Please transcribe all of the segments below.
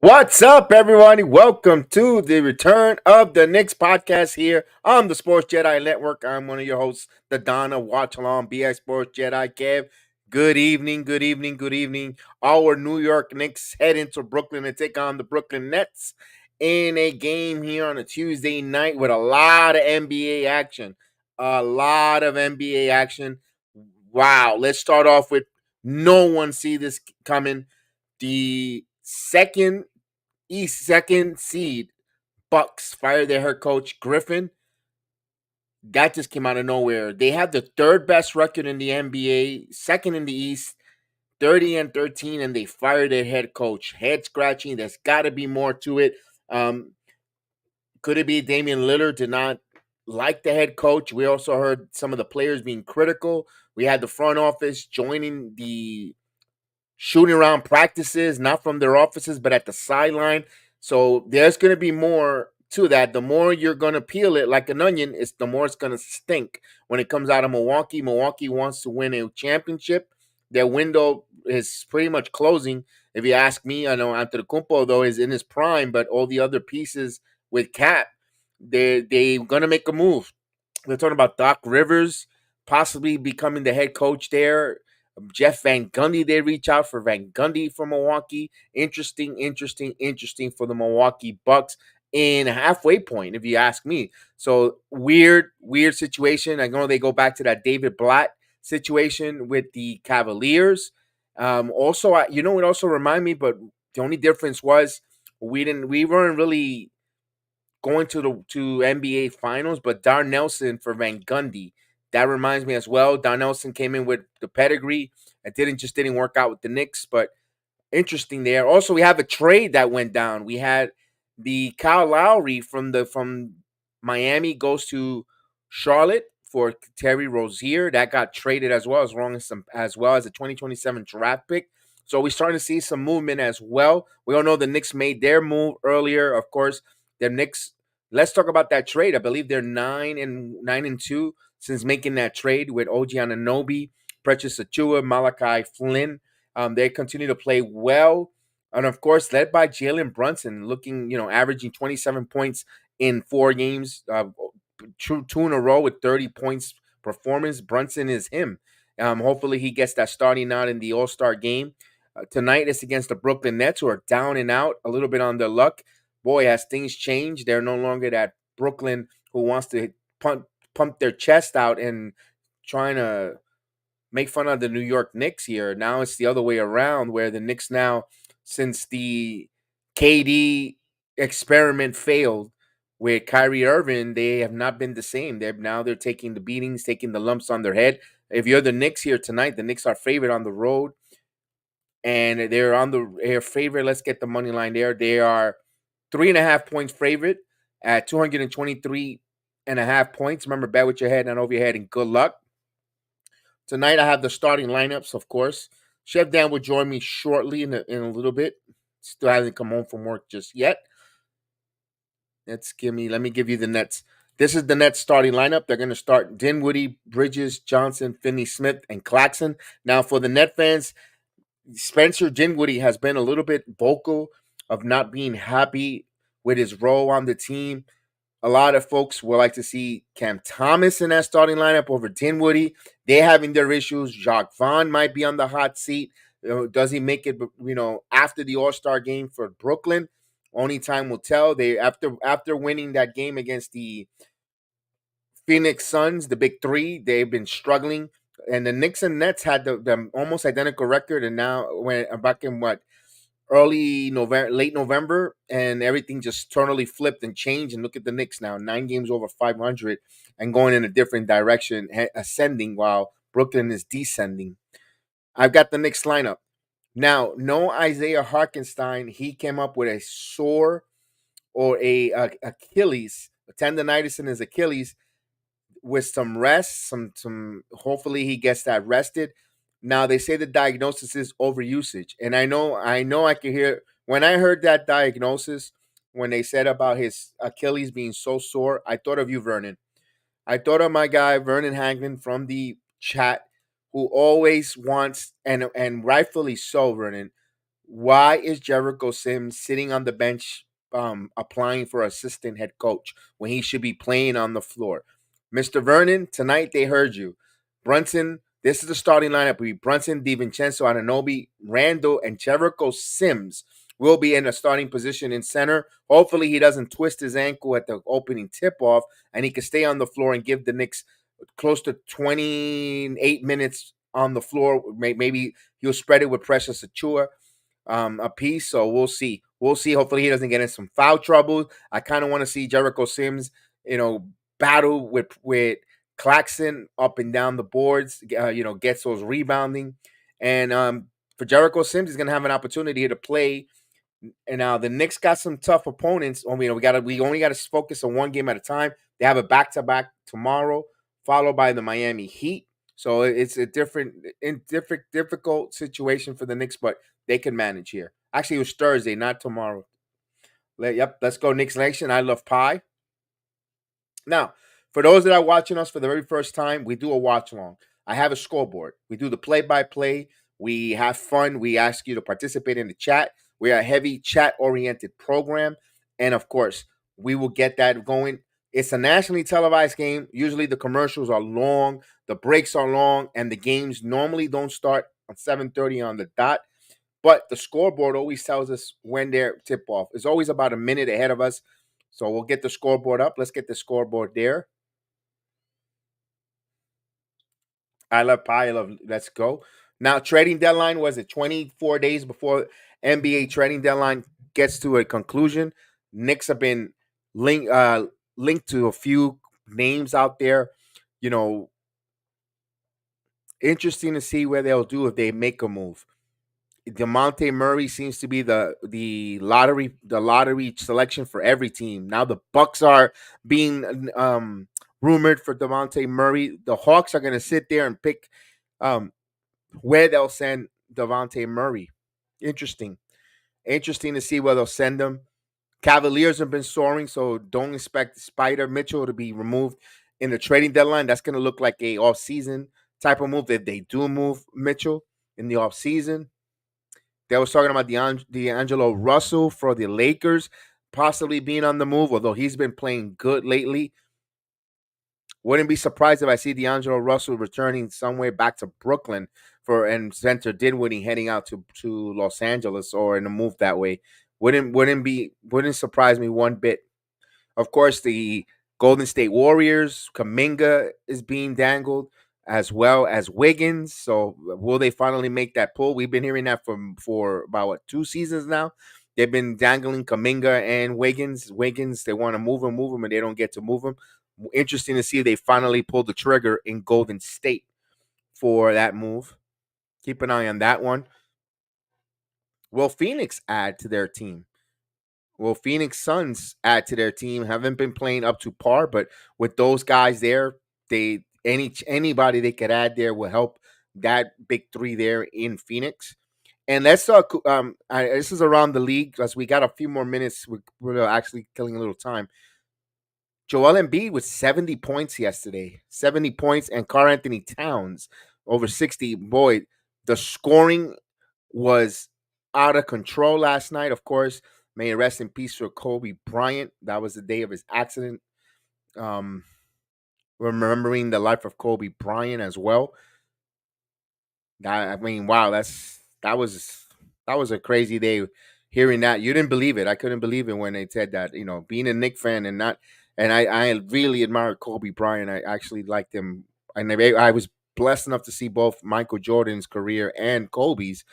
What's up, everybody? Welcome to the return of the Knicks podcast here on the Sports Jedi Network. I'm one of your hosts, the Donna Watch Along BI Sports Jedi. Kev, good evening, good evening, good evening. Our New York Knicks head into Brooklyn to take on the Brooklyn Nets in a game here on a Tuesday night with a lot of NBA action. A lot of NBA action. Wow. Let's start off with no one see this coming. The second seed Bucks fired their head coach Griffin. That just came out of nowhere. They have the third best record in the NBA, second in the East, 30-13, and they fired their head coach. Head scratching. There's got to be more to it. Could it be Damian Lillard did not like the head coach? We also heard some of the players being critical. We had the front office joining the shooting around practices, not from their offices, but at the sideline. So there's going to be more to that. The more you're going to peel it like an onion, the more it's going to stink when it comes out of Milwaukee. Milwaukee wants to win a championship. Their window is pretty much closing. If you ask me, I know Antetokounmpo, though, is in his prime, but all the other pieces with Cat, they're going to make a move. They're talking about Doc Rivers possibly becoming the head coach there. Jeff Van Gundy, they reach out for Van Gundy from Milwaukee. Interesting for the Milwaukee Bucks in a halfway point, if you ask me. So weird situation. I know they go back to that David Blatt situation with the Cavaliers. Also, you know, it also reminded me, but the only difference was we weren't really going to NBA Finals, but Dar Nelson for Van Gundy. That reminds me as well. Don Nelson came in with the pedigree. It didn't work out with the Knicks, but interesting there. Also, we have a trade that went down. We had The Kyle Lowry from Miami goes to Charlotte for Terry Rozier. That got traded as well as a 2027 draft pick. So we're starting to see some movement as well. We all know the Knicks made their move earlier. Of course, the Knicks. Let's talk about that trade. I believe they're 9-2 since making that trade with OG Anunoby, Precious Achua, Malachi Flynn. They continue to play well. And of course, led by Jalen Brunson, looking, averaging 27 points in 4 games, two in a row with 30 points performance. Brunson is him. Hopefully, he gets that starting nod in the All Star game. Tonight, it's against the Brooklyn Nets, who are down and out, a little bit on their luck. Boy, has things changed. They're no longer that Brooklyn who wants to pump their chest out and trying to make fun of the New York Knicks here. Now it's the other way around, where the Knicks now, since the KD experiment failed with Kyrie Irving, they have not been the same. They're taking the beatings, taking the lumps on their head. If you're the Knicks here tonight, the Knicks are favored on the road, and they're favorite. Let's get the money line there. They are 3.5 points favorite at 223.5 points. Remember, bet with your head, not over your head, and good luck. Tonight, I have the starting lineups, of course. Chef Dan will join me shortly in a little bit. Still hasn't come home from work just yet. Let me give you the Nets. This is the Nets starting lineup. They're going to start Dinwiddie, Bridges, Johnson, Finney-Smith, and Claxton. Now, for the Net fans, Spencer Dinwiddie has been a little bit vocal of not being happy with his role on the team. A lot of folks would like to see Cam Thomas in that starting lineup over Dinwiddie. They're having their issues. Jacques Vaughn might be on the hot seat. Does he make it, after the All-Star game for Brooklyn? Only time will tell. They after winning that game against the Phoenix Suns, the big three, they've been struggling. And the Knicks and Nets had the almost identical record, and now when back in early November, late November, and everything just totally flipped and changed. And look at the Knicks now, 9 games over 500 and going in a different direction, ascending while Brooklyn is descending. I've got the Knicks lineup. Now, no Isaiah Hartenstein. He came up with a sore or a Achilles, a tendonitis in his Achilles with some rest, some hopefully he gets that rested. Now they say the diagnosis is overusage, and I know I can hear when I heard that diagnosis when they said about his Achilles being so sore. I thought of you, Vernon. I thought of my guy Vernon Hagman from the chat, who always wants and rightfully so, Vernon. Why is Jericho Sims sitting on the bench applying for assistant head coach when he should be playing on the floor? Mr. Vernon, tonight they heard you. Brunson, this is the starting lineup. We Brunson, DiVincenzo, Anunoby, Randall, and Jericho Sims will be in a starting position in center. Hopefully he doesn't twist his ankle at the opening tip-off, and he can stay on the floor and give the Knicks close to 28 minutes on the floor. Maybe he'll spread it with Precious Achua a piece. So we'll see. We'll see. Hopefully he doesn't get in some foul trouble. I kind of want to see Jericho Sims, battle with Claxton up and down the boards. Gets those rebounding, and for Jericho Sims, he's gonna have an opportunity to play. And now the Knicks got some tough opponents. We only got to focus on one game at a time. They have a back-to-back tomorrow, followed by the Miami Heat. So it's a difficult situation for the Knicks, but they can manage here. Actually, it was Thursday, not tomorrow. Let's go Knicks Nation. I love pie. Now, for those that are watching us for the very first time, we do a watch along. I have a scoreboard. We do the play-by-play. We have fun. We ask you to participate in the chat. We are a heavy chat-oriented program. And of course, we will get that going. It's a nationally televised game. Usually the commercials are long, the breaks are long, and the games normally don't start on 7:30 on the dot. But the scoreboard always tells us when their tip-off. It's always about a minute ahead of us. So we'll get the scoreboard up. Let's get the scoreboard there. I love pie. Let's go. Now, trading deadline was it 24 days before NBA trading deadline gets to a conclusion. Knicks have been linked to a few names out there. Interesting to see where they'll do if they make a move. DeMonte Murray seems to be the lottery selection for every team. Now the Bucks are being rumored for DeMonte Murray. The Hawks are going to sit there and pick um, where they'll send DeMonte Murray. Interesting. Interesting to see where they'll send him. Cavaliers have been soaring, so don't expect Spider Mitchell to be removed in the trading deadline. That's going to look like a off-season type of move if they do move Mitchell in the off-season. They was talking about D'Angelo Russell for the Lakers possibly being on the move, although he's been playing good lately. Wouldn't be surprised if I see D'Angelo Russell returning somewhere back to Brooklyn for and Spencer Dinwiddie heading out to Los Angeles or in a move that way. Wouldn't surprise me one bit. Of course, the Golden State Warriors, Kaminga is being dangled as well as Wiggins. So will they finally make that pull? We've been hearing that for about 2 seasons now. They've been dangling Kaminga and Wiggins. They want to move him, and they don't get to move him. Interesting to see if they finally pulled the trigger in Golden State for that move. Keep an eye on that one. Will Phoenix add to their team? Will Phoenix Suns add to their team? Haven't been playing up to par, but with those guys there, anybody they could add there will help that big three there in Phoenix. And let's talk. This is around the league because we got a few more minutes. We're actually killing a little time. Joel Embiid with 70 points yesterday, 70 points, and Karl Anthony Towns over 60. Boy, the scoring was out of control last night. Of course, may it rest in peace for Kobe Bryant. That was the day of his accident. Um, remembering the life of Kobe Bryant as well. Wow, that was a crazy day. Hearing that, you didn't believe it. I couldn't believe it when they said that. Being a Knicks fan and I really admire Kobe Bryant. I actually liked him, and I was blessed enough to see both Michael Jordan's career and Kobe's.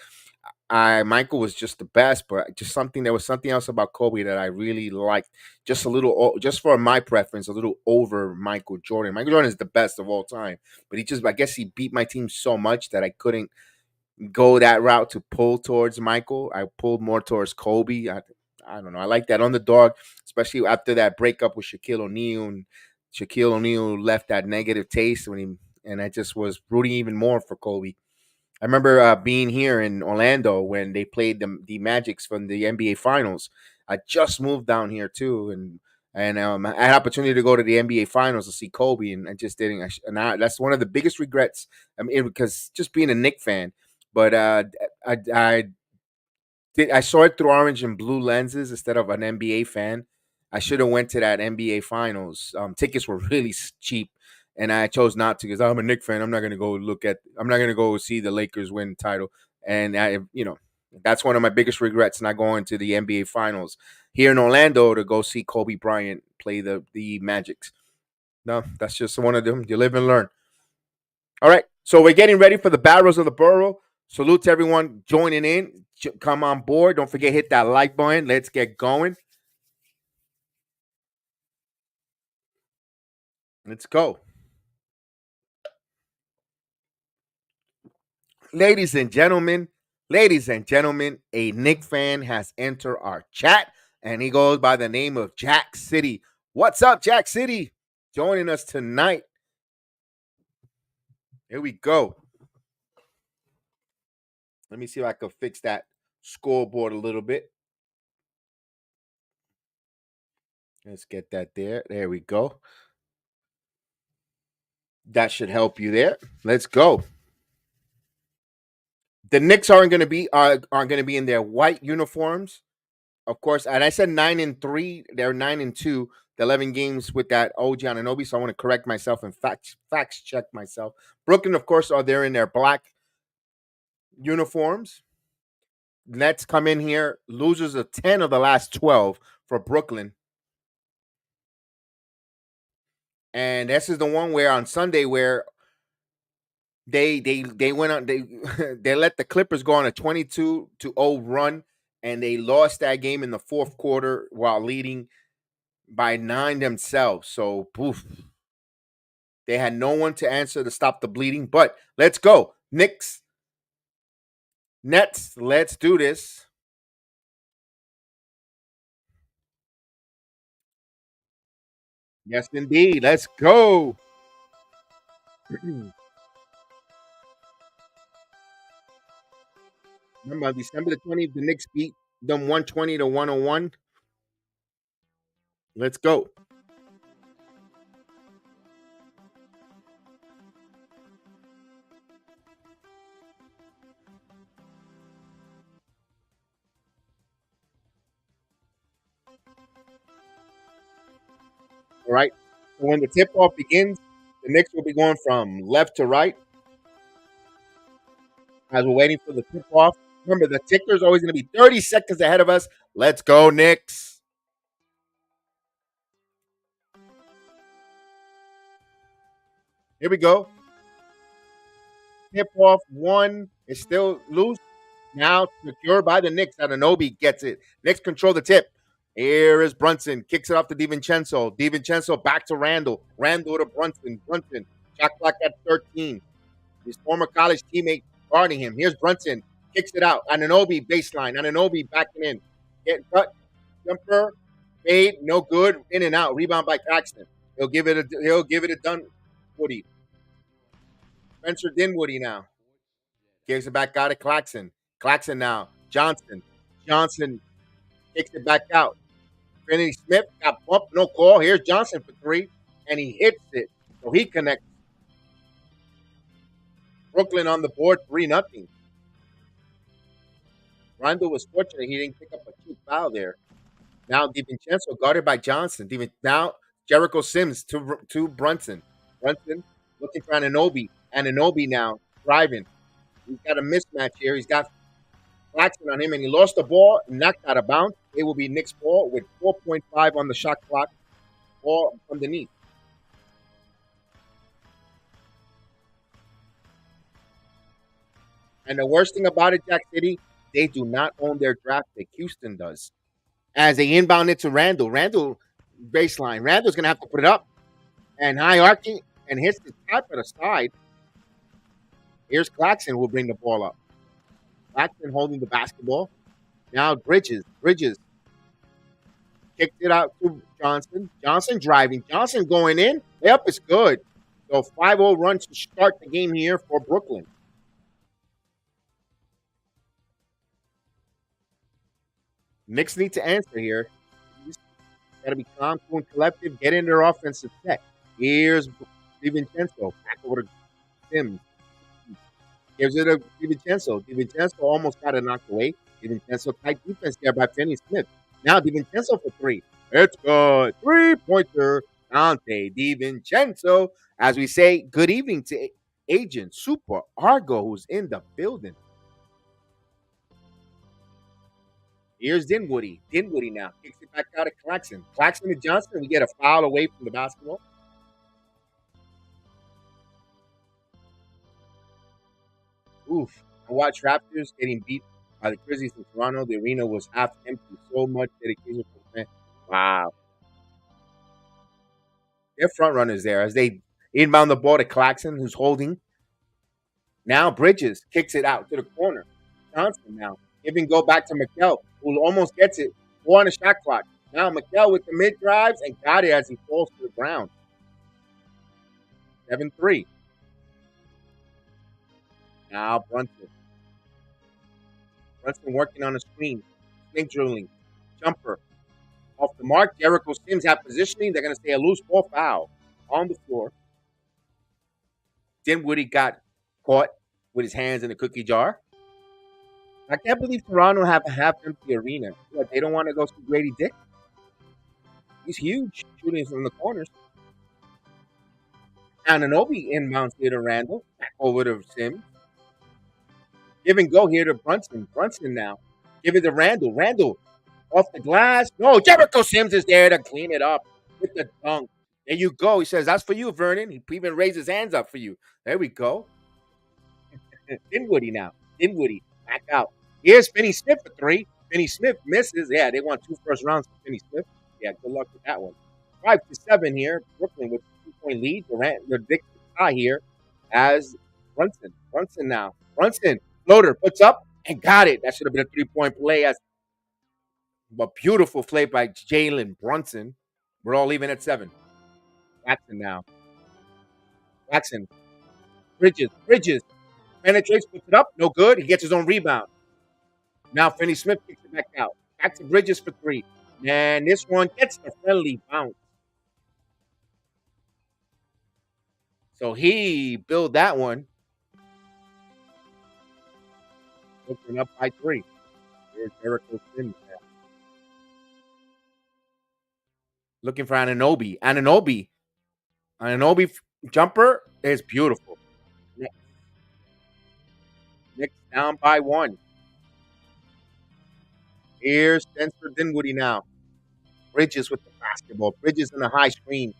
Michael was just the best, but there was something else about Kobe that I really liked. Just a little, just for my preference, a little over Michael Jordan. Michael Jordan is the best of all time, but I guess he beat my team so much that I couldn't go that route to pull towards Michael. I pulled more towards Kobe. I don't know. I like that underdog, especially after that breakup with Shaquille O'Neal, and Shaquille O'Neal left that negative taste and I just was rooting even more for Kobe. I remember being here in Orlando when they played the Magics from the NBA Finals. I just moved down here too, and I had opportunity to go to the NBA Finals to see Kobe, and I just didn't. That's one of the biggest regrets. I mean, because just being a Knick fan, but I saw it through orange and blue lenses instead of an NBA fan. I should have went to that NBA Finals. Tickets were really cheap, and I chose not to because I'm a Knicks fan. I'm not going to go I'm not going to go see the Lakers win the title, and that's one of my biggest regrets, not going to the NBA Finals here in Orlando to go see Kobe Bryant play the Magics. No, that's just one of them. You live and learn. All right, so we're getting ready for the Barrels of the Borough. Salute to everyone joining in. Come on board. Don't forget, hit that like button. Let's get going. Let's go. Ladies and gentlemen, a Knick fan has entered our chat, and he goes by the name of Jack City. What's up, Jack City? Joining us tonight. Here we go. Let me see if I can fix that scoreboard a little bit. Let's get that there. There we go. That should help you there. Let's go. The Knicks aren't going to be in their white uniforms, of course. And I said 9-3. They're 9-2. The 11 games with that OG Anunoby. So I want to correct myself and facts check myself. Brooklyn, of course, are there in their black uniforms. Nets come in here, losers of 10 of the last 12 for Brooklyn. And this is the one where on Sunday where they went on they let the Clippers go on a 22-0 run, and they lost that game in the fourth quarter while leading by 9 themselves. So poof. They had no one to answer to stop the bleeding. But let's go. Knicks Nets, let's do this. Yes, indeed. Let's go. Remember, December the 20th, the Knicks beat them 120 to 101. Let's go. All right. So when the tip off begins, the Knicks will be going from left to right as we're waiting for the tip off. Remember, the ticker is always going to be 30 seconds ahead of us. Let's go, Knicks. Here we go. Tip off one is still loose. Now secured by the Knicks. Ananobi gets it. Knicks control the tip. Here is Brunson. Kicks it off to DiVincenzo. DiVincenzo back to Randall. Randall to Brunson. Brunson. Shot clock at 13. His former college teammate guarding him. Here's Brunson. Kicks it out. Ananobi baseline. Ananobi backing in. Getting cut. Jumper. Fade. No good. In and out. Rebound by Claxton. He'll give it a done. Woody. Spencer Dinwiddie now. Gives it back out to Claxton. Claxton now. Johnson. Johnson kicks it back out. Finney Smith got bumped, no call. Here's Johnson for three, and he hits it. So he connects. Brooklyn on the board, 3-0. Rondo was fortunate he didn't pick up a cheap foul there. Now DiVincenzo guarded by Johnson. Now Jericho Sims to Brunson. Brunson looking for Anunoby. Anunoby now driving. He's got a mismatch here. He's got Claxton on him, and he lost the ball, knocked out of bounds. It will be Knicks ball with 4.5 on the shot clock. Ball underneath. And the worst thing about it, Jack City, they do not own their draft pick. Houston does. As they inbound it to Randall. Randall baseline. Randall's going to have to put it up. And hierarchy and hits the top of the side. Here's Claxton who will bring the ball up. Claxton holding the basketball. Now Bridges. Bridges kicked it out to Johnson. Johnson driving. Johnson going in. Layup is good. So 5-0 run to start the game here for Brooklyn. Knicks need to answer here. Got to be calm, cool, and collective. Get in their offensive set. Here's DiVincenzo. Back over to Sims. Gives it to DiVincenzo. DiVincenzo almost got it knocked away. DiVincenzo tight defense there by Finney Smith. Now DiVincenzo for three. It's good. 3-pointer. Dante DiVincenzo. As we say, good evening to Agent Super Argo, who's in the building. Here's Dinwiddie. Dinwiddie now kicks it back out to Claxton. Claxton to Johnson. We get a foul away from the basketball. Oof. I watched Raptors getting beat by the Grizzlies in Toronto. The arena was half empty. So much dedication for the fans. Wow. They're front runners there as they inbound the ball to Claxton, who's holding. Now Bridges kicks it out to the corner. Johnson now giving go back to Mikel, who almost gets it. 4 on the shot clock. Now Mikel with the mid drives and got it as he falls to the ground. 7-3. Now Brunson. Brunson working on the screen. Snake drilling. Jumper. Off the mark. Jericho Sims have positioning. They're going to say a loose ball foul on the floor. Dinwiddie got caught with his hands in the cookie jar. I can't believe Toronto have a half-empty arena. What, they don't want to go see Grady Dick? He's huge, shooting from the corners. Anunoby inbounds here to Randall. Back over to Sims. Give and go here to Brunson. Brunson now. Give it to Randall. Randall off the glass. No, Jericho Sims is there to clean it up with the dunk. There you go. He says, that's for you, Vernon. He even raised his hands up for you. There we go. Dinwiddie now. Dinwiddie back out. Here's Finney Smith for three. Finney Smith misses. Yeah, they want 2 first rounds for Finney Smith. Yeah, good luck with that one. 5-7 here. Brooklyn with a 2-point lead. The Knicks tie here as Brunson. Brunson now. Brunson. Floater puts up and got it. That should have been a 3-point play. As a beautiful play by Jalen Brunson. We're all even at 7. Jackson now. Jackson. Bridges. Penetrates, puts it up. No good. He gets his own rebound. Now Finney Smith kicks it back out. Back to Bridges for 3. Man, this one gets the friendly bounce. So he built that one. Looking up by 3. Here's Jericho Sims. Looking for Anunoby. Anunoby jumper is beautiful. Knicks down by 1. Here's Spencer Dinwiddie now. Bridges with the basketball. Bridges in the high screen.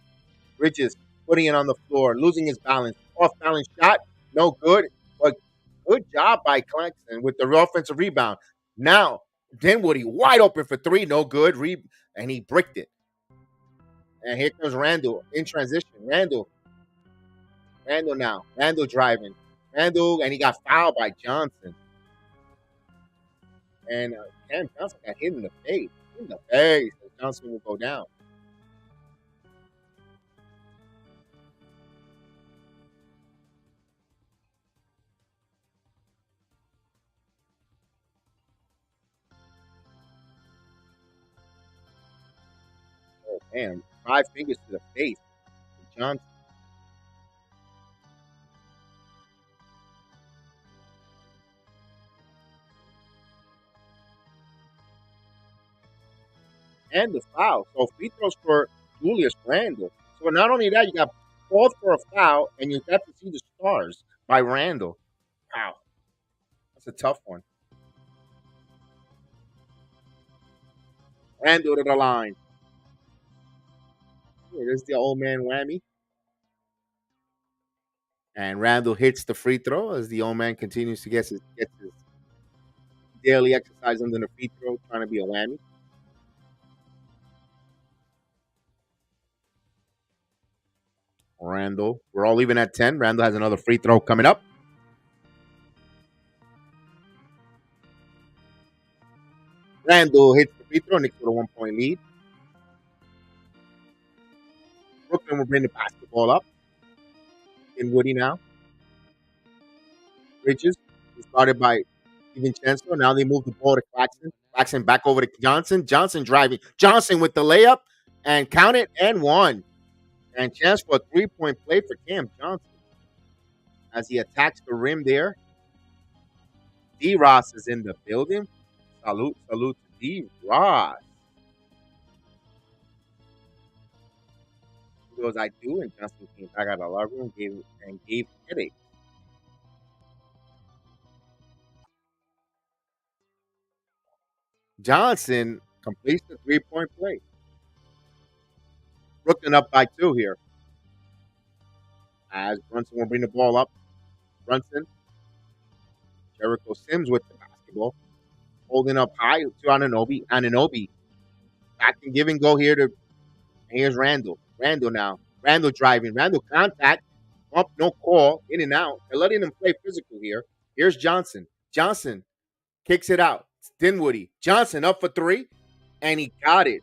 Bridges putting it on the floor, losing his balance. Off balance shot, no good. But good job by Claxton with the offensive rebound. Now, Dinwiddie wide open for 3, no good. And he bricked it. And here comes Randall in transition. Randall now. Randall driving. And he got fouled by Johnson. And Cam Johnson got hit in the face. So Johnson will go down. Oh, man. 5 fingers to the face. Johnson. And the foul. So free throws for Julius Randle. So not only that, you got called for a foul, and you got to see the stars by Randle. Wow. That's a tough one. Randle to the line. There's the old man whammy. And Randle hits the free throw as the old man continues to get his daily exercise under the free throw, trying to be a whammy. Randle. We're all even at 10. Randle has another free throw coming up. Randle hits the free throw. Knicks with a 1-point lead. Brooklyn will bring the basketball up. Dinwiddie now. Bridges. Started by Steven Chancellor. Now they move the ball to Claxton. Claxton back over to Johnson. Johnson driving. Johnson with the layup. And count it and 1. And chance for a 3-point play for Cam Johnson. As he attacks the rim there. D. Ross is in the building. Salute to D. Ross. He goes, I do. And Johnson came back out of the locker room and gave headache. Johnson completes the 3-point play. Brooklyn up by 2 here. As Brunson will bring the ball up. Brunson. Jericho Sims with the basketball. Holding up high to Anunoby. Anunoby. Back and give and go here to. Here's Randle. Randle now. Randle driving. Randle contact. Up, no call. In and out. They're letting him play physical here. Here's Johnson. Johnson kicks it out. It's Dinwiddie. Johnson up for 3. And he got it.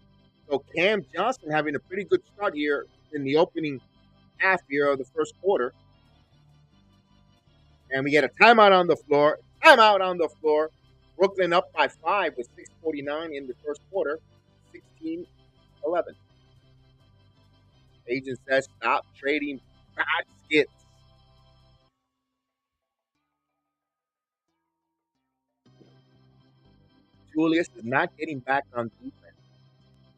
So Cam Johnson having a pretty good start here in the opening half here of the first quarter. And we get a timeout on the floor. Brooklyn up by 5 with 6:49 in the first quarter. 16-11. Agent says stop trading baskets. Julius is not getting back on defense.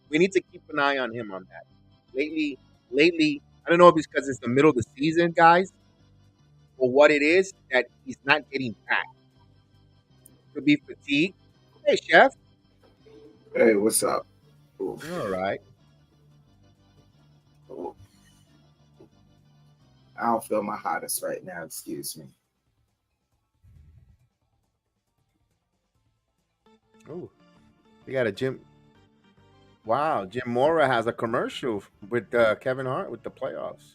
We need to keep an eye on him on that. Lately, I don't know if it's because it's the middle of the season, guys, or what it is that he's not getting back. Could be fatigue. Hey, Chef. Hey, what's up? Oof. All right. I don't feel my hottest right now. Excuse me. Oh, we got a Jim. Wow, Jim Mora has a commercial with Kevin Hart with the playoffs.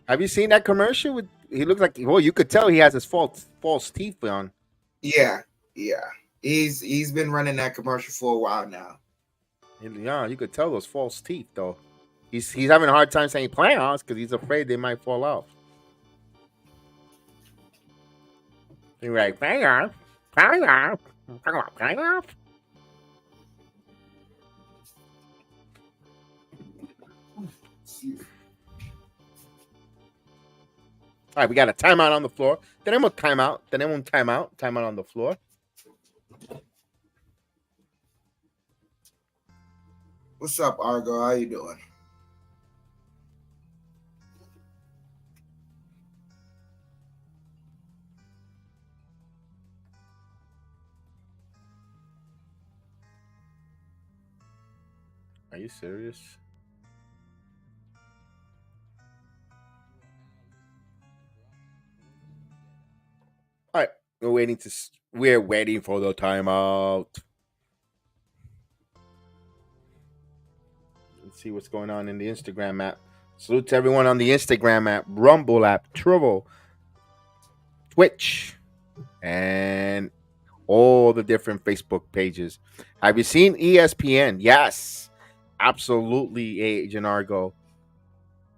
Have you seen that commercial he looks like, well, you could tell he has his false teeth on. Yeah. He's been running that commercial for a while now. Yeah, you could tell those false teeth though. He's having a hard time saying playoffs because he's afraid they might fall off. He's like playoff. All right, we got a timeout on the floor. Tenemos timeout. Timeout on the floor. What's up, Argo? How you doing? Are you serious? All right, we're waiting for the timeout. Let's see what's going on in the Instagram app. Salute to everyone on the Instagram app, Rumble app, Trovo, Twitch, and all the different Facebook pages. Have you seen ESPN? Yes, absolutely, Agent Argo.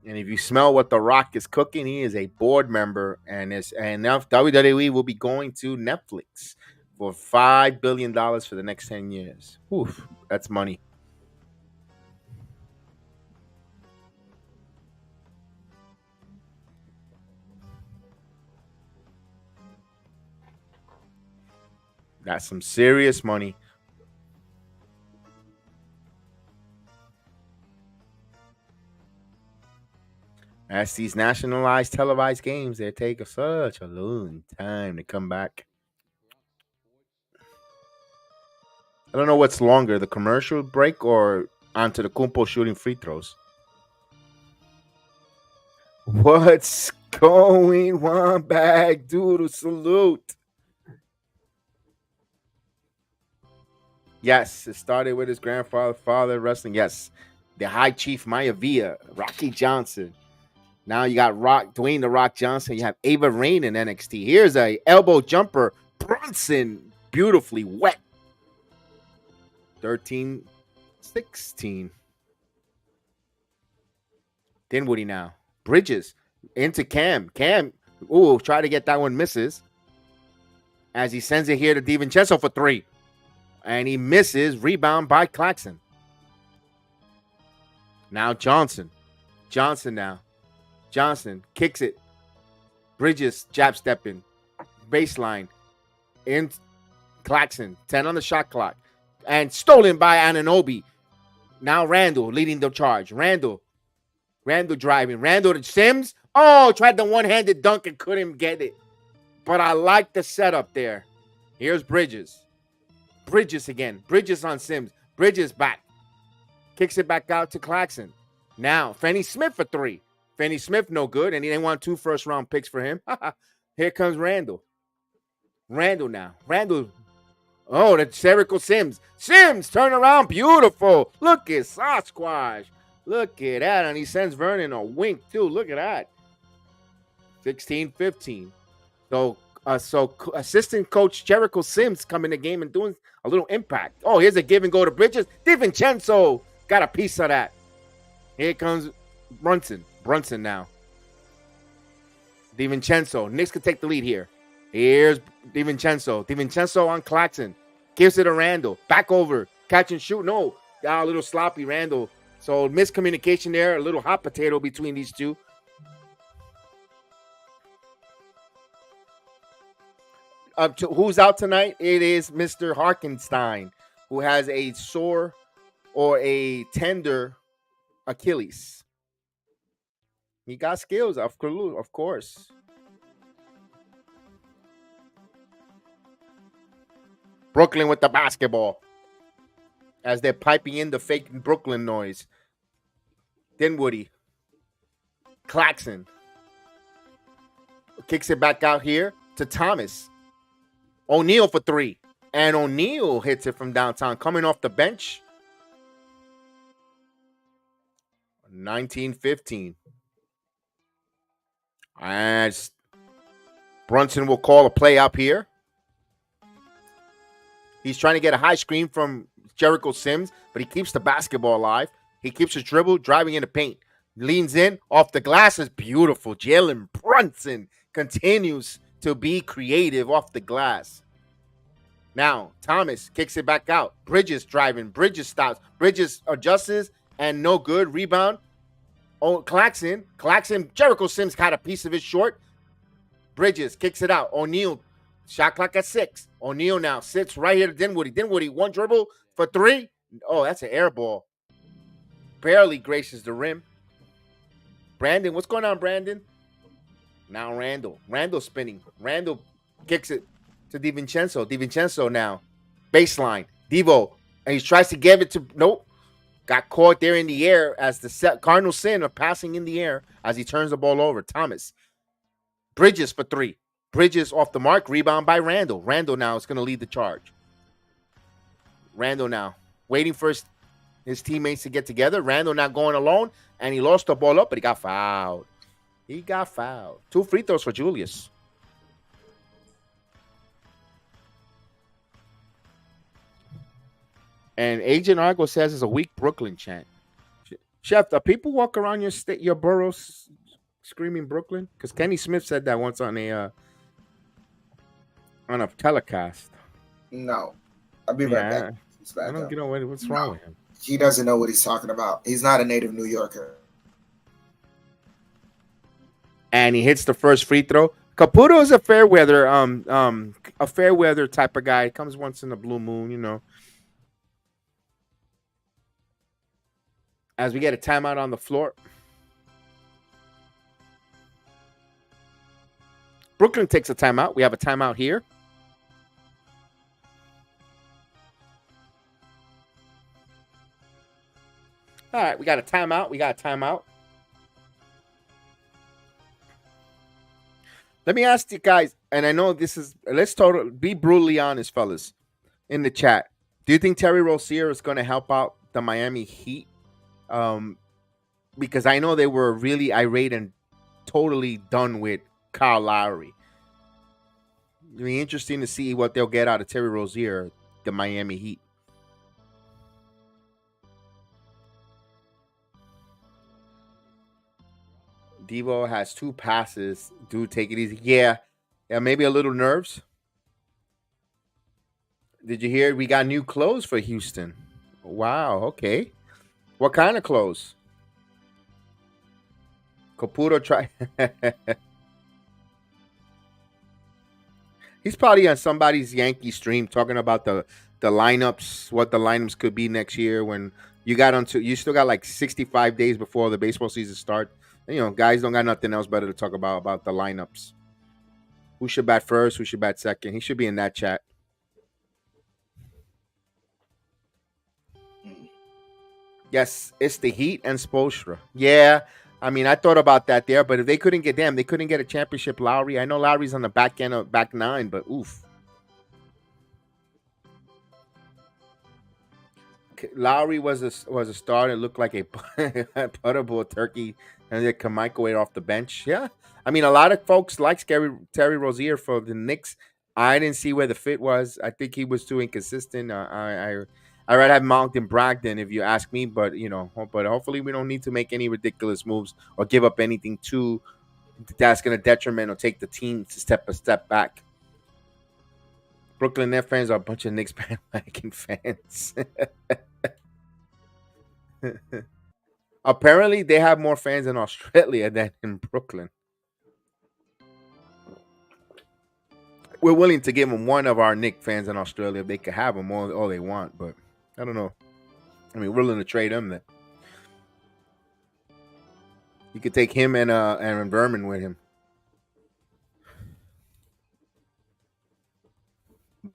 And if you smell what The Rock is cooking, he is a board member, and now WWE will be going to Netflix for $5 billion for the next 10 years. Oof, that's money. That's some serious money. As these nationalized televised games, they take such a long time to come back. I don't know what's longer, the commercial break or onto the Kumpo shooting free throws. What's going on back? Doodle salute. Yes, it started with his father wrestling. Yes, the High Chief Maivia, Rocky Johnson. Now you got Dwayne the Rock Johnson. You have Ava Rain in NXT. Here's a elbow jumper. Brunson, beautifully wet. 13-16. Dinwiddie now. Bridges into Cam. Try to get that one, misses. As he sends it here to DiVincenzo for 3. And he misses. Rebound by Claxton. Now Johnson. Johnson kicks it. Bridges jab stepping. Baseline. In Claxton. 10 on the shot clock. And stolen by Anunoby. Now Randall leading the charge. Randall driving. Randall to Sims. Oh, tried the one-handed dunk and couldn't get it. But I like the setup there. Here's Bridges. Bridges again. Bridges on Sims. Bridges back. Kicks it back out to Claxton. Now, Finney Smith for 3. Finney Smith no good, and he didn't want 2 first-round picks for him. Here comes Randall. Randall. Oh, that's Jericho Sims. Sims, turn around. Beautiful. Look at Sasquatch. Look at that. And he sends Vernon a wink, too. Look at that. 16-15. So assistant coach Jericho Sims come in the game and doing a little impact. Oh, here's a give and go to Bridges. DiVincenzo got a piece of that. Here comes Brunson now. DiVincenzo. Knicks can take the lead here. Here's DiVincenzo. DiVincenzo on Claxton. Gives it to Randall. Back over. Catch and shoot. No. A little sloppy Randall. So miscommunication there. A little hot potato between these two. Who's out tonight? It is Mr. Harkenstein, who has a sore or a tender Achilles. He got skills, of course. Brooklyn with the basketball as they're piping in the fake Brooklyn noise. Dinwiddie. Claxton. Kicks it back out here to Thomas. O'Neal for 3. And O'Neal hits it from downtown. Coming off the bench. 19-15. And Brunson will call a play up here. He's trying to get a high screen from Jericho Sims, but he keeps the basketball alive. He keeps his dribble, driving in the paint. Leans in, off the glass is beautiful. Jalen Brunson continues to be creative off the glass. Now, Thomas kicks it back out. Bridges driving. Bridges stops. Bridges adjusts and no good. Rebound. Oh, Claxton. Jericho Sims got a piece of it short. Bridges kicks it out. O'Neal. Shot clock at 6. O'Neal now sits right here to Dinwiddie. Dinwiddie, one dribble for 3. Oh, that's an air ball. Barely graces the rim. Brandon, what's going on, Brandon? Now Randall. Randall spinning. Randall kicks it to DiVincenzo. DiVincenzo now. Baseline. Devo. And he tries to give it to... Nope. Got caught there in the air as the Cardinal sin of passing in the air as he turns the ball over. Thomas. Bridges for 3. Bridges off the mark. Rebound by Randall. Randall now is going to lead the charge. Randall now waiting for his teammates to get together. Randall now going alone. And he lost the ball up, but he got fouled. 2 free throws for Julius. And Agent Argo says it's a weak Brooklyn chant. Chef, do people walk around your borough screaming Brooklyn? Because Kenny Smith said that once on a telecast. No. I'll be right back. I don't get what's wrong with him. He doesn't know what he's talking about. He's not a native New Yorker. And he hits the first free throw. Caputo is a fair weather type of guy. He comes once in a blue moon, you know. As we get a timeout on the floor. Brooklyn takes a timeout. We have a timeout here. All right, we got a timeout. Let me ask you guys, and I know this is, let's be brutally honest, fellas, in the chat. Do you think Terry Rozier is going to help out the Miami Heat? Because I know they were really irate and totally done with Kyle Lowry. It'll be interesting to see what they'll get out of Terry Rozier, the Miami Heat. Devo has 2 passes. Dude, take it easy. Yeah, maybe a little nerves. Did you hear we got new clothes for Houston? Wow, okay. What kind of clothes? Caputo try. He's probably on somebody's Yankee stream talking about the lineups, what the lineups could be next year when you still got like 65 days before the baseball season starts. You know, guys don't got nothing else better to talk about the lineups. Who should bat first? Who should bat second? He should be in that chat. Yes, it's the Heat and Spoelstra. Yeah, I mean, I thought about that there, but if they couldn't get a championship Lowry. I know Lowry's on the back end of back 9, but oof. Lowry was a star. It looked like a butterball turkey, and they can microwave off the bench. Yeah, I mean, a lot of folks like Terry Rozier for the Knicks. I didn't see where the fit was. I think he was too inconsistent. I'd rather have Malcolm Brogdon if you ask me, but hopefully we don't need to make any ridiculous moves or give up anything that's going to detriment or take the team to step back. Brooklyn Nets fans are a bunch of Knicks bandwagon fans. Apparently, they have more fans in Australia than in Brooklyn. We're willing to give them one of our Knicks fans in Australia if they could have them all they want, but I don't know. I mean, we're willing to trade them. Then you could take him and Aaron Berman with him.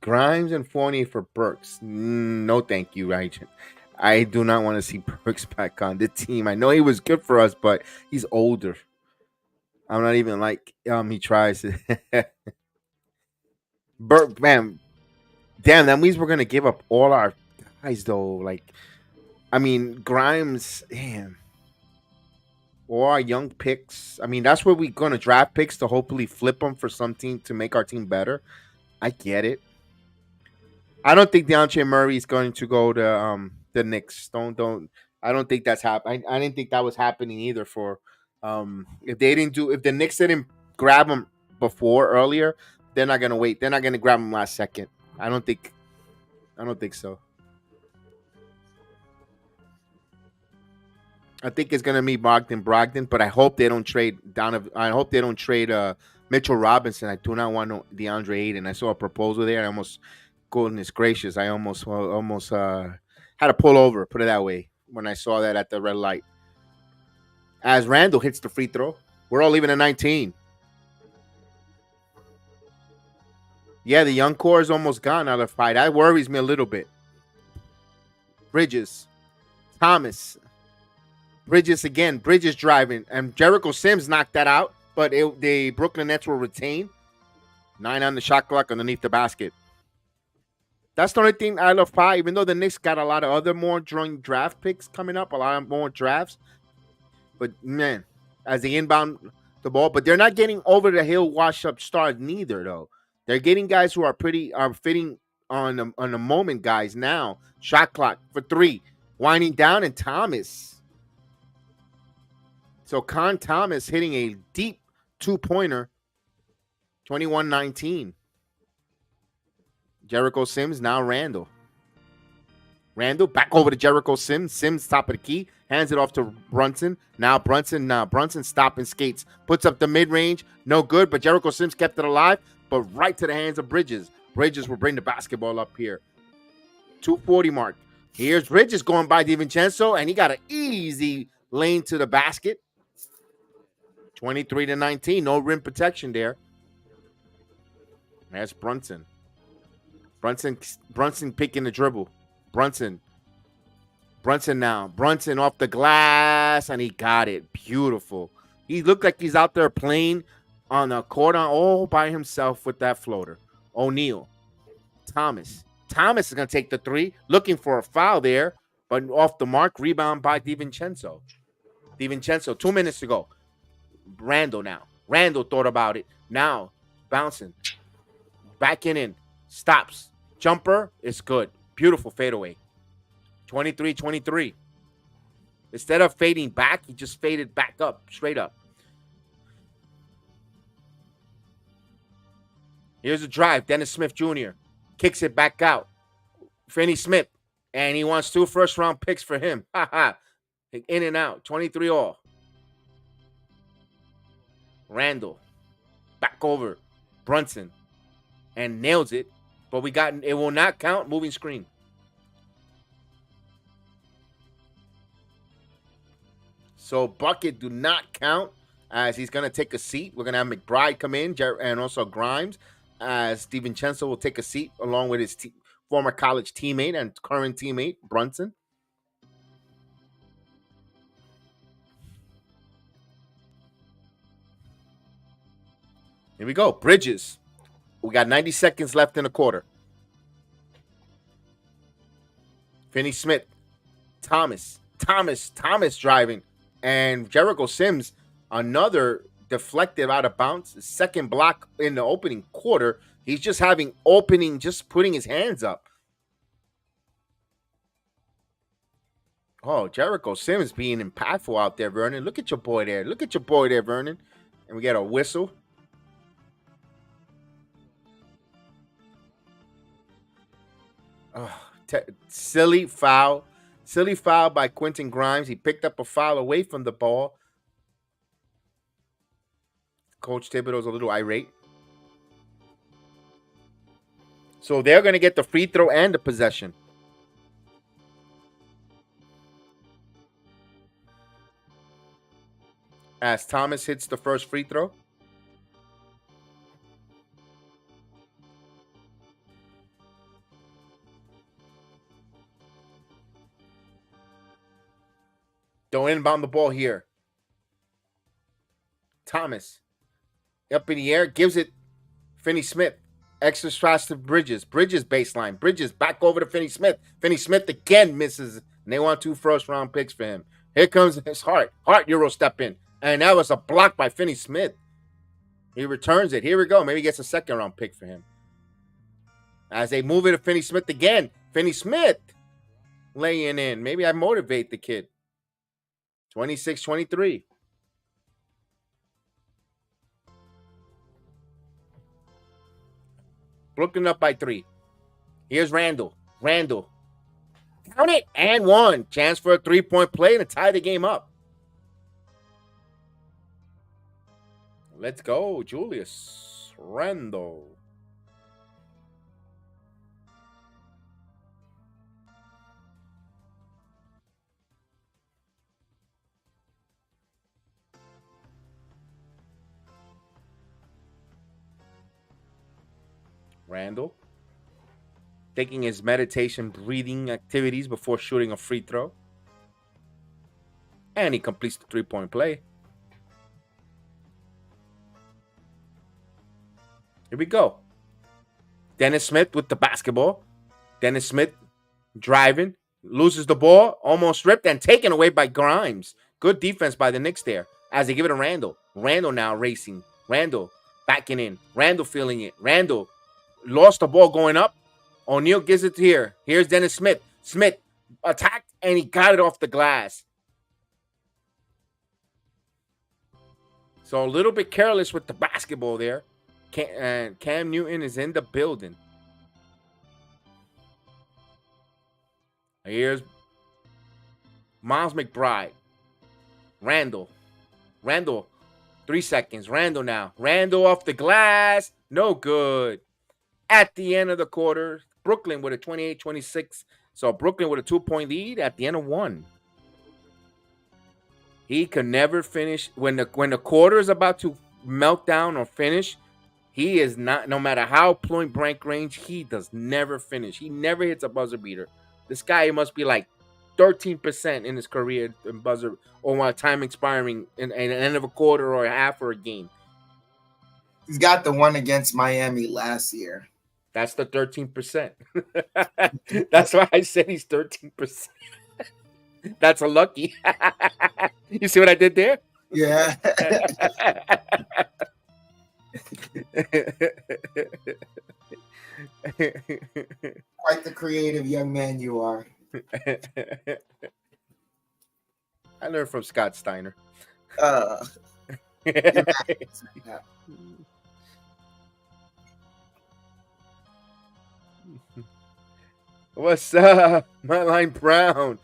Grimes and Fournier for Burks. No, thank you, Agent. I do not want to see Burks back on the team. I know he was good for us, but he's older. I'm not even like he tries to. Burke, man, damn, that means we're gonna give up all our guys, though. Like, I mean, Grimes, damn. or our young picks. I mean, that's where we're going to draft picks to hopefully flip them for some team to make our team better. I get it. I don't think DeAndre Murray is going to go to the Knicks. Don't. I don't think that's happening. I didn't think that was happening either. For if the Knicks didn't grab him before earlier, they're not gonna wait. They're not gonna grab him last second. I don't think. I don't think so. I think it's gonna be Brogdon, but I hope they don't trade Donovan. I hope they don't trade Mitchell Robinson. I do not want no DeAndre Ayton. I saw a proposal there. I almost, goodness gracious, I almost had to pull over. Put it that way when I saw that at the red light. As Randall hits the free throw, we're all leaving at 19. Yeah, the young core is almost gone out of fight. That worries me a little bit. Bridges, Thomas, Bridges again. Bridges driving, and Jericho Sims knocked that out. But the Brooklyn Nets will retain 9 on the shot clock underneath the basket. That's the only thing out of 5. Even though the Knicks got a lot of other more joint draft picks coming up, a lot of more drafts. But man, as they inbound the ball, but they're not getting over the hill wash up stars neither though. They're getting guys who are fitting on the moment guys now. Shot clock for 3, winding down, and Thomas. So Con Thomas hitting a deep 2-pointer, 21-19. Jericho Sims, now Randall. Randall back over to Jericho Sims. Sims top of the key. Hands it off to Brunson. Now Brunson stopping skates. Puts up the mid-range. No good, but Jericho Sims kept it alive. But right to the hands of Bridges. Bridges will bring the basketball up here. 2:40 mark. Here's Bridges going by DiVincenzo, and he got an easy lane to the basket. 23-19. No rim protection there. That's Brunson. Brunson picking the dribble. Brunson now. Brunson off the glass, and he got it. Beautiful. He looked like he's out there playing on the court all by himself with that floater. O'Neal. Thomas. Thomas is going to take the 3. Looking for a foul there, but off the mark. Rebound by DiVincenzo. 2 minutes to go. Randall now. Randall thought about it. Now, bouncing. Backing in. Stops. Jumper is good. Beautiful fadeaway. 23-23. Instead of fading back, he just faded back up, straight up. Here's a drive. Dennis Smith Jr. kicks it back out. Finney Smith. And he wants 2 first-round picks for him. In and out. 23 all. Randall. Back over. Brunson. And nails it. But it will not count. Moving screen. So bucket do not count as he's going to take a seat. We're going to have McBride come in and also Grimes as DiVincenzo will take a seat along with his former college teammate and current teammate, Brunson. Here we go. Bridges. We got 90 seconds left in the quarter. Finney Smith. Thomas driving. And Jericho Sims, another deflected out of bounds. Second block in the opening quarter. He's just just putting his hands up. Oh, Jericho Sims being impactful out there, Vernon. Look at your boy there. Vernon. And we get a whistle. Oh, silly foul. Silly foul by Quentin Grimes. He picked up a foul away from the ball. Coach Thibodeau's a little irate. So they're going to get the free throw and the possession. As Thomas hits the first free throw. Don't inbound the ball here. Thomas. Up in the air. Gives it. Finney Smith. Extra fast to Bridges. Bridges baseline. Bridges back over to Finney Smith. Finney Smith again misses. And they want 2 first-round picks for him. Here comes his Hart. Hart Euro step in. And that was a block by Finney Smith. He returns it. Here we go. Maybe he gets a second round pick for him. As they move it to Finney Smith again. Finney Smith laying in. Maybe I motivate the kid. 26-23. Brooklyn up by 3. Here's Randall. Randall. Count it. And 1. Chance for a 3-point play to tie the game up. Let's go, Julius Randall. Randall taking his meditation breathing activities before shooting a free throw. And he completes the 3-point play. Here we go. Dennis Smith with the basketball. Dennis Smith driving. Loses the ball. Almost ripped and taken away by Grimes. Good defense by the Knicks there. As they give it to Randall. Randall now racing. Randall backing in. Randall feeling it. Randall lost the ball going up. O'Neal gives it here. Here's Dennis Smith. Smith attacked and he got it off the glass. So a little bit careless with the basketball there. Cam Newton is in the building. Here's Miles McBride. Randall. 3 seconds. Randall now. Randall off the glass. No good. At the end of the quarter, Brooklyn with a 28-26. So Brooklyn with a 2-point lead at the end of 1. He can never finish. When the quarter is about to melt down or finish, he is not, no matter how point blank range, he does never finish. He never hits a buzzer beater. This guy must be like 13% in his career in buzzer or while time expiring in the end of a quarter or a half or a game. He's got the one against Miami last year. That's the 13%. That's why I said he's 13%. That's a lucky. You see what I did there? Yeah. Quite the creative young man you are. I learned from Scott Steiner. What's up, MICHELIN Brown?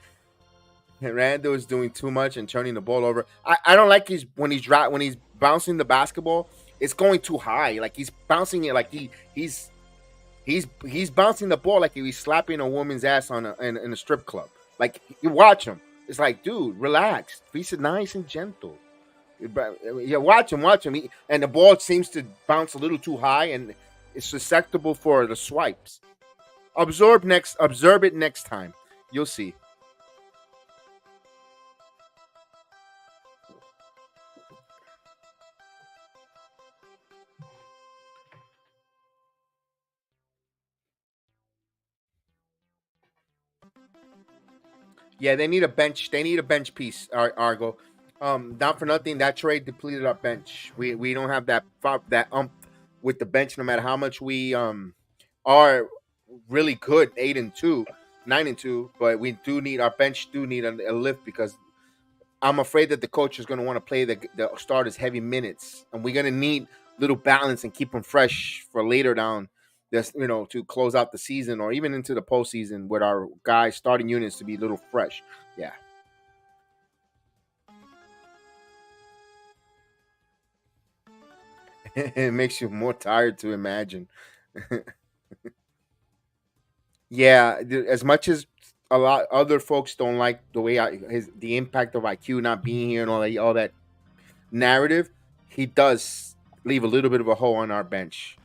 Randall is doing too much and turning the ball over. I don't like when he's bouncing the basketball. It's going too high. Like he's bouncing it like he's bouncing the ball like he's slapping a woman's ass in a strip club. Like you watch him. It's like, dude, relax. Be nice and gentle. Yeah, watch him. And the ball seems to bounce a little too high and it's susceptible for the swipes. Observe it next time. You'll see. Yeah, they need a bench. They need a bench piece, Argo. Not for nothing, that trade depleted our bench. We don't have that with the bench, no matter how much we are really good, 8-2, 9-2. But we do need our bench. Do need a lift because I'm afraid that the coach is going to want to play the starters heavy minutes, and we're going to need little balance and keep them fresh for later down. This, to close out the season or even into the postseason with our guys starting units to be a little fresh. Yeah. It makes you more tired to imagine. Yeah, as much as a lot other folks don't like the way the impact of IQ not being here and all that narrative, he does leave a little bit of a hole on our bench.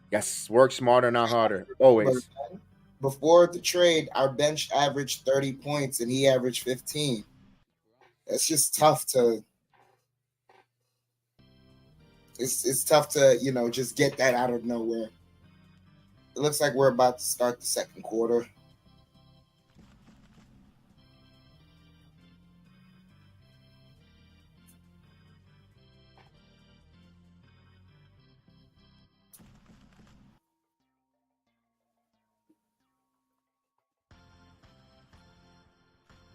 Yes, work smarter, not harder. Always. Before the trade, our bench averaged 30 points and he averaged 15. It's just tough to. It's tough to just get that out of nowhere. It looks like we're about to start the second quarter.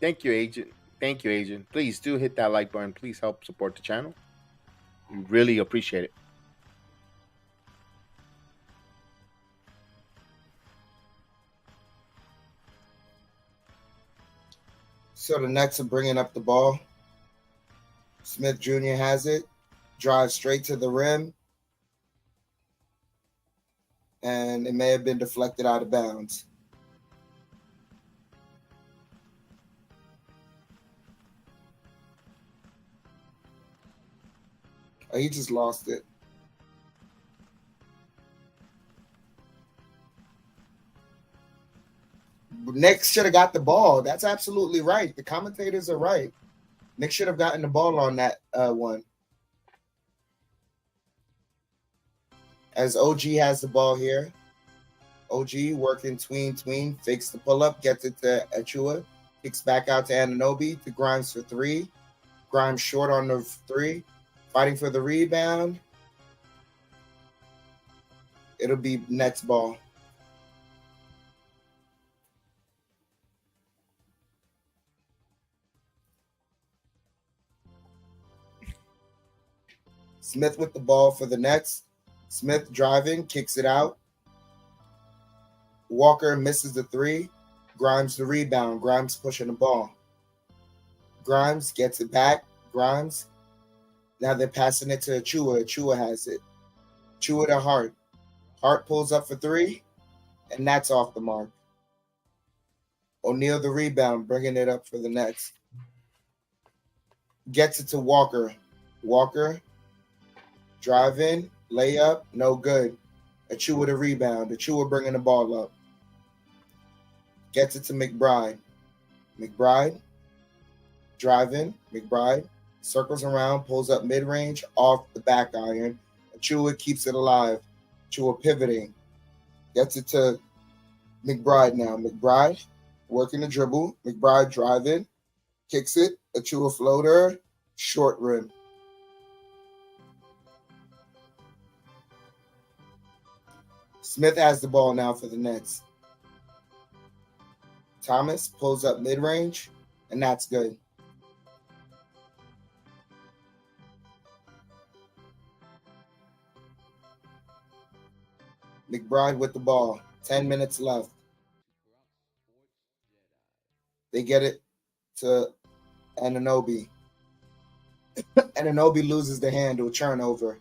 Thank you, Agent. Thank you, Agent. Please do hit that like button. Please help support the channel. We really appreciate it. So the Nets are bringing up the ball. Smith Jr. has it. Drives straight to the rim. And it may have been deflected out of bounds. Oh, he just lost it. Knicks should have got the ball. That's absolutely right. The commentators are right. Knicks should have gotten the ball on that one. As OG has the ball here. OG working tween, fakes the pull-up, gets it to Achua, kicks back out to Anunoby, to Grimes for three. Grimes short on the three, fighting for the rebound. It'll be Nets ball. Smith with the ball for the Nets. Smith driving, kicks it out. Walker misses the three. Grimes the rebound. Grimes pushing the ball. Grimes gets it back. Grimes. Now they're passing it to Achua. Achua has it. Achua to Hart. Hart pulls up for three, and that's off the mark. O'Neal the rebound, bringing it up for the Nets. Gets it to Walker. Walker. Drive in. Layup. No good. Achua the rebound. Achua bringing the ball up. Gets it to McBride. McBride. Driving. McBride. Circles around. Pulls up mid-range. Off the back iron. Achua keeps it alive. Achua pivoting. Gets it to McBride now. McBride working the dribble. McBride driving. Kicks it. Achua floater. Short rim. Smith has the ball now for the Nets. Thomas pulls up mid-range, and that's good. McBride with the ball. 10 minutes left. They get it to Anunoby. Anunoby loses the handle, turnover.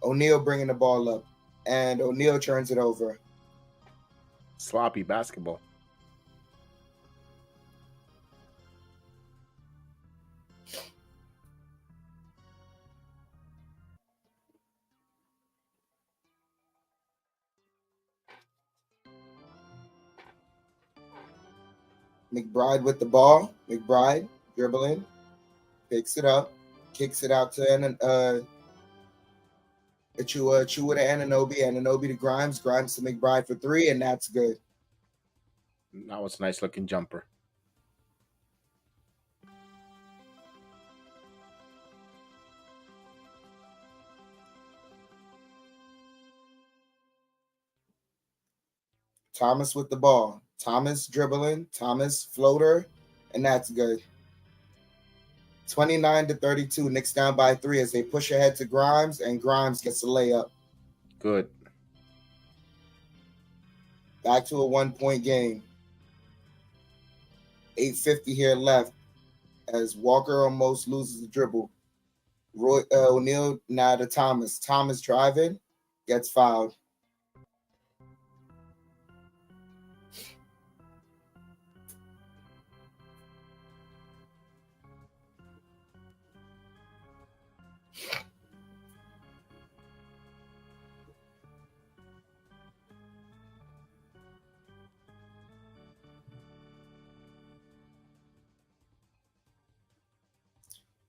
O'Neal bringing the ball up, and O'Neal turns it over. Sloppy basketball. McBride with the ball. McBride dribbling, picks it up, kicks it out to Achua to Anunoby, Anunoby to Grimes, Grimes to McBride for three, and that's good. That was a nice looking jumper. Thomas with the ball. Thomas dribbling, Thomas floater, and that's good. 29-32, Knicks down by three as they push ahead to Grimes, and Grimes gets a layup. Good. Back to a 1-point game. 8:50 here left as Walker almost loses the dribble. O'Neal now to Thomas. Thomas driving, gets fouled.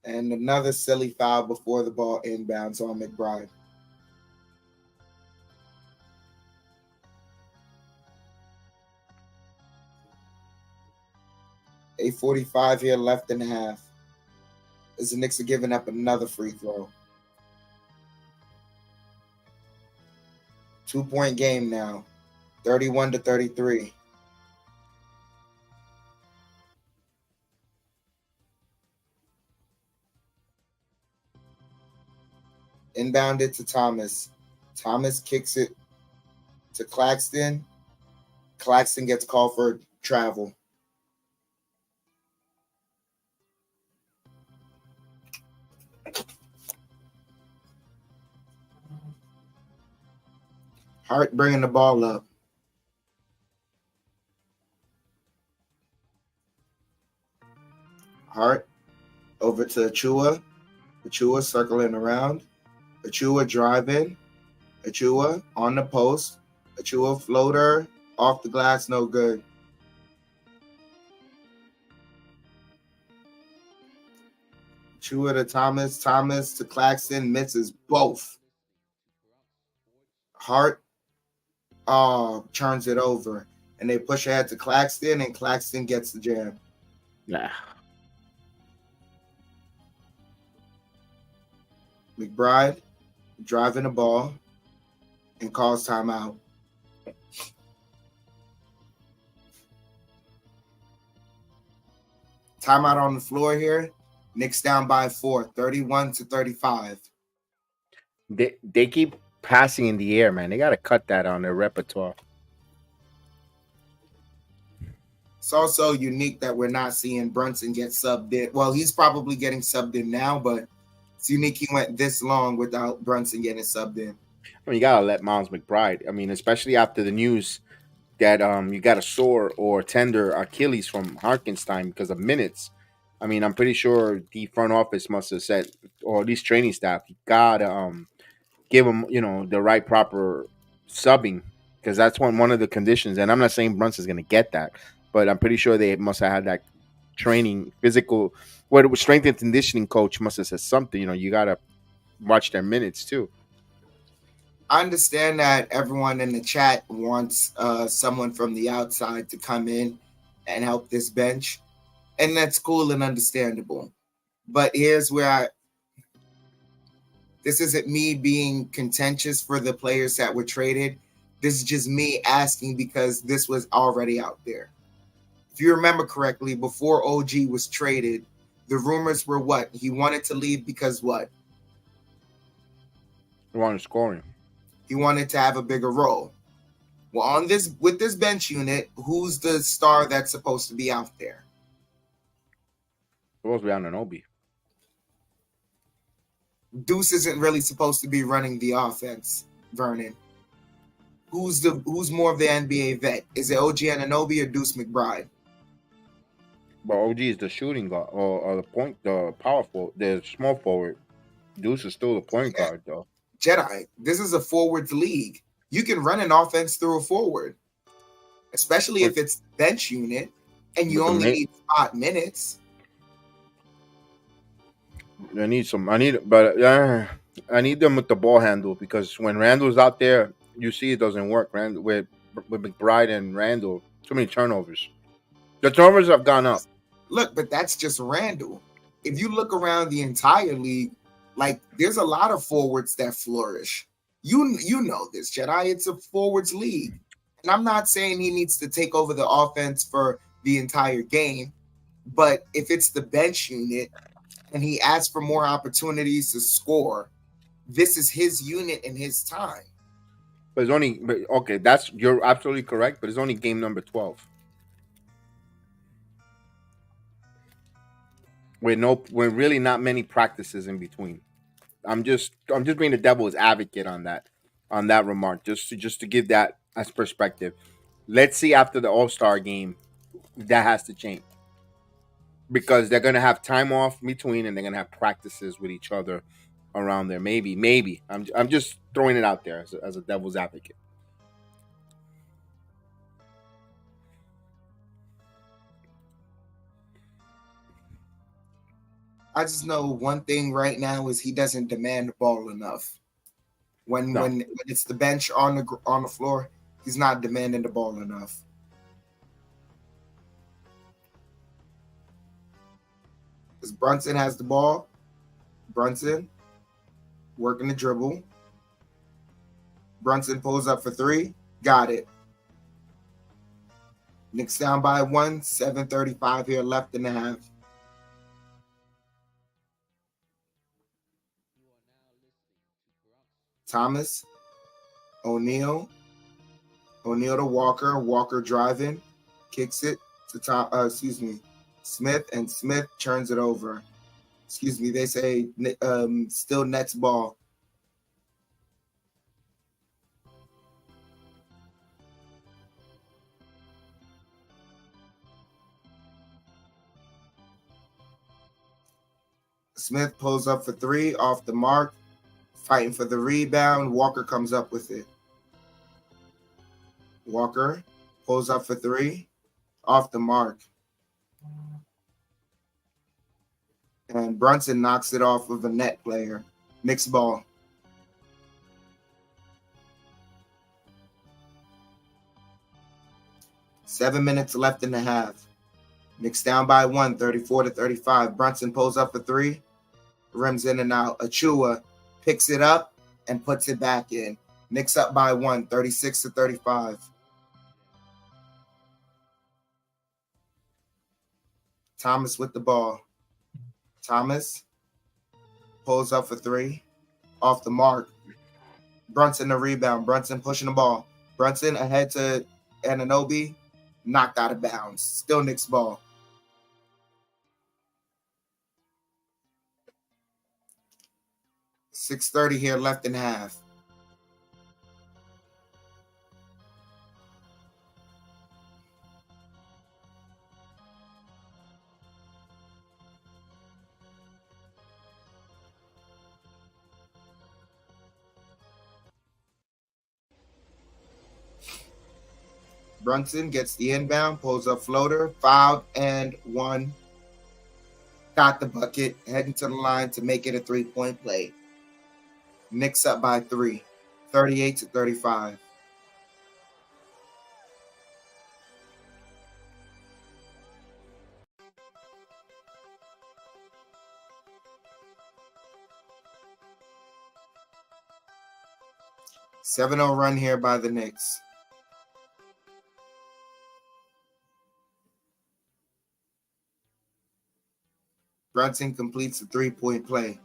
And another silly foul before the ball inbounds on McBride. $8:45 here left in the half. As the Knicks are giving up another free throw. 2-point game now. 31-33. Inbound it to Thomas. Thomas kicks it to Claxton. Claxton gets called for travel. Hart bringing the ball up. Hart over to Achua. Achua circling around. Achua driving. Achua on the post. Achua floater off the glass, no good. Achua to Thomas. Thomas to Claxton, misses both. Hart turns it over, and they push ahead to Claxton, and Claxton gets the jam. Nah. McBride driving the ball and calls timeout. Timeout on the floor here. Knicks down by 4, 31-35. They keep passing in the air, man. They got to cut that on their repertoire. It's also unique that we're not seeing Brunson get subbed in. Well, he's probably getting subbed in now, but it's unique he went this long without Brunson getting subbed in. I mean, you got to let Miles McBride. I mean, especially after the news that you got a sore or tender Achilles from Harkenstein because of minutes. I mean, I'm pretty sure the front office must have said, or at least training staff, you gotta give him, the right proper subbing, because that's one of the conditions. And I'm not saying Brunson's gonna get that, but I'm pretty sure they must have had that training, physical, what strength and conditioning coach must have said something. You gotta watch their minutes too. I understand that everyone in the chat wants someone from the outside to come in and help this bench, and that's cool and understandable. But here's where this isn't me being contentious for the players that were traded. This is just me asking because this was already out there. If you remember correctly, before OG was traded, the rumors were what? He wanted to leave because what? He wanted scoring. He wanted to have a bigger role. Well, with this bench unit, who's the star that's supposed to be out there? Supposed to be Anunoby. Deuce isn't really supposed to be running the offense, Vernon. Who's more of the NBA vet? Is it OG Anunoby or Deuce McBride? But OG is the shooting guard or the power forward, the small forward. Deuce is still the point guard though. JEDI, this is a forwards league. You can run an offense through a forward, especially if it's bench unit and you only need spot minutes. I need them with the ball handle, because when Randall's out there, you see it doesn't work. With McBride and Randall, too many turnovers. The turnovers have gone up. Look, but that's just Randall. If you look around the entire league, like there's a lot of forwards that flourish. You know this, JEDI. It's a forwards league. And I'm not saying he needs to take over the offense for the entire game, but if it's the bench unit and he asks for more opportunities to score, this is his unit and his time. But you're absolutely correct, but it's only game number 12. With really not many practices in between. I'm just being the devil's advocate on that remark, just to give that as perspective. Let's see after the All-Star game, that has to change, because they're gonna have time off between, and they're gonna have practices with each other around there. Maybe I'm just throwing it out there as a devil's advocate. I just know one thing right now is he doesn't demand the ball enough. When it's the bench on the floor, he's not demanding the ball enough. Because Brunson has the ball. Brunson working the dribble. Brunson pulls up for 3. Got it. Knicks down by 1. 7:35 here left in the half. Thomas, O'Neal, O'Neal to Walker, Walker driving, kicks it to Smith, and Smith turns it over. They say still Nets ball. Smith pulls up for three, off the mark, fighting for the rebound. Walker comes up with it. Walker pulls up for three, off the mark. And Brunson knocks it off of a net player. Knicks ball. Seven minutes left in the half. Knicks down by one, 34-35. Brunson pulls up for three, rims in and out. Achua picks it up and puts it back in. Knicks up by one, 36-35. Thomas with the ball. Thomas pulls up for three, off the mark. Brunson the rebound. Brunson pushing the ball. Brunson ahead to Anunoby, knocked out of bounds. Still Knicks ball. $6:30 here left in half. Brunson gets the inbound, pulls up floater, fouled, and one. Got the bucket, heading to the line to make it a three-point play. Knicks up by three, 38-35. $7-0 run here by the Knicks. Brunson completes a three-point play,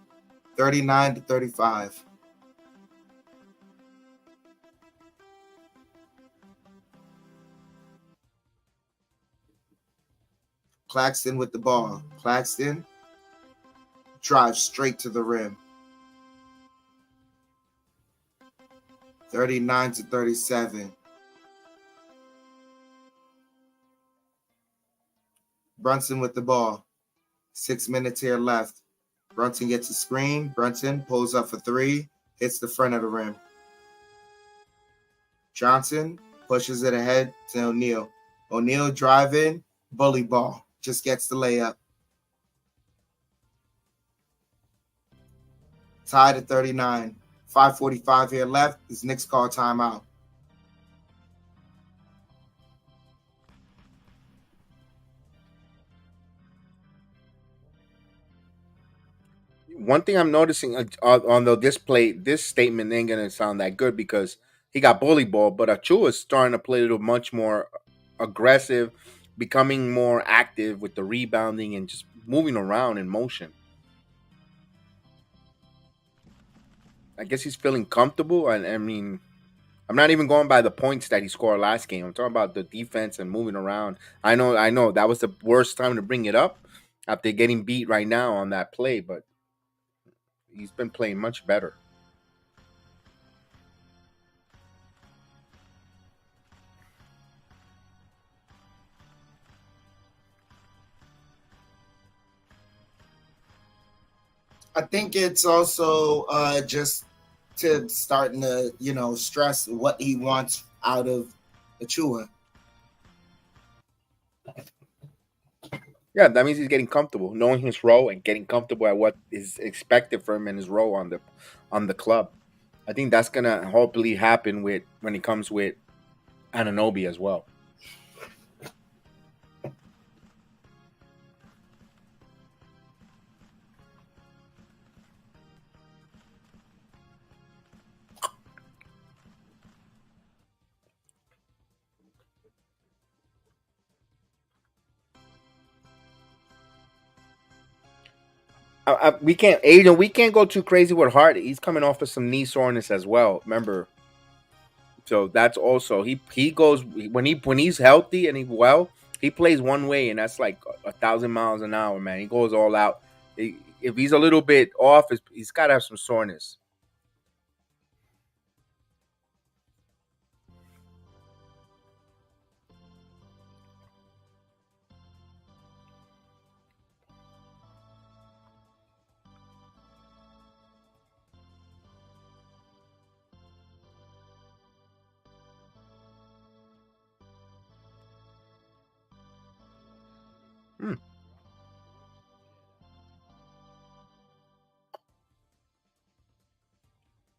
39-35. Claxton with the ball. Claxton drives straight to the rim. 39-37. Brunson with the ball. 6 minutes here left. Brunson gets a screen. Brunson pulls up for three, hits the front of the rim. Johnson pushes it ahead to O'Neal. O'Neal driving, bully ball, just gets the layup. Tied at 39. 5:45 here left. This Knicks call timeout. One thing I'm noticing, although this statement ain't gonna sound that good because he got bully ball, but Achua is starting to play a little much more aggressive, becoming more active with the rebounding and just moving around in motion. I guess he's feeling comfortable, and I mean, I'm not even going by the points that he scored last game. I'm talking about the defense and moving around. I know that was the worst time to bring it up after getting beat right now on that play, but he's been playing much better. I think it's also just to starting to, stress what he wants out of Achua. Yeah, that means he's getting comfortable, knowing his role and getting comfortable at what is expected from him in his role on the club. I think that's gonna hopefully happen with when it comes with Anunoby as well. We can't, Aiden. We can't go too crazy with Hart. He's coming off of some knee soreness as well. Remember, so that's also he goes when he's healthy and he plays one way, and that's like 1,000 miles an hour, man. He goes all out. If he's a little bit off, he's got to have some soreness. Hmm.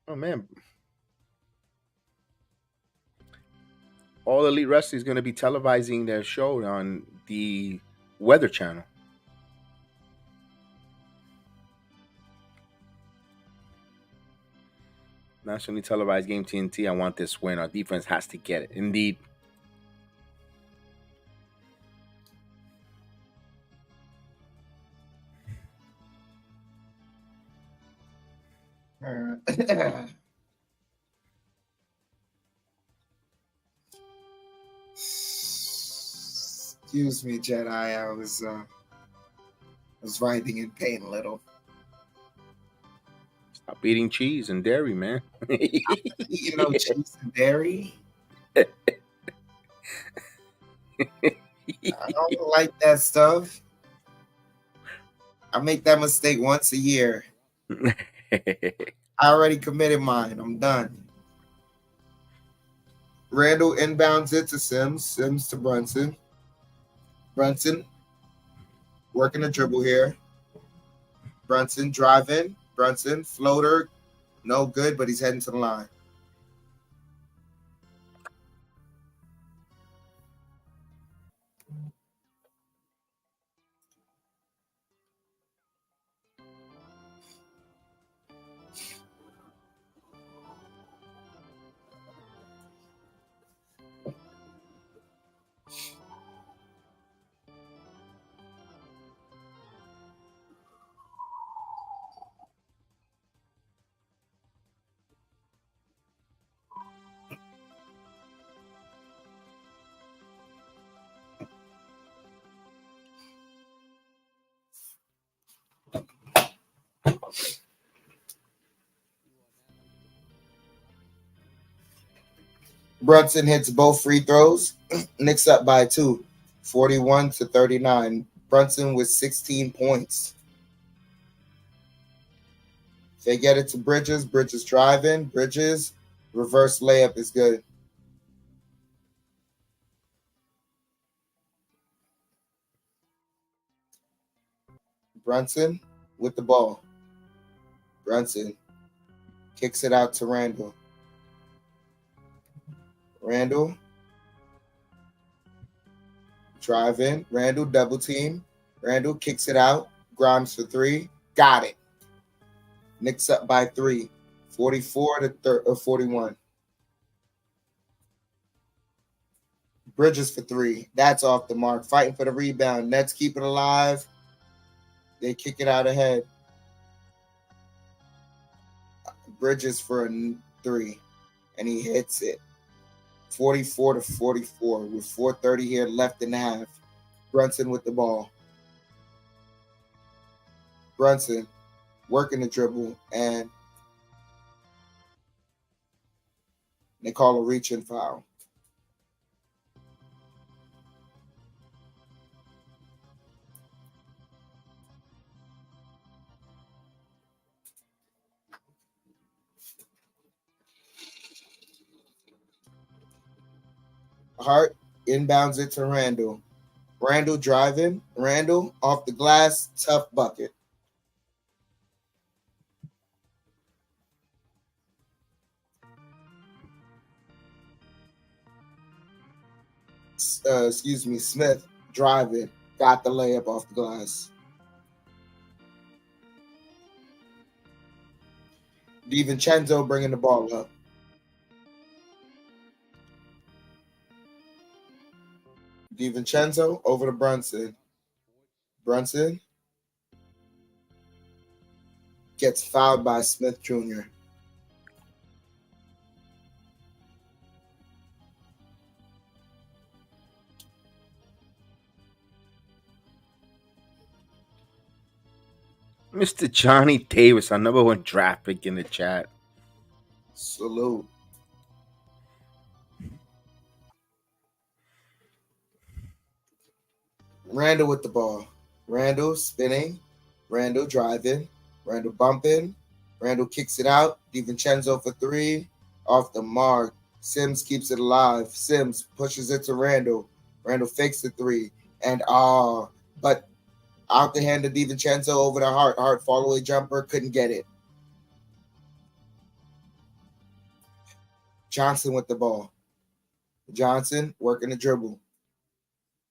Oh man, all Elite Wrestling is going to be televising their show on the Weather Channel. Nationally televised game TNT. I want this win. Our defense has to get it. Indeed. Excuse me, Jedi. I was writhing in pain a little. Stop eating cheese and dairy, man. You know, cheese and dairy. I don't like that stuff. I make that mistake once a year. I already committed mine. I'm done. Randall inbounds it to Sims. Sims to Brunson. Brunson working a dribble here. Brunson driving. Brunson floater. No good, but he's heading to the line. Brunson hits both free throws. Knicks up by 2, 41-39. Brunson with 16 points. They get it to Bridges. Bridges driving. Bridges reverse layup is good. Brunson with the ball. Brunson kicks it out to Randall. Randall driving. Randall double team. Randall kicks it out. Grimes for 3. Got it. Knicks up by 3, 44-41. Bridges for 3. That's off the mark. Fighting for the rebound. Nets keep it alive. They kick it out ahead. Bridges for a 3, and he hits it. 44-44 with 4:30 here left in the half. Brunson with the ball. Brunson working the dribble, and they call a reach-in foul. Hart inbounds it to Randall. Randall driving. Randall off the glass. Tough bucket. Smith driving. Got the layup off the glass. DiVincenzo bringing the ball up. DiVincenzo over to Brunson. Brunson Gets fouled by Smith Jr. Mr. Johnny Davis, our number one draft pick in the chat. Salute. Randall with the ball. Randall spinning. Randall driving. Randall bumping. Randall kicks it out. DiVincenzo for three. Off the mark. Sims keeps it alive. Sims pushes it to Randall. Randall fakes the three. And but out the hand of DiVincenzo over the Hart. Hart fall away jumper. Couldn't get it. Johnson with the ball. Johnson working the dribble.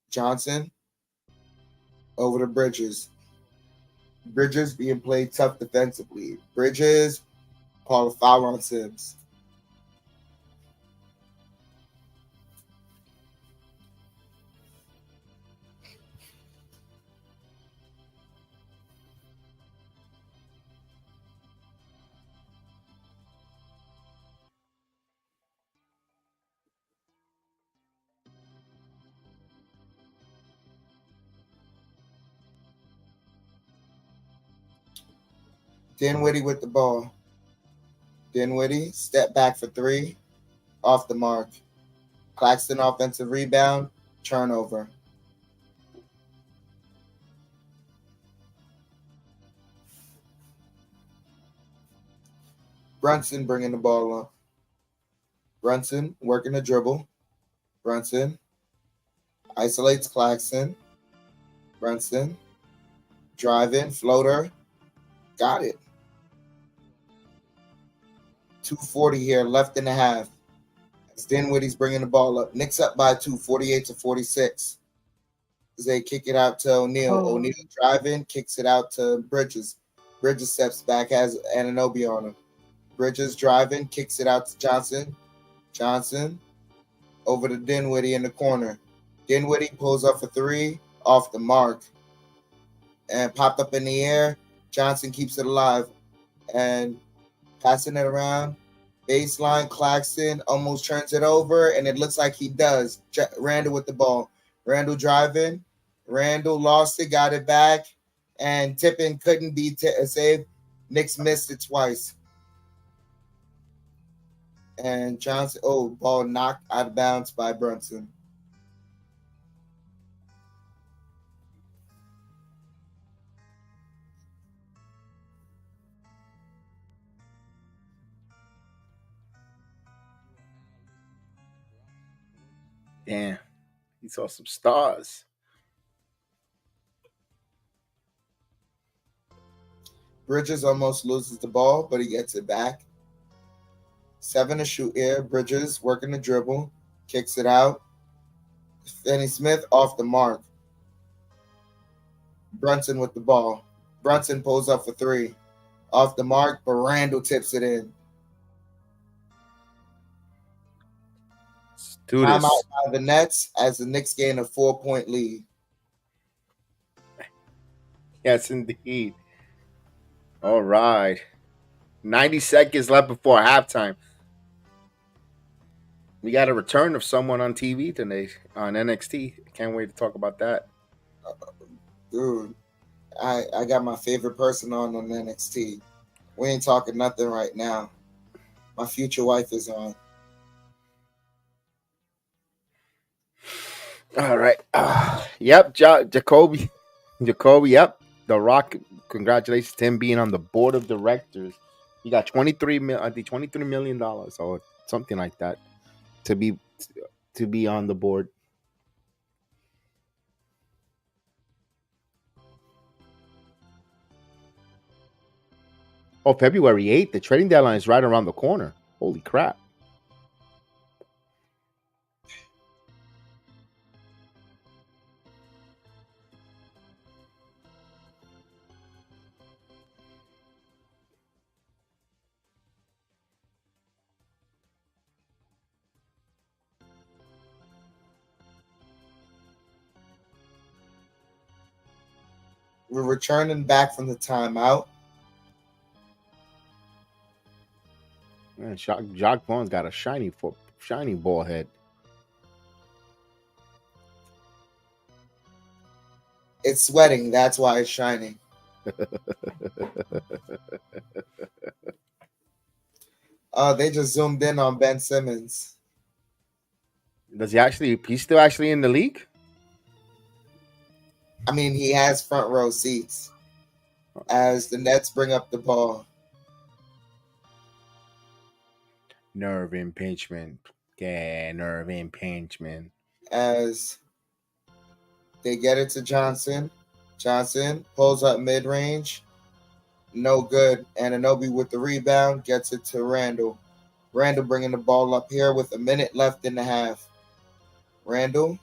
Johnson over to Bridges. Bridges being played tough defensively. Bridges call a foul on Sims. Dinwiddie with the ball. Dinwiddie, step back for three. Off the mark. Claxton offensive rebound. Turnover. Brunson bringing the ball up. Brunson working the dribble. Brunson isolates Claxton. Brunson driving, floater. Got it. 2:40 here, left in the half. As Dinwiddie's bringing the ball up. Knicks up by 2, 48-46. As they kick it out to O'Neal. O'Neal driving, kicks it out to Bridges. Bridges steps back, has Anunoby on him. Bridges driving, kicks it out to Johnson. Johnson over to Dinwiddie in the corner. Dinwiddie pulls up for three, off the mark. And popped up in the air. Johnson keeps it alive. And passing it around. Baseline, Claxton almost turns it over, and it looks like he does. Randall with the ball. Randall driving. Randall lost it, got it back. And Tippin couldn't be saved. Knicks missed it twice. And Johnson, ball knocked out of bounds by Brunson. Damn, he saw some stars. Bridges almost loses the ball, but he gets it back. 7 to shoot here. Bridges working the dribble. Kicks it out. Finney Smith off the mark. Brunson with the ball. Brunson pulls up for three. Off the mark, but Randall tips it in. Let's do this. Timeout by the Nets as the Knicks gain a 4-point lead. Yes, indeed. All right. 90 seconds left before halftime. We got a return of someone on TV today on NXT. Can't wait to talk about that. Dude, I got my favorite person on NXT. We ain't talking nothing right now. My future wife is on. All right. Yep, Jacoby. Yep. The Rock. Congratulations to him being on the board of directors. He got $23 million, or something like that, to be on the board. Oh, February 8th. The trading deadline is right around the corner. Holy crap. We're returning back from the timeout. Man, Jacques Vaughn's got a shiny ball head. It's sweating. That's why it's shining. They just zoomed in on Ben Simmons. Does he actually? He's still actually in the league? I mean, he has front row seats as the Nets bring up the ball. Nerve impingement. Yeah, nerve impingement. As they get it to Johnson. Johnson pulls up mid-range. No good. Anunoby with the rebound. Gets it to Randall. Randall bringing the ball up here with a minute left in the half. Randall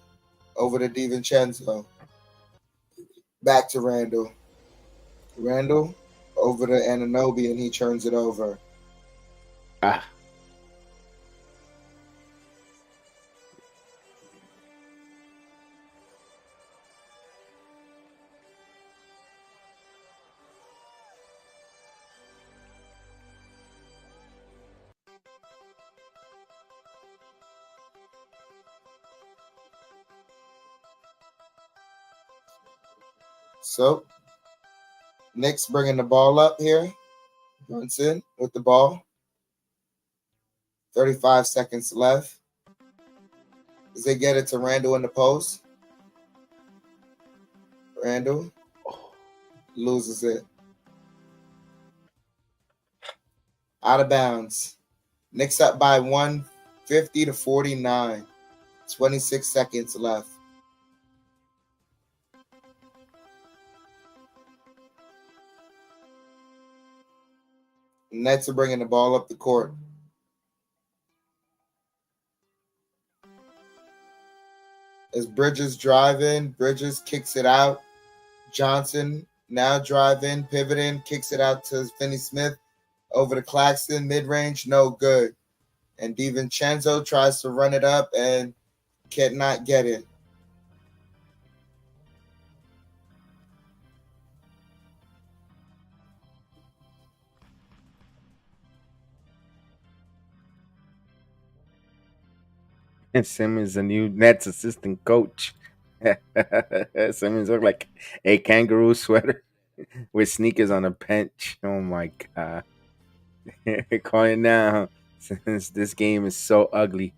over to DiVincenzo. Back to Randall. Randall over to Anunoby, and he turns it over. Ah. So, Knicks bringing the ball up here. Brunson with the ball. 35 seconds left. As they get it to Randall in the post. Randall loses it. Out of bounds. Knicks up by 150 to 49. 26 seconds left. Nets are bringing the ball up the court. As Bridges driving, Bridges kicks it out. Johnson now driving, pivoting, kicks it out to Finney-Smith. Over to Claxton, mid-range, no good. And DiVincenzo tries to run it up and cannot get it. And Simmons, the new Nets assistant coach. Simmons look like a kangaroo sweater with sneakers on a bench. Oh my god! Calling now since this game is so ugly.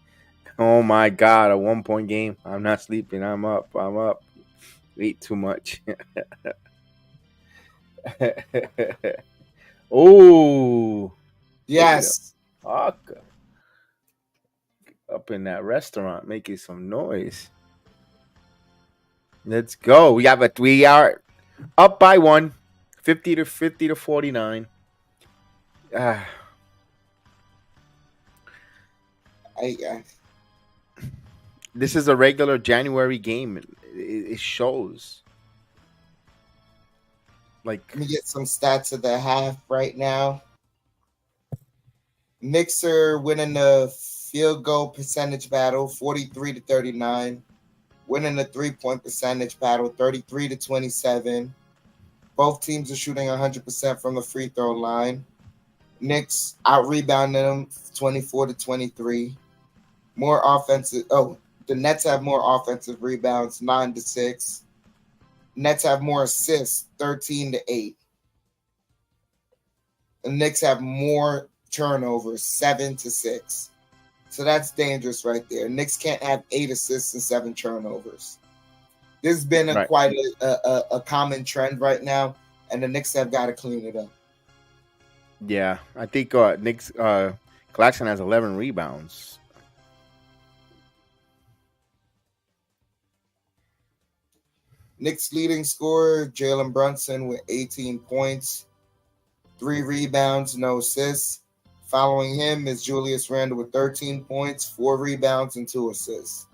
Oh my god! A 1 point game. I'm not sleeping. I'm up. I'm up. Ate too much. Oh Yes. fuck! Up in that restaurant making some noise. Let's go. We are up by 1, 50 to 49. Ah, this is a regular January game. It shows. Like, Let me get some stats of the half right now. Knicks are winning the field goal percentage battle, 43 to 39. Winning the 3-point percentage battle, 33 to 27. Both teams are shooting 100% from the free throw line. Knicks out rebounding them, 24 to 23. More offensive. Oh, the Nets have more offensive rebounds, 9 to 6. Nets have more assists, 13 to 8. The Knicks have more turnovers, 7 to 6. So that's dangerous right there. Knicks can't have 8 assists and 7 turnovers. This has been Right. quite a common trend right now, and the Knicks have got to clean it up. yeah, I think Knicks Claxton has 11 rebounds. Knicks leading scorer, Jalen Brunson with 18 points, 3 rebounds, no assists. Following him is Julius Randle with 13 points, 4 rebounds, and 2 assists.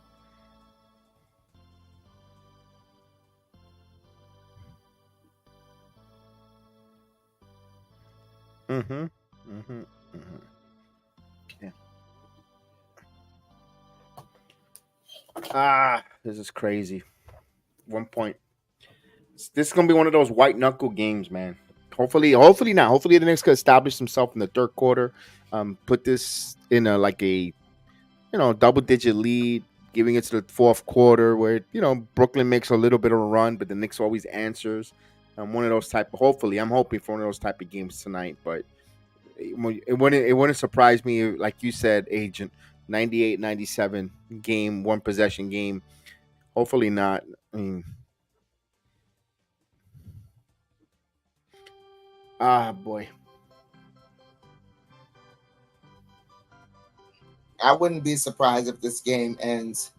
Yeah. Ah, this is crazy. 1 point. This is gonna be one of those white knuckle games, man. Hopefully not. Hopefully the Knicks could establish themselves in the third quarter. Put this in a like a double digit lead, giving it to the fourth quarter where Brooklyn makes a little bit of a run, but the Knicks always answers. One of those type. Hopefully, I'm hoping for one of those type of games tonight. But it wouldn't surprise me, like you said, Agent. 98-97 game, one possession game. Hopefully not. I mean, boy. I wouldn't be surprised if this game ends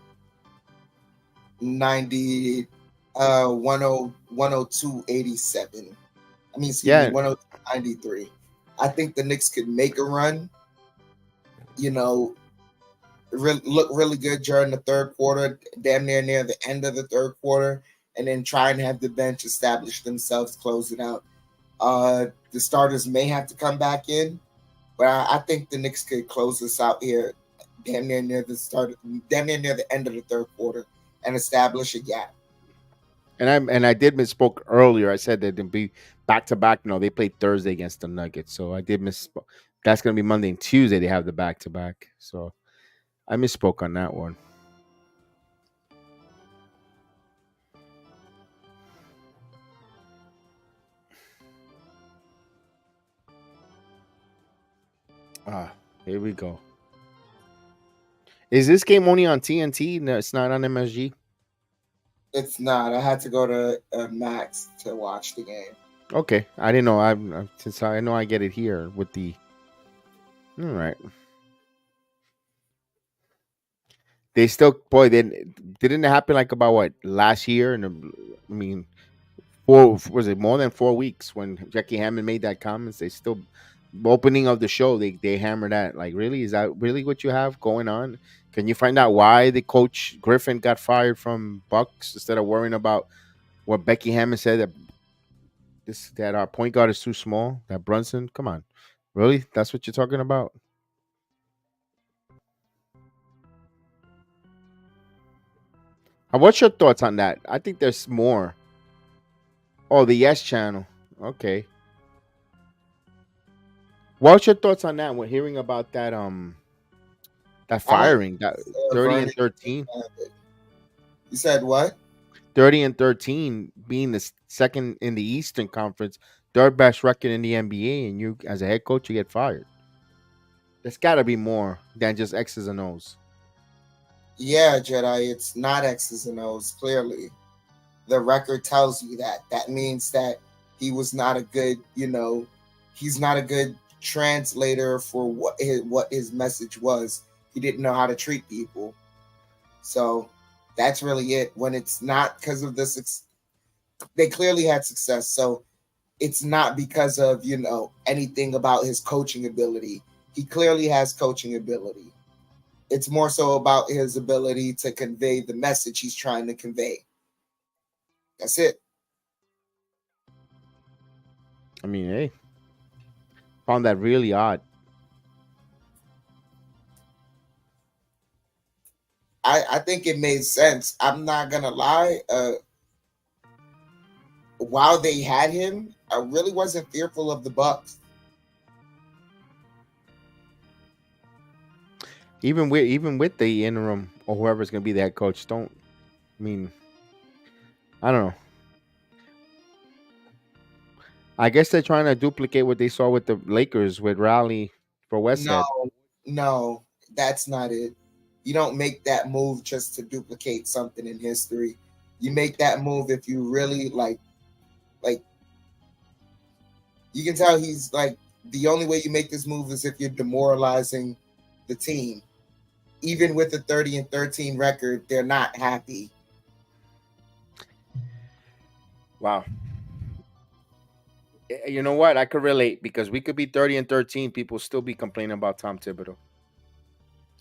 90 102 87. I mean, excuse me, Yeah, 102 93. I think the Knicks could make a run, you know, look really good during the third quarter, damn near the end of the third quarter, and then try and have the bench establish themselves, close it out. The starters may have to come back in, but I think the Knicks could close this out here, damn near the start, damn near the end of the third quarter, and establish a gap. and I did misspoke earlier. I said that they'd be back to back. No, they played Thursday against the Nuggets, so I did misspoke. That's gonna be Monday and Tuesday. They have the back to back, so I misspoke on that one. Here we go. Is this game only on TNT? No, it's not on MSG. It's not. I had to go to Max to watch the game. Okay, I didn't know. Since I know I get it here with the. All right. They still, boy, didn't it happen like about what last year? And I mean, was it more than 4 weeks when Jackie Hammond made that comments? They still opening of the show. They hammered that. Like, really, is that really what you have going on? Can you find out why the coach Griffin got fired from Bucks instead of worrying about what Becky Hammond said that our point guard is too small? That Brunson, come on, really? That's what you're talking about? What's your thoughts on that? I think there's more. Oh, the Yes Channel. Okay. What's your thoughts on that? We're hearing about that I like firing, that 30 Vernon. and 13. You said what? 30 and 13 being the second in the Eastern Conference, third best record in the NBA, and you as a head coach you get fired. There's got to be more than just X's and O's. Yeah, Jedi. It's not X's and O's. Clearly, the record tells you that. That means that he was not a good, he's not a good translator for what his message was. He didn't know how to treat people. So that's really it. When it's not because of this, they clearly had success. So it's not because of anything about his coaching ability. He clearly has coaching ability. It's more so about his ability to convey the message he's trying to convey. That's it. I mean, hey, found that really odd. I think it made sense. I'm not gonna lie. While they had him, I really wasn't fearful of the Bucks. Even with the interim or whoever's gonna be the head coach, don't I mean I don't know. I guess they're trying to duplicate what they saw with the Lakers with Raleigh for No, Westhead. no, that's not it. You don't make that move just to duplicate something in history. You make that move if you really like you can tell he's like the only way you make this move is if you're demoralizing the team. Even with the 30 and 13 record, they're not happy. Wow. You know what? I could relate because we could be 30 and 13. People still be complaining about Tom Thibodeau.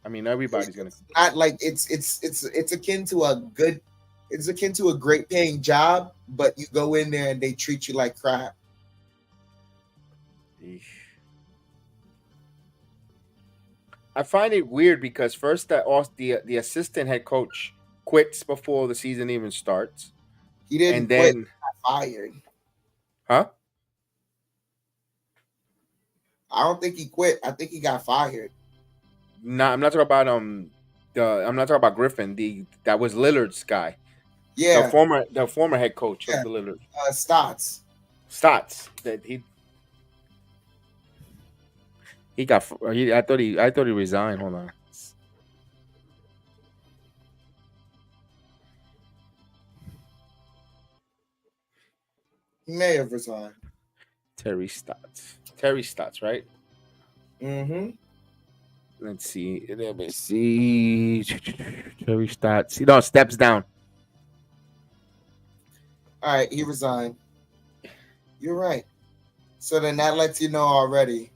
I mean, everybody's gonna It's complain. not like it's akin to a good it's akin to a great paying job, but you go in there and they treat you like crap. Eesh. I find it weird because first the assistant head coach quits before the season even starts, He and didn't quit, then he got fired. huh? I don't think he quit. I think he got fired. No, I'm not talking about I'm not talking about Griffin. That was Lillard's guy. Yeah, The former head coach of yeah. the Lillard. Stotts. Stotts. That he got I thought he resigned. Hold on. He may have resigned. Terry Stotts. Terry Stotts, right? Mm-hmm. Let's see. Let me see. Terry Stotts. No, steps down. All right, he resigned. You're right. So then that lets you know already.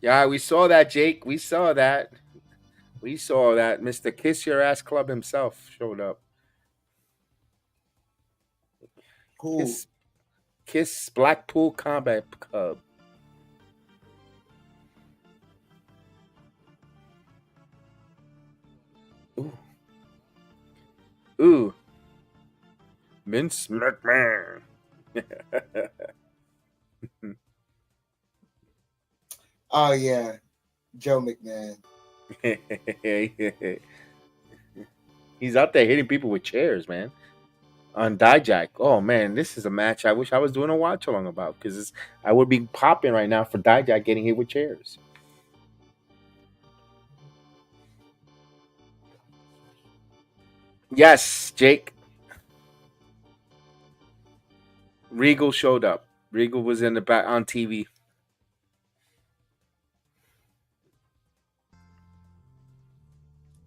Yeah, we saw that, Jake. We saw that. We saw that. Mr. Kiss Your Ass Club himself showed up. Who? Kiss Blackpool Combat Club. Ooh. Ooh. Vince McMahon. Oh yeah, Joe McMahon. He's out there hitting people with chairs, man. On Dijak. Oh man, this is a match I wish I was doing a watch along about because I would be popping right now for Dijak getting hit with chairs. Yes, Jake. Regal showed up. Regal was in the back on TV.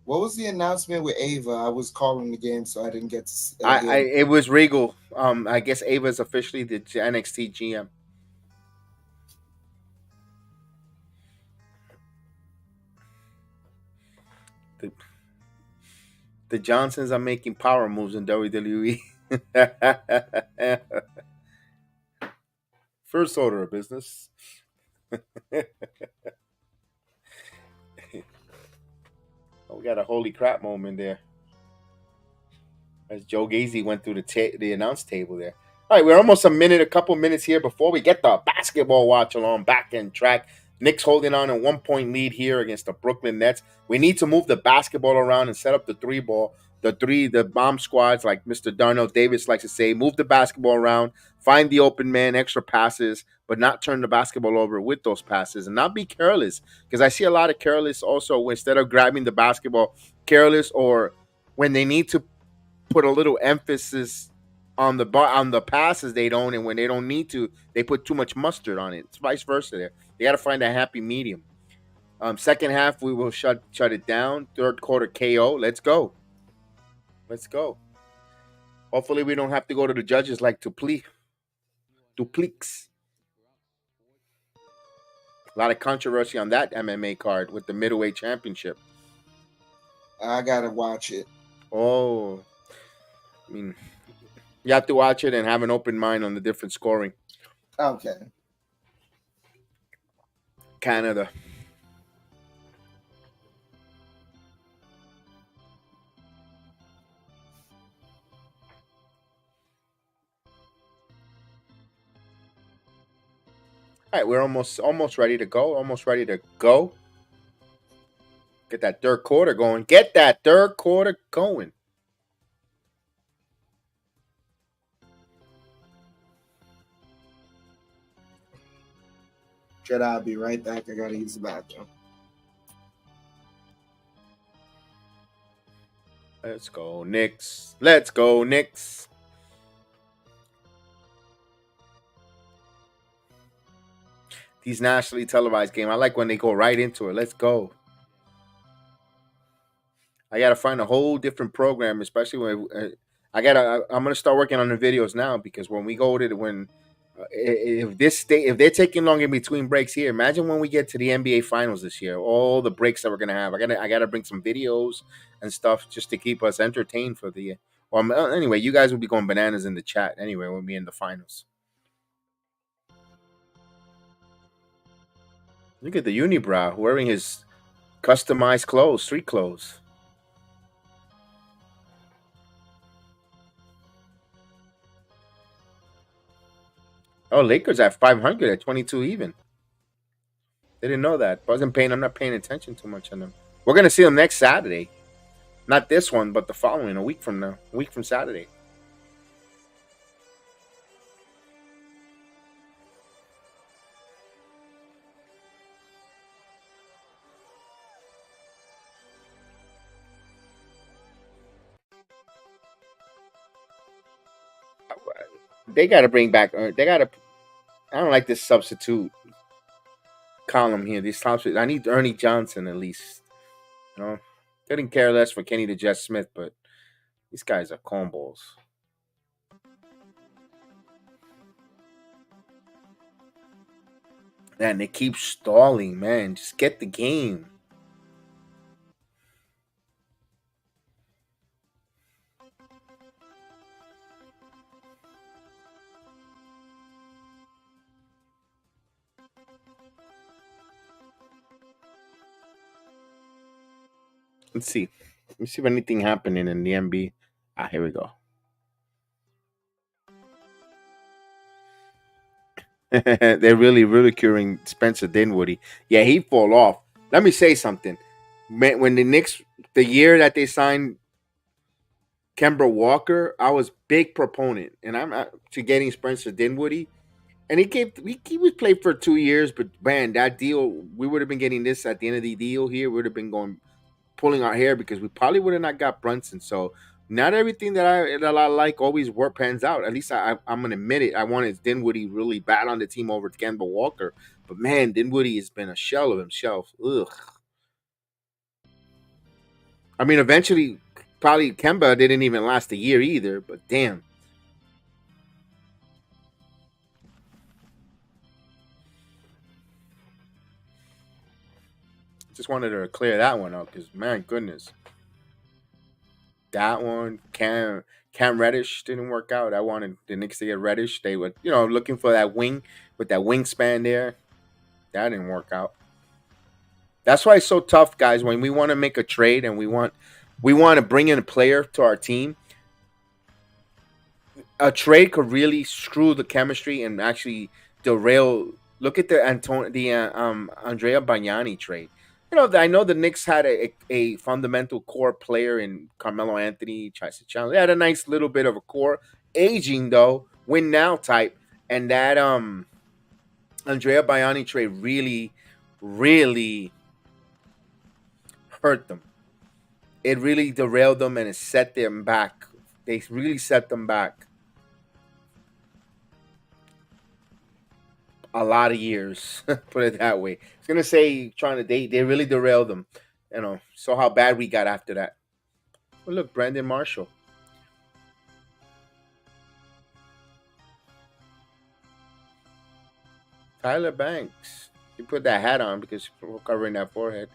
What was the announcement with Ava? I was calling the game, so I didn't get to hear. It was Regal. I guess Ava's officially the NXT GM. The, the Johnsons are making power moves in WWE. First order of business. We got a holy crap moment there. As Joe Gazy went through the announce table there. All right, we're almost a couple minutes here before we get the basketball watch along back end track. Knicks holding on a 1 point lead here against the Brooklyn Nets. We need to move the basketball around and set up the three ball. The bomb squads, like Mr. Darnell Davis likes to say, move the basketball around, find the open man, extra passes, but not turn the basketball over with those passes and not be careless. Because I see a lot of careless also instead of grabbing the basketball, careless or when they need to put a little emphasis on the passes they don't, and when they don't need to, they put too much mustard on it. It's vice versa. There, they got to find a happy medium. Second half, we will shut it down. Third quarter KO. Let's go. Let's go. Hopefully, we don't have to go to the judges like Duplix. A lot of controversy on that MMA card with the middleweight championship. I gotta watch it. Oh, I mean, you have to watch it and have an open mind on the different scoring. Okay. Canada. All right, we're almost ready to go. Almost ready to go. Get that third quarter going. Get that third quarter going. JEDI, I'll be right back. I gotta use the bathroom. Let's go, Knicks. Let's go, Knicks. These nationally televised games, I like when they go right into it. Let's go. I gotta find a whole different program, especially when I'm gonna start working on the videos now because when we go to if they're taking long in between breaks here, imagine when we get to the NBA finals this year, all the breaks that we're gonna have. I gotta bring some videos and stuff just to keep us entertained for the. Well, anyway, you guys will be going bananas in the chat anyway when we in the finals. Look at the unibrow wearing his customized clothes, street clothes. Oh, Lakers at 500 at 22 even. Didn't know that. I'm not paying attention too much on them. We're gonna see them next Saturday. Not this one, but the following, a week from now. A week from Saturday. They gotta bring back they gotta I don't like this substitute column here. These substitute I need Ernie Johnson at least. You know? Couldn't care less for Kenny the Jet Smith, but these guys are cornballs. Man, they keep stalling, man. Just get the game. Let's see. Let's see if anything happening in the NBA. Ah, here we go. They're really ridiculing Spencer Dinwiddie. Yeah, he fall off. Let me say something. When the Knicks, the year that they signed Kemba Walker, I was big proponent, and I'm to getting Spencer Dinwiddie. And he was played for 2 years, but man, that deal we would have been getting this at the end of the deal here. Would have been going pulling our hair because we probably would have not got Brunson. So not everything that I like always work pans out. At least I'm gonna admit it. I wanted Dinwiddie really bad on the team over Kemba Walker, but man, Dinwiddie has been a shell of himself. Ugh. I mean, eventually, probably Kemba didn't even last a year either. But damn, just wanted to clear that one up because man, goodness, that one Cam Reddish didn't work out. I wanted the Knicks to get Reddish. They were looking for that wing with that wingspan there. That didn't work out. That's why it's so tough, guys. When we want to make a trade and we want to bring in a player to our team, a trade could really screw the chemistry and actually derail. Look at the Andrea Bagnani trade. I know the Knicks had a fundamental core player in Carmelo Anthony, Tyson Chandler. They had a nice little bit of a core, aging though, win now type, and that Andrea Bagnani trade really, really hurt them. It really derailed them and it set them back. They really set them back a lot of years. Put it that way. I was gonna say trying to they really derailed them. Saw how bad we got after that. Well, look, Brandon Marshall. Tyler Banks. He put that hat on because we're covering that forehead.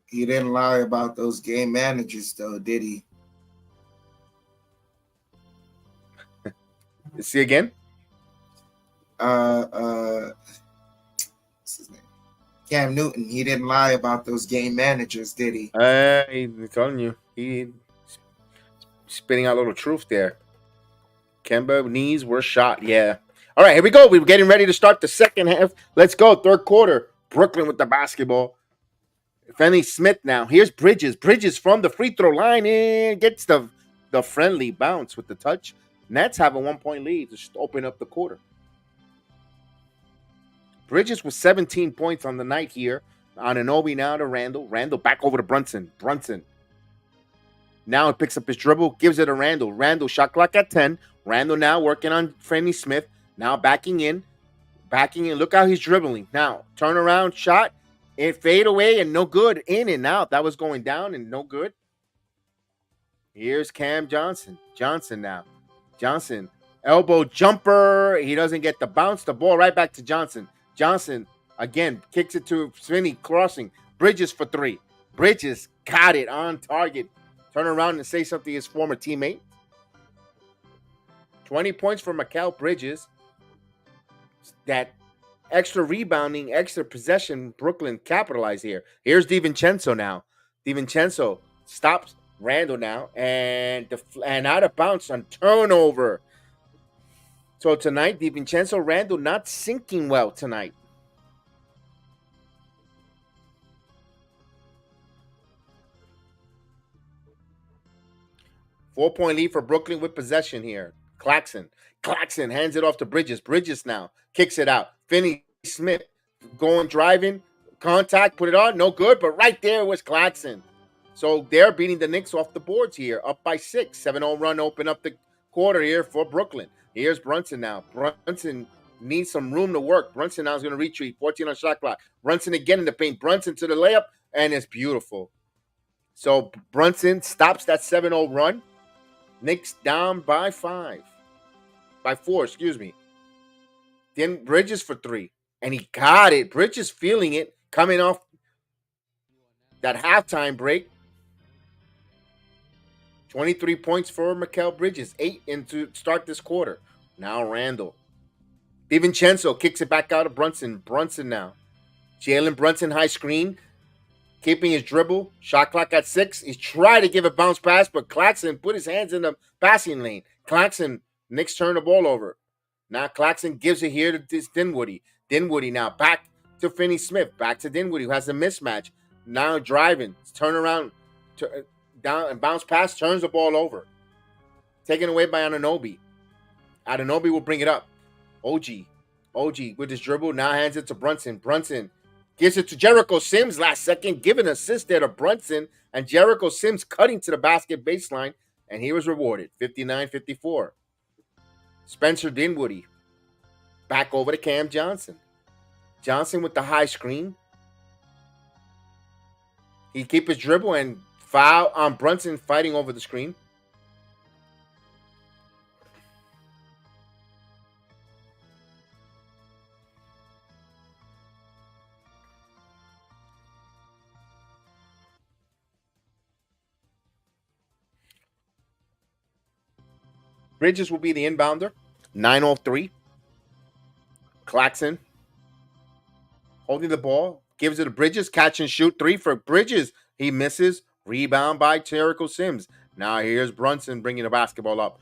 He didn't lie about those game managers, though, did he? See again? What's his name? Cam Newton. He didn't lie about those game managers, did he? I'm telling you, he spitting out a little truth there. Kemba knees were shot. Yeah. All right, here we go. We're getting ready to start the second half. Let's go. Third quarter. Brooklyn with the basketball. Finney Smith now. Here's Bridges. Bridges from the free throw line and gets the friendly bounce with the touch. Nets have a 1-point lead to just open up the quarter. Bridges with 17 points on the night here. Anunoby now to Randall. Randall back over to Brunson. Brunson. Now he picks up his dribble, gives it to Randall. Randall shot clock at 10. Randall now working on Finney Smith. Now backing in. Backing in. Look how he's dribbling. Now, turn around shot. It fade away and no good. In and out. That was going down and no good. Here's Cam Johnson. Johnson now. Johnson. Elbow jumper. He doesn't get the bounce. The ball right back to Johnson. Johnson, again, kicks it to Finney crossing. Bridges for three. Bridges got it on target. Turn around and say something to his former teammate. 20 points for Mikal Bridges. That extra rebounding, extra possession. Brooklyn capitalized here. Here's DiVincenzo now. DiVincenzo stops Randall now, and out of bounds on turnover. So tonight, DiVincenzo Randall not sinking well tonight. Four-point lead for Brooklyn with possession here. Claxton hands it off to Bridges. Bridges now kicks it out. Finney Smith going driving. Contact, put it on. No good, but right there was Claxton. So they're beating the Knicks off the boards here, up by 6. 7-0 run, open up the quarter here for Brooklyn. Here's Brunson now. Brunson needs some room to work. Brunson now is going to retreat. 14 on shot clock. Brunson again in the paint. Brunson to the layup, and it's beautiful. So Brunson stops that 7-0 run. Knicks down by 4, excuse me. Then Bridges for 3. And he got it. Bridges feeling it, coming off that halftime break. 23 points for Mikal Bridges. 8 to start this quarter. Now Randall. DiVincenzo kicks it back out of Brunson. Brunson now. Jalen Brunson high screen. Keeping his dribble. Shot clock at 6. He's trying to give a bounce pass, but Claxton put his hands in the passing lane. Claxton, Knicks turn the ball over. Now Claxton gives it here to this Dinwiddie. Dinwiddie now back to Finney Smith. Back to Dinwiddie, who has a mismatch. Now driving. Turn around. Down and bounce pass. Turns the ball over. Taken away by Anunoby. Anunoby will bring it up. OG with his dribble. Now hands it to Brunson. Brunson gives it to Jericho Sims last second. Giving an assist there to Brunson. And Jericho Sims cutting to the basket baseline. And he was rewarded. 59-54. Spencer Dinwiddie. Back over to Cam Johnson. Johnson with the high screen. He keep his dribble and foul on Brunson fighting over the screen. Bridges will be the inbounder. 9:03. Claxton holding the ball. Gives it to Bridges. Catch and shoot. 3 for Bridges. He misses. Rebound by Jericho Sims. Now here's Brunson bringing the basketball up.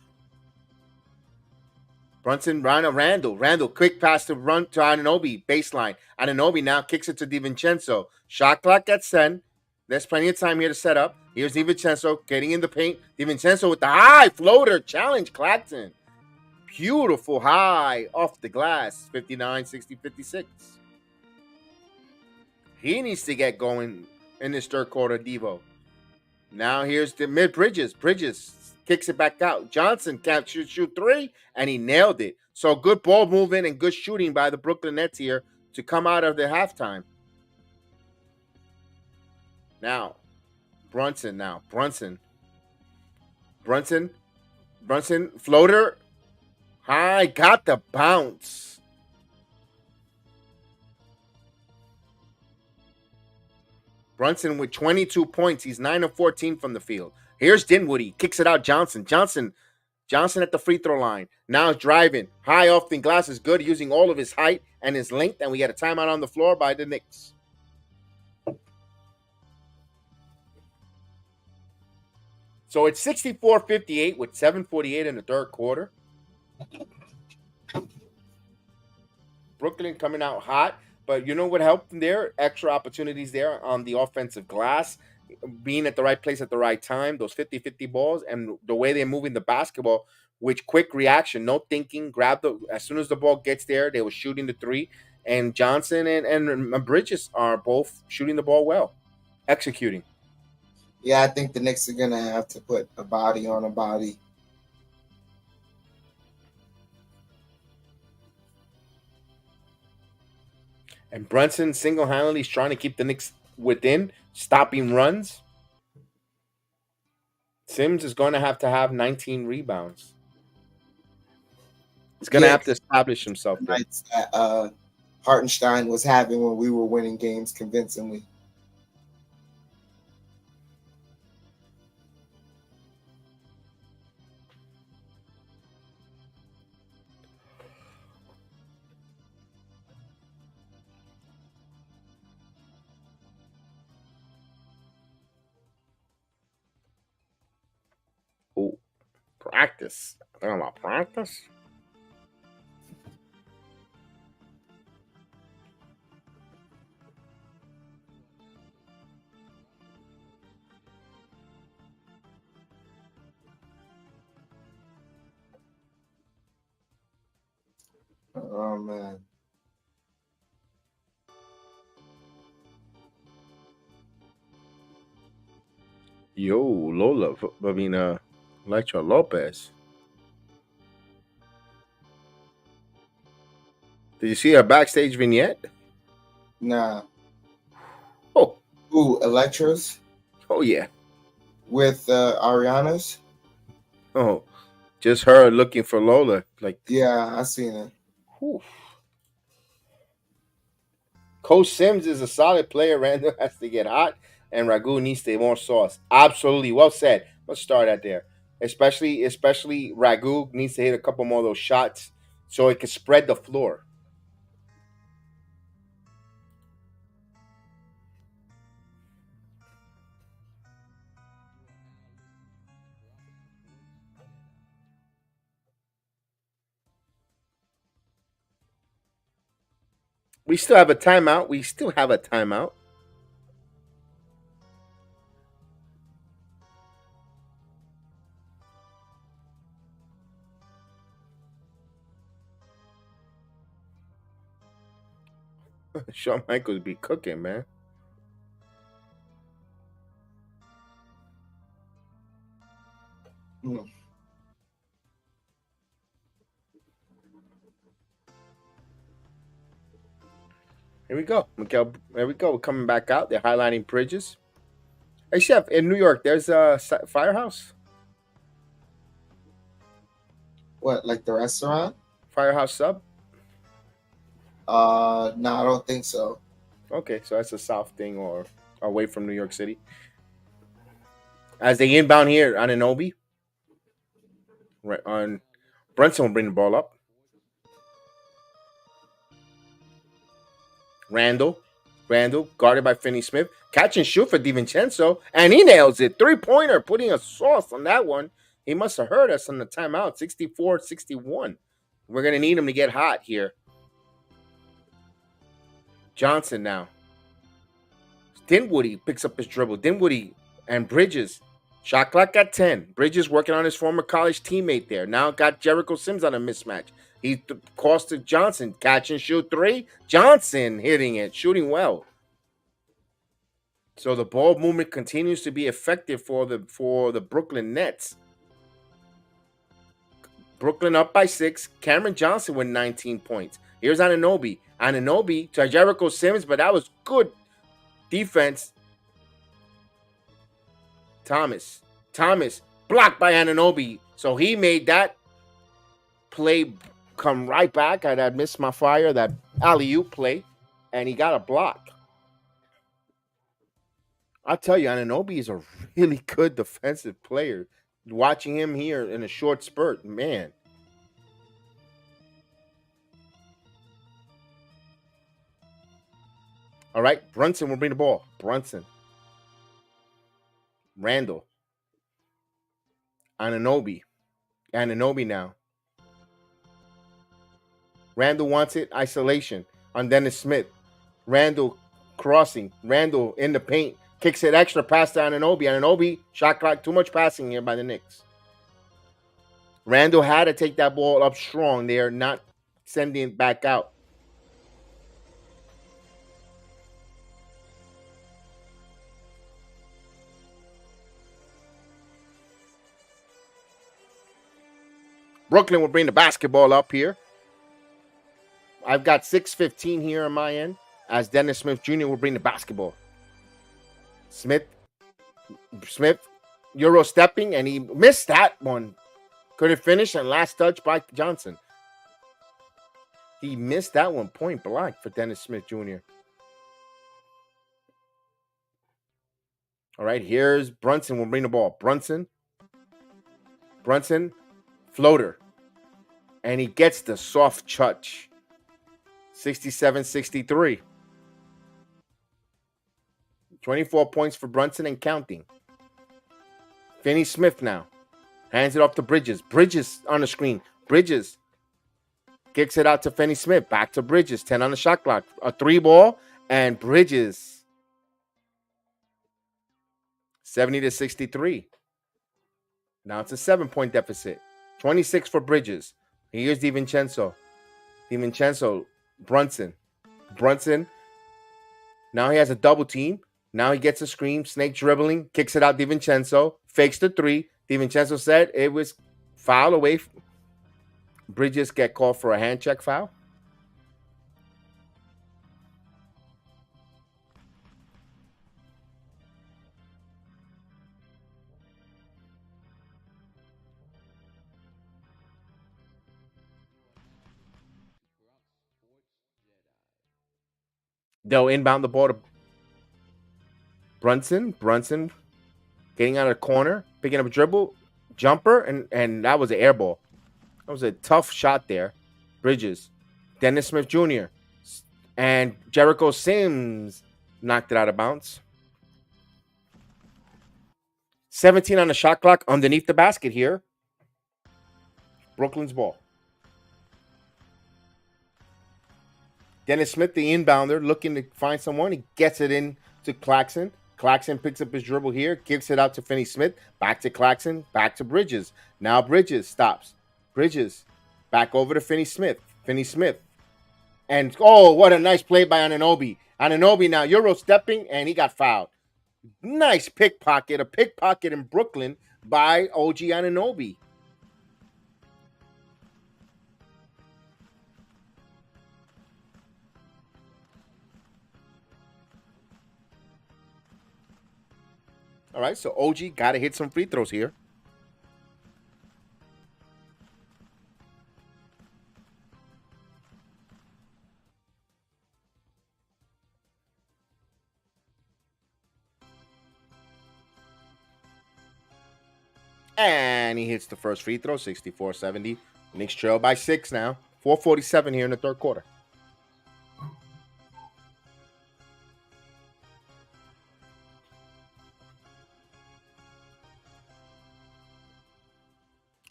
Brunson, Randall. Randall, quick pass to Anunoby. Baseline. Anunoby now kicks it to DiVincenzo. Shot clock at 10. There's plenty of time here to set up. Here's DiVincenzo getting in the paint. DiVincenzo with the high floater. Challenge Claxton. Beautiful high off the glass. 59-60-56. He needs to get going in this third quarter, Devo. Now here's the mid Bridges. Bridges kicks it back out. Johnson can't shoot 3, and he nailed it. So good ball movement and good shooting by the Brooklyn Nets here to come out of the halftime. Now, Brunson. Brunson, floater. High, got the bounce. Brunson with 22 points. He's 9 of 14 from the field. Here's Dinwiddie. Kicks it out. Johnson at the free throw line. Now driving. High off the glass is good, using all of his height and his length. And we got a timeout on the floor by the Knicks. So it's 64-58 with 7:48 in the third quarter. Brooklyn coming out hot. But you know what helped them there? Extra opportunities there on the offensive glass. Being at the right place at the right time. Those 50-50 balls. And the way they're moving the basketball. With quick reaction. No thinking. As soon as the ball gets there, they were shooting the 3. And Johnson and Bridges are both shooting the ball well. Executing. Yeah, I think the Knicks are going to have to put a body on a body. And Brunson single-handedly is trying to keep the Knicks within, stopping runs. Sims is going to have 19 rebounds. He's going to have to establish himself there. That Hartenstein was having when we were winning games convincingly. practice. Talking about practice? Oh man. Yo, Lola. Electra Lopez. Did you see her backstage vignette? Nah. Oh, Ooh, Electras oh yeah. with Ariana's. Oh, just her looking for Lola. Like, Yeah, I seen it. whew. Coach Sims is a solid player. Randall has to get hot, and Ragu needs to more sauce. Absolutely, well said. Let's start at there. Especially Ragu needs to hit a couple more of those shots so it can spread the floor. We still have a timeout. Shawn Michaels be cooking, man. Mm. Here we go, Miguel. There we go. We're coming back out. They're highlighting Bridges. Hey, Chef, in New York, there's a Firehouse. What, like the restaurant? Firehouse Sub. No, I don't think so. Okay, so that's a South thing or away from New York City. As they inbound here, Ananobi. Right on. Brunson will bring the ball up. Randall guarded by Finney Smith. Catch and shoot for DiVincenzo. And he nails it. 3-pointer, putting a sauce on that one. He must have heard us on the timeout. 64-61. We're going to need him to get hot here. Johnson now. Dinwiddie picks up his dribble. Dinwiddie and Bridges. Shot clock at 10. Bridges working on his former college teammate there. Now got Jericho Sims on a mismatch. He cost to Johnson. Catch and shoot 3. Johnson hitting it. Shooting well. So the ball movement continues to be effective for the Brooklyn Nets. Brooklyn up by 6. Cameron Johnson with 19 points. Here's Anunoby. Anunoby to Jericho Sims, but that was good defense. Thomas blocked by Anunoby. So he made that play come right back. I'd missed my fire, that alley-oop play, and he got a block. I'll tell you, Anunoby is a really good defensive player. Watching him here in a short spurt, man. All right, Brunson will bring the ball. Brunson. Randall. Anunoby now. Randall wants it. Isolation on Dennis Smith. Randall crossing. Randall in the paint. Kicks it extra pass to Anunoby. Anunoby, shot clock. Too much passing here by the Knicks. Randall had to take that ball up strong. They are not sending it back out. Brooklyn will bring the basketball up here. I've got 6:15 here on my end as Dennis Smith Jr. will bring the basketball. Smith, Euro stepping, and he missed that one. Couldn't finish, and last touch by Johnson. He missed that one point blank for Dennis Smith Jr. All right, here's Brunson will bring the ball. Brunson, floater. And he gets the soft touch. 67-63. 24 points for Brunson and counting. Finney Smith now. Hands it off to Bridges. Bridges on the screen. Bridges kicks it out to Finney Smith. Back to Bridges. 10 on the shot clock. A 3-ball. And Bridges. 70-63. Now it's a 7-point deficit. 26 for Bridges. Here's DiVincenzo. DiVincenzo. Brunson. Now he has a double team. Now he gets a screen. Snake dribbling. Kicks it out DiVincenzo. Fakes the 3. DiVincenzo said it was foul away. Bridges get called for a hand check foul. They'll inbound the ball to Brunson. Brunson getting out of the corner, picking up a dribble, jumper, and that was an air ball. That was a tough shot there. Bridges. Dennis Smith Jr. and Jericho Sims knocked it out of bounds. 17 on the shot clock underneath the basket here. Brooklyn's ball. Dennis Smith, the inbounder, looking to find someone. He gets it in to Claxton. Claxton picks up his dribble here, gives it out to Finney Smith. Back to Claxton, back to Bridges. Now Bridges stops. Bridges back over to Finney Smith. Finney Smith. And, oh, what a nice play by Anunoby. Anunoby now Euro stepping, and he got fouled. Nice pickpocket. A pickpocket in Brooklyn by OG Anunoby. All right, so OG got to hit some free throws here. And he hits the first free throw, 64-70. Knicks trail by 6 now. 4:47 here in the third quarter.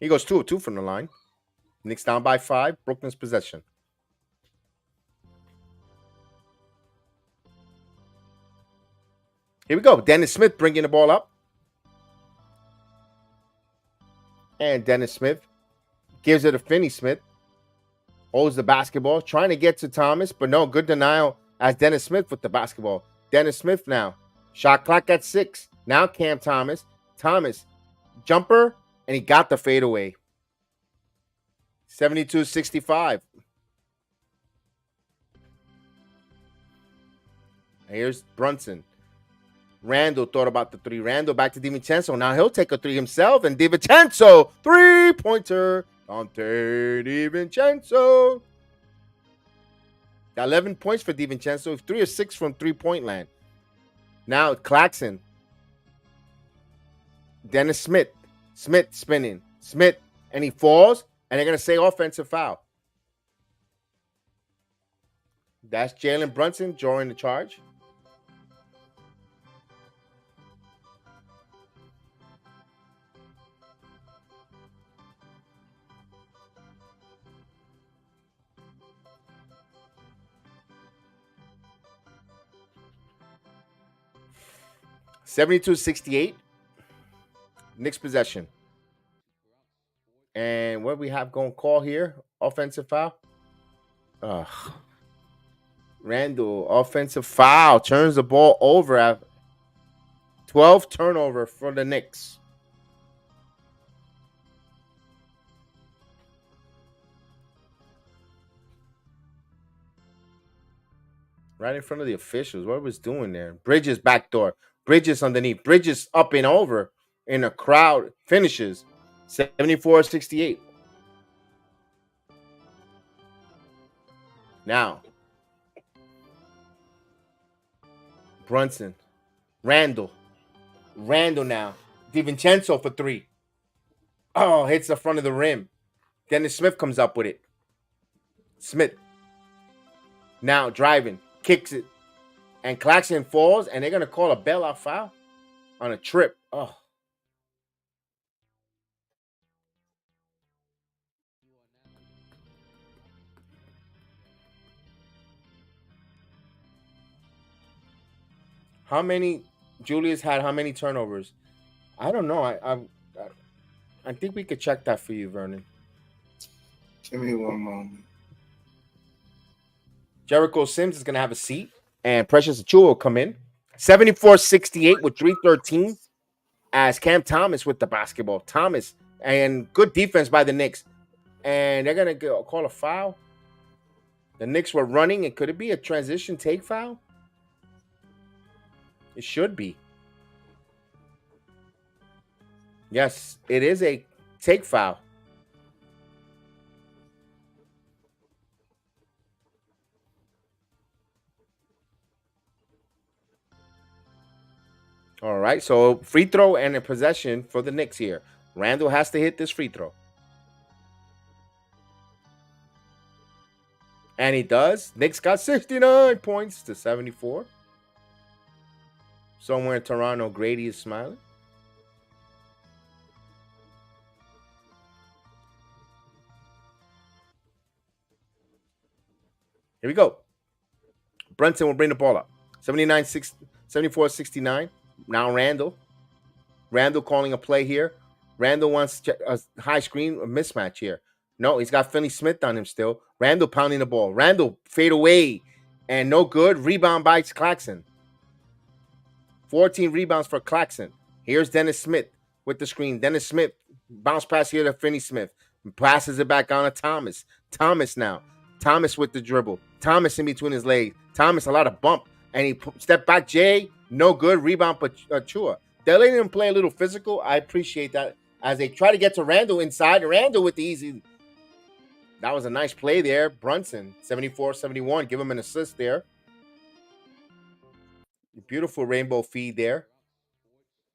He goes 2 of 2 from the line. Knicks down by 5. Brooklyn's possession. Here we go. Dennis Smith bringing the ball up. And Dennis Smith gives it to Finney Smith. Holds the basketball. Trying to get to Thomas, but no. Good denial as Dennis Smith with the basketball. Dennis Smith now. Shot clock at 6. Now Cam Thomas. Thomas. Jumper. And he got the fadeaway. 72-65. Here's Brunson. Randall thought about the 3. Randall back to DiVincenzo. Now he'll take a 3 himself. And DiVincenzo, 3-pointer. Dante DiVincenzo. Got 11 points for DiVincenzo. 3 of 6 from 3-point land. Now Claxton. Dennis Smith. Smith spinning. Smith. And he falls. And they're going to say offensive foul. That's Jalen Brunson drawing the charge. (72-68). Knicks possession. And what we have going to call here? Offensive foul. Randall, offensive foul. Turns the ball over. At 12 turnover for the Knicks. Right in front of the officials. What was doing there? Bridges backdoor. Bridges underneath. Bridges up and over in a crowd. Finishes. 74-68. Now. Brunson. Randall. Randall now. DiVincenzo for 3. Oh, hits the front of the rim. Dennis Smith comes up with it. Smith. Now driving. Kicks it. And Claxton falls, and they're going to call a bailout foul on a trip. Oh. How many Julius had how many turnovers? I don't know. I think we could check that for you, Vernon. Give me one moment. Jericho Sims is gonna have a seat, and Precious Achua will come in. 74-68 with 313 as Cam Thomas with the basketball. Thomas, and good defense by the Knicks. And they're gonna call a foul. The Knicks were running, and could it be a transition take foul? It should be. Yes, it is a take foul. All right, so free throw and a possession for the Knicks here. Randall has to hit this free throw. And he does. Knicks got 69 points to 74. Somewhere in Toronto, Grady is smiling. Here we go. Brunson will bring the ball up. 74-69. Now Randall. Randall calling a play here. Randall wants a high screen, a mismatch here. No, he's got Finney Smith on him still. Randall pounding the ball. Randall fade away. And no good. Rebound by Claxton. 14 rebounds for Claxton. Here's Dennis Smith with the screen. Dennis Smith bounce pass here to Finney Smith. Passes it back on to Thomas. Thomas now. Thomas with the dribble. Thomas in between his legs. Thomas a lot of bump. And he step back. Jay, no good. Rebound for Chua. They're letting him play a little physical. I appreciate that. As they try to get to Randall inside. Randall with the easy. That was a nice play there. Brunson, 74-71. Give him an assist there. Beautiful rainbow feed there.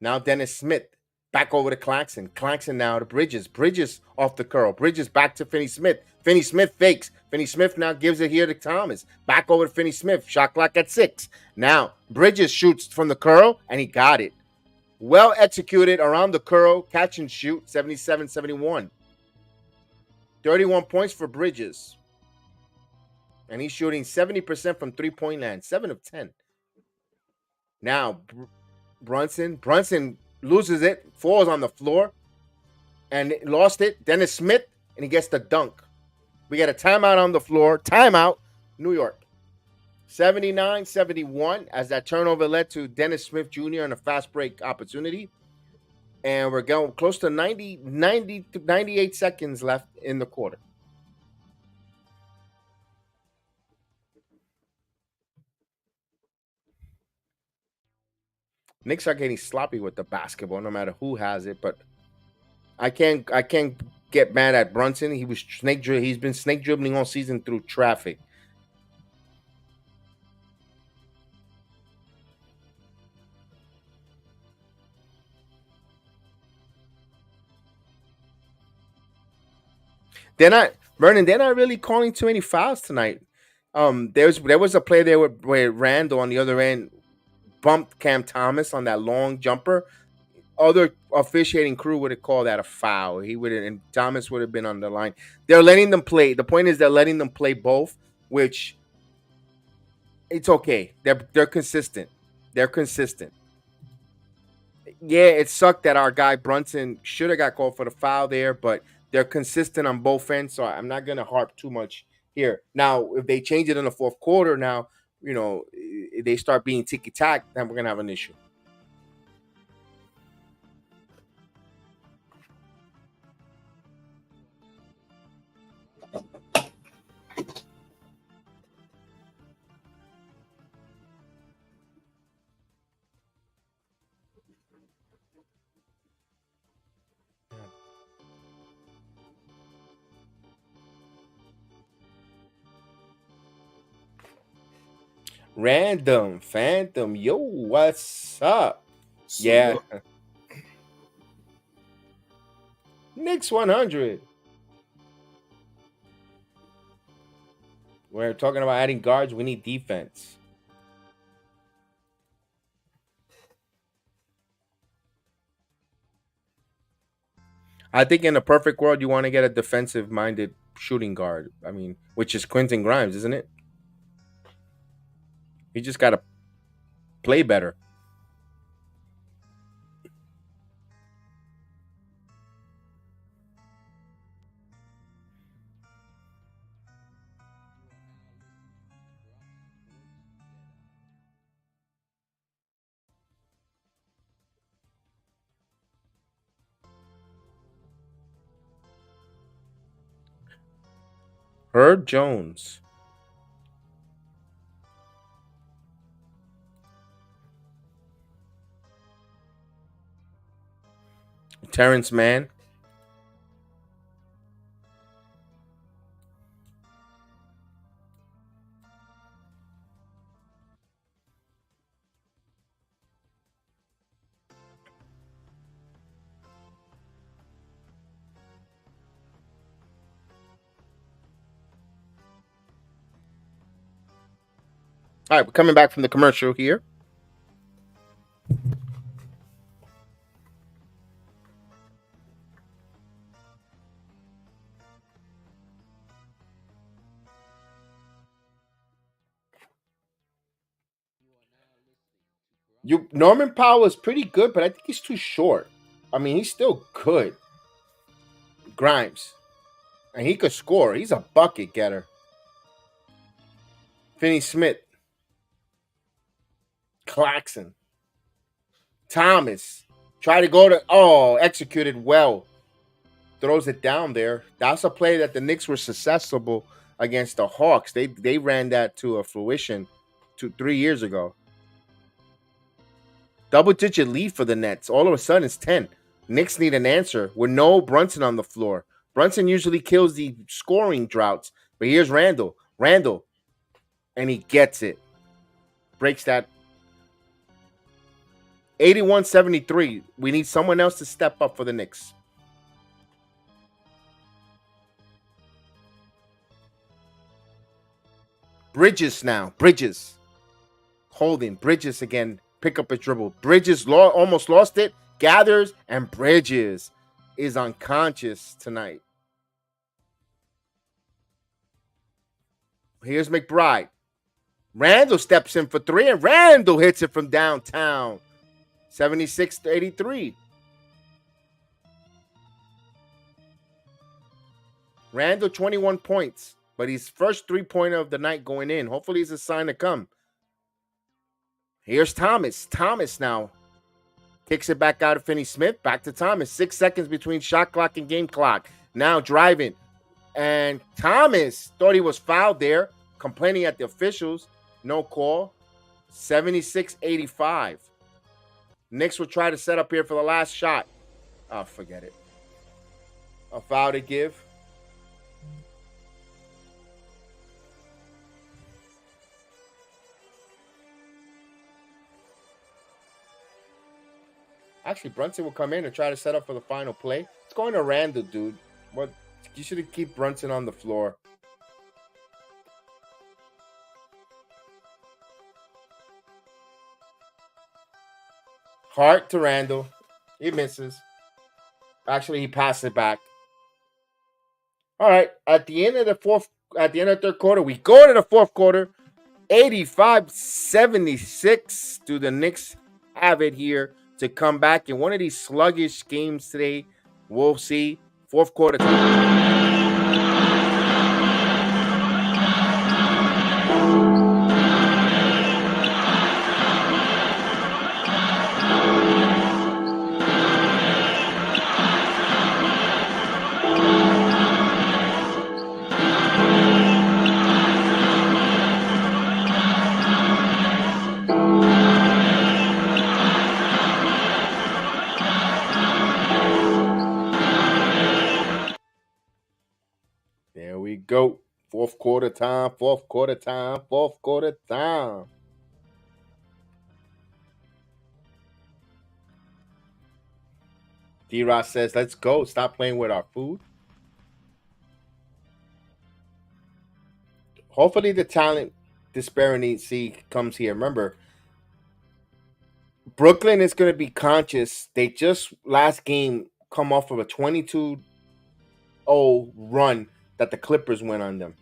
Now Dennis Smith. Back over to Claxton. Claxton now to Bridges. Bridges off the curl. Bridges back to Finney Smith. Finney Smith fakes. Finney Smith now gives it here to Thomas. Back over to Finney Smith. Shot clock at 6. Now Bridges shoots from the curl, and he got it. Well executed around the curl. Catch and shoot. 77-71. 31 points for Bridges. And he's shooting 70% from three-point land. 7 of 10. Now Brunson loses it, falls on the floor, and lost it. Dennis Smith, and he gets the dunk. We got a timeout on the floor. Timeout, New York. 79-71 as that turnover led to Dennis Smith Jr. on a fast break opportunity. And we're going close to 98 seconds left in the quarter. Knicks are getting sloppy with the basketball, no matter who has it. But I can't get mad at Brunson. He's been snake dribbling all season through traffic. They're not really calling too many fouls tonight. There was a play there where Randall on the other end bumped Cam Thomas on that long jumper. Other officiating crew would have called that a foul. And Thomas would have been on the line. They're letting them play. The point is they're letting them play both, which it's okay. They're consistent. They're consistent. Yeah, it sucked that our guy Brunson should have got called for the foul there, but they're consistent on both ends, so I'm not gonna harp too much here. Now, if they change it in the fourth quarter, now they start being ticky tack, then we're gonna have an issue. Random Phantom, yo, what's up? So, Yeah, Knicks 100. We're talking about adding guards. We need defense. I think in a perfect world, you want to get a defensive-minded shooting guard. I mean, which is Quentin Grimes, isn't it? He just got to play better. Herb Jones. Terrence Mann. All right, we're coming back from the commercial here. Norman Powell is pretty good, but I think he's too short. I mean, he's still good. Grimes. And he could score. He's a bucket getter. Finney Smith. Claxton. Thomas. Try to go to executed well. Throws it down there. That's a play that the Knicks were successful against the Hawks. They ran that to a fruition 3 years ago. Double-digit lead for the Nets. All of a sudden, it's 10. Knicks need an answer with no Brunson on the floor. Brunson usually kills the scoring droughts. But here's Randall. And he gets it. Breaks that. 81-73. We need someone else to step up for the Knicks. Bridges now. Bridges. Holding. Bridges again. Pick up a dribble. Bridges almost lost it. Gathers. And Bridges is unconscious tonight. Here's McBride. Randall steps in for 3. And Randall hits it from downtown. 76-83. Randall, 21 points. But his first 3-pointer of the night going in. Hopefully it's a sign to come. Here's Thomas. Thomas now kicks it back out of Finney Smith. Back to Thomas. 6 seconds between shot clock and game clock. Now driving. And Thomas thought he was fouled there. Complaining at the officials. No call. 76-85. Knicks will try to set up here for the last shot. Oh, forget it. A foul to give. Actually, Brunson will come in and try to set up for the final play. It's going to Randall, dude. What? You should keep Brunson on the floor. Hart to Randall. He misses. Actually, he passed it back. All right. At the end of the third quarter, we go to the fourth quarter. 85-76. Do the Knicks have it here to come back in one of these sluggish games today? We'll see. Fourth quarter. There we go. Fourth quarter time. D-Ross says, let's go. Stop playing with our food. Hopefully the talent disparity comes here. Remember, Brooklyn is going to be conscious. They just last game come off of a 22-0 run that the Clippers went on them.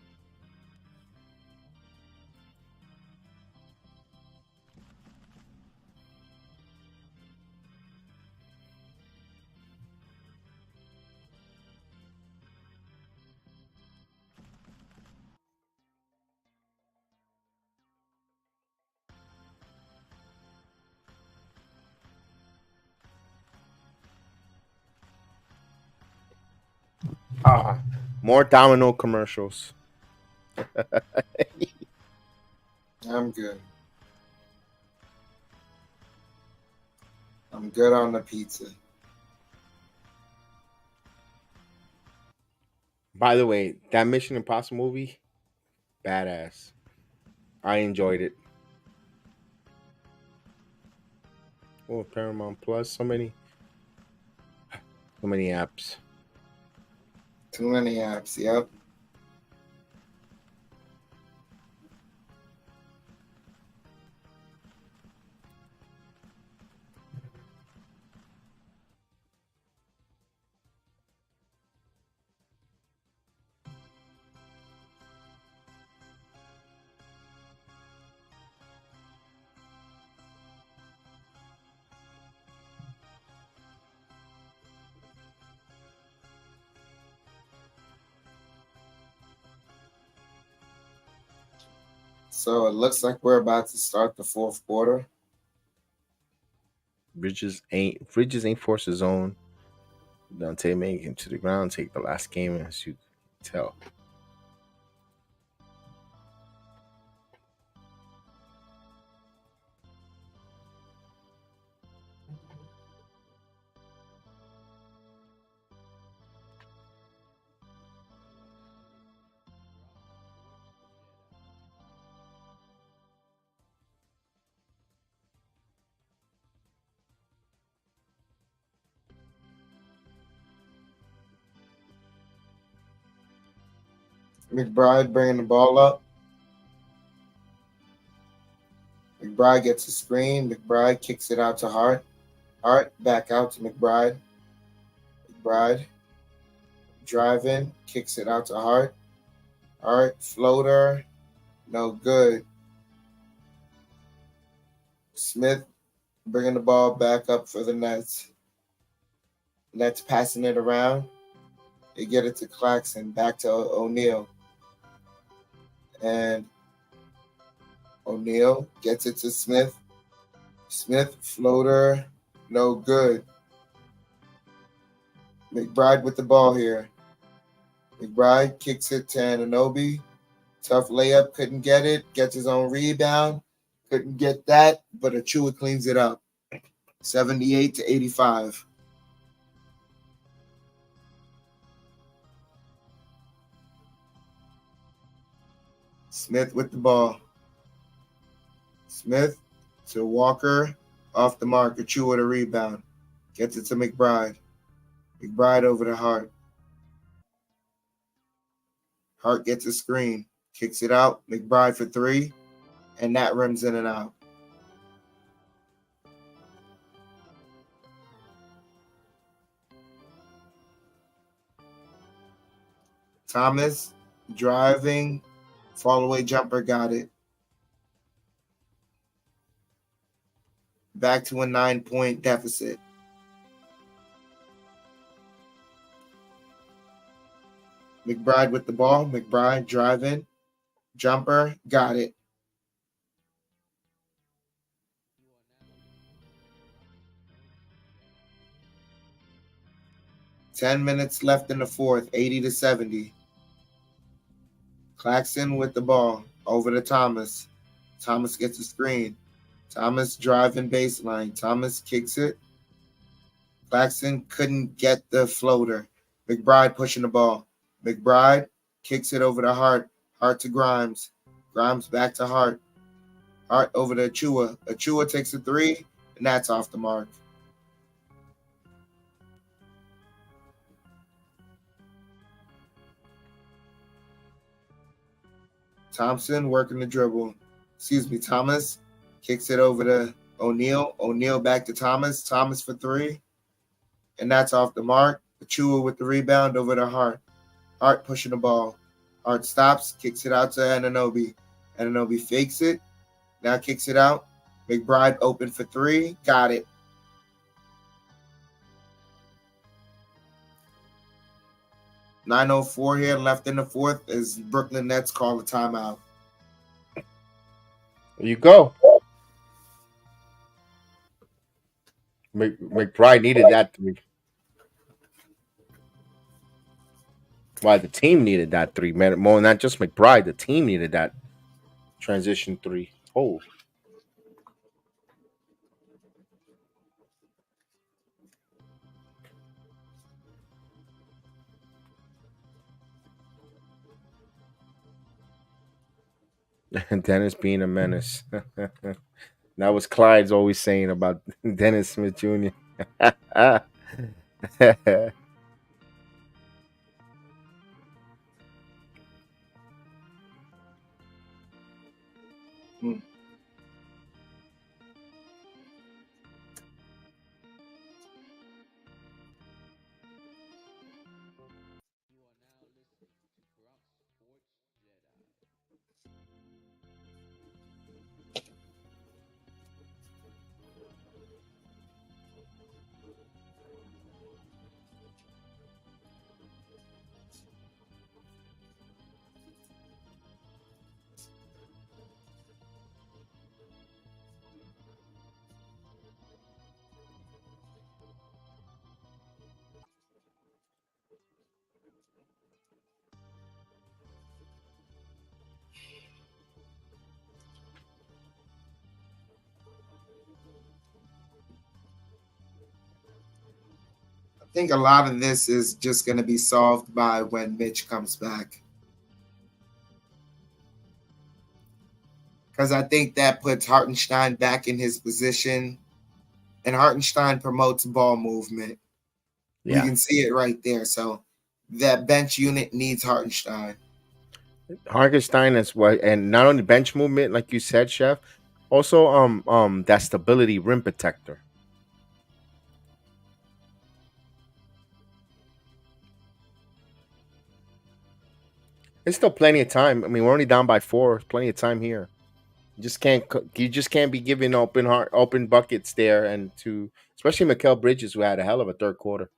More Domino commercials. I'm good. I'm good on the pizza. By the way, that Mission Impossible movie, badass. I enjoyed it. Oh, Paramount Plus, so many apps. Too many apps. Yep. So it looks like we're about to start the fourth quarter. Bridges ain't forced his own. Dante make him to the ground, take the last game, as you can tell. McBride bringing the ball up. McBride gets a screen. McBride kicks it out to Hart. Hart back out to McBride. McBride driving, kicks it out to Hart. Hart floater, no good. Smith bringing the ball back up for the Nets. Nets passing it around. They get it to Claxton, back to O'Neal. And O'Neal gets it to Smith. Smith floater, no good. McBride with the ball here. McBride kicks it to Anunoby. Tough layup, couldn't get it. Gets his own rebound. Couldn't get that, but Achua cleans it up. 78 to 85. Smith with the ball. Smith to Walker. Off the mark. Achua with a rebound. Gets it to McBride. McBride over to Hart. Hart gets a screen. Kicks it out. McBride for three. And that rims in and out. Thomas driving. Fall away jumper got it. Back to a 9-point deficit. McBride with the ball. McBride driving. Jumper got it. $10 left in the fourth. 80 to 70. Claxton with the ball. Over to Thomas. Thomas gets a screen. Thomas driving baseline. Thomas kicks it. Claxton couldn't get the floater. McBride pushing the ball. McBride kicks it over to Hart. Hart to Grimes. Grimes back to Hart. Hart over to Achua. Achua takes a three, and that's off the mark. Thompson working the dribble. Thomas kicks it over to O'Neal. O'Neal back to Thomas. Thomas for three, and that's off the mark. Achua with the rebound over to Hart. Hart pushing the ball. Hart stops, kicks it out to Anunoby. Anunoby fakes it. Now kicks it out. McBride open for three. Got it. .904 here left in the fourth as Brooklyn Nets call a timeout. There you go. McBride needed that three. Why the team needed that 3 minute more, not just McBride. The team needed that transition three. Oh, Dennis being a menace. That was Clyde's always saying about Dennis Smith Jr. Hmm. I think a lot of this is just going to be solved by when Mitch comes back. Because I think that puts Hartenstein back in his position, and Hartenstein promotes ball movement. We Yeah, can see it right there. So that bench unit needs Hartenstein. Harkenstein is what, and not only bench movement, like you said, Chef. Also, that stability rim protector. There's still plenty of time. I mean, we're only down by 4. Plenty of time here. You just can't be giving open buckets there, and to especially Mikal Bridges, who had a hell of a third quarter.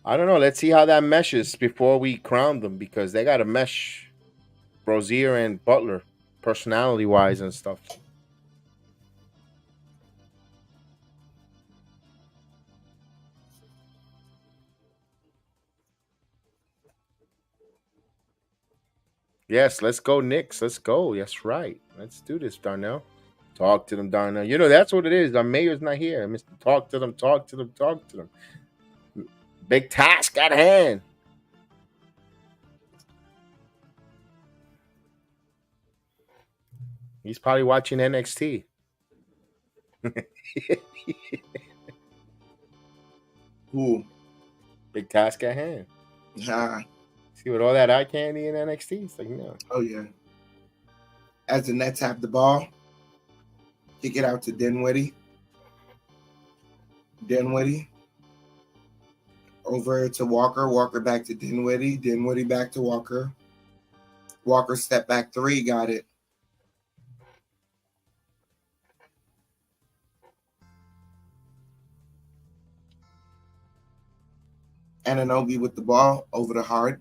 I don't know. Let's see how that meshes before we crown them, because they got to mesh Brozier and Butler, personality wise and stuff. Yes, let's go, Knicks. Let's go. That's right. Let's do this, Darnell. Talk to them, Darnell. You know that's what it is. Our mayor's not here. Mister, talk to them. Talk to them. Talk to them. Big task at hand. He's probably watching NXT. Who? Big task at hand. Ah, See, with all that eye candy in NXT, it's like, no. oh, yeah. As the Nets have the ball, kick it out to Dinwiddie. Dinwiddie over to Walker. Walker back to Dinwiddie. Dinwiddie back to Walker. Walker step back 3. Got it. Anunoby with the ball over to Hart.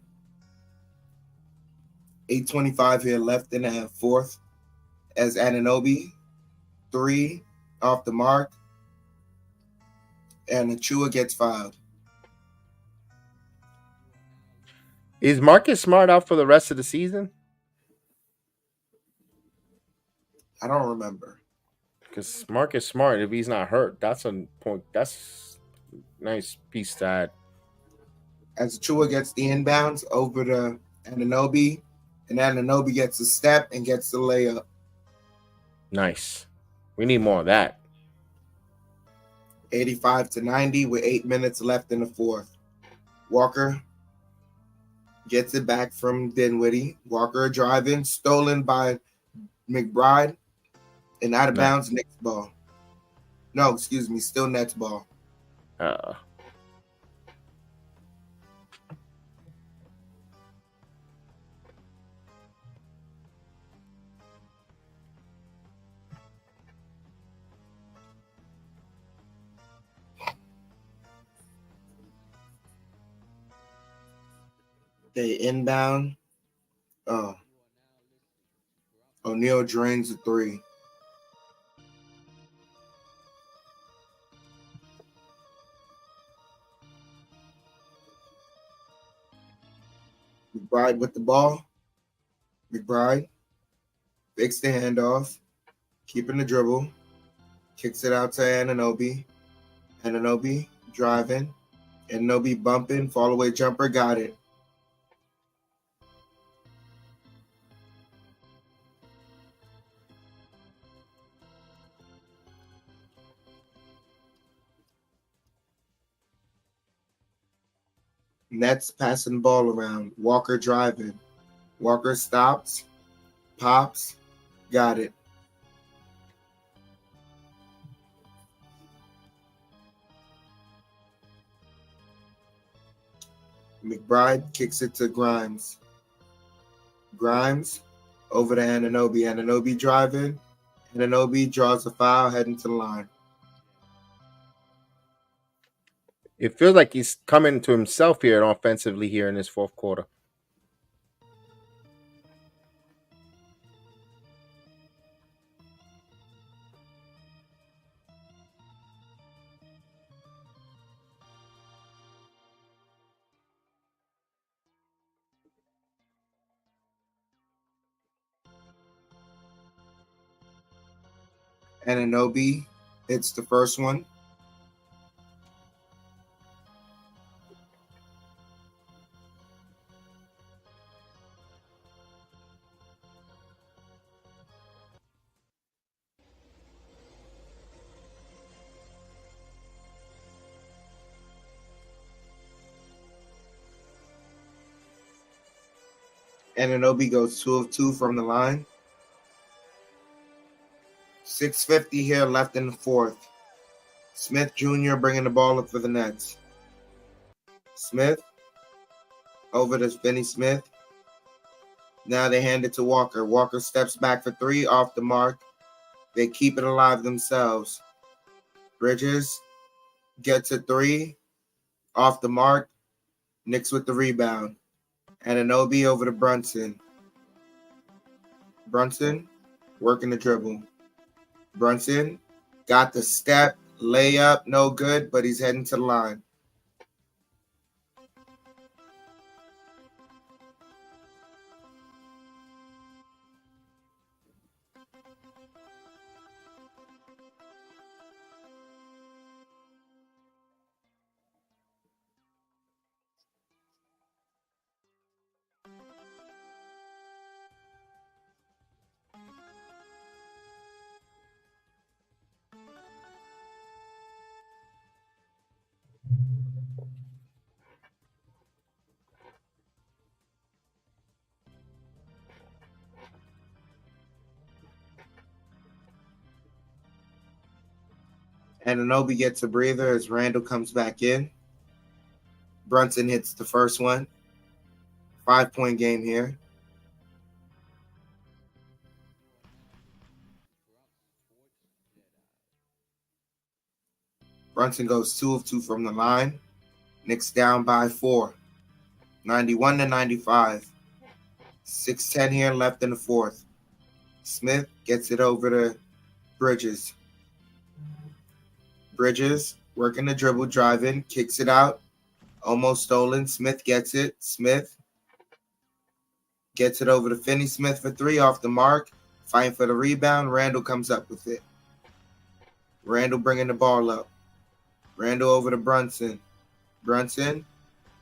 8:25 here left in the fourth. As Anunoby 3 off the mark, and Achua gets fouled. Is Marcus Smart out for the rest of the season? I don't remember. Because Marcus Smart, if he's not hurt, that's a point. That's a nice piece to add. As Achua gets the inbounds over to Anunoby, and Anunoby gets a step and gets the layup. Nice. We need more of that. 85-90 with 8 minutes left in the fourth. Walker gets it back from Dinwiddie. Walker driving, stolen by McBride, and out of bounds, Knicks ball. No, excuse me, still Nets ball. They inbound. Oh. O'Neal drains a 3. McBride with the ball. McBride fakes the handoff, keeping the dribble, kicks it out to Anunoby. Anunoby driving. Anunoby bumping, fall away jumper, got it. Nets passing the ball around. Walker driving. Walker stops, pops, got it. McBride kicks it to Grimes. Grimes over to Anunoby. Anunoby driving. Anunoby draws a foul, heading to the line. It feels like he's coming to himself here offensively here in this fourth quarter. Anunoby hits the first one. Anunoby goes 2 of 2 from the line. 6:50 here left in the fourth. Smith Jr. bringing the ball up for the Nets. Smith over to Finney Smith. Now they hand it to Walker. Walker steps back for 3 off the mark. They keep it alive themselves. Bridges gets a 3 off the mark. Knicks with the rebound. Anunoby over to Brunson. Brunson working the dribble. Brunson got the step, layup, no good, but he's heading to the line. Anunoby gets a breather as Randall comes back in. Brunson hits the first one. 5-point game here. Brunson goes 2 of 2 from the line. Knicks down by 4. 91-95. 6:10 here left in the fourth. Smith gets it over to Bridges. Bridges working the dribble, driving, kicks it out. Almost stolen. Smith gets it. Smith gets it over to Finney Smith for 3 off the mark. Fighting for the rebound. Randall comes up with it. Randall bringing the ball up. Randall over to Brunson. Brunson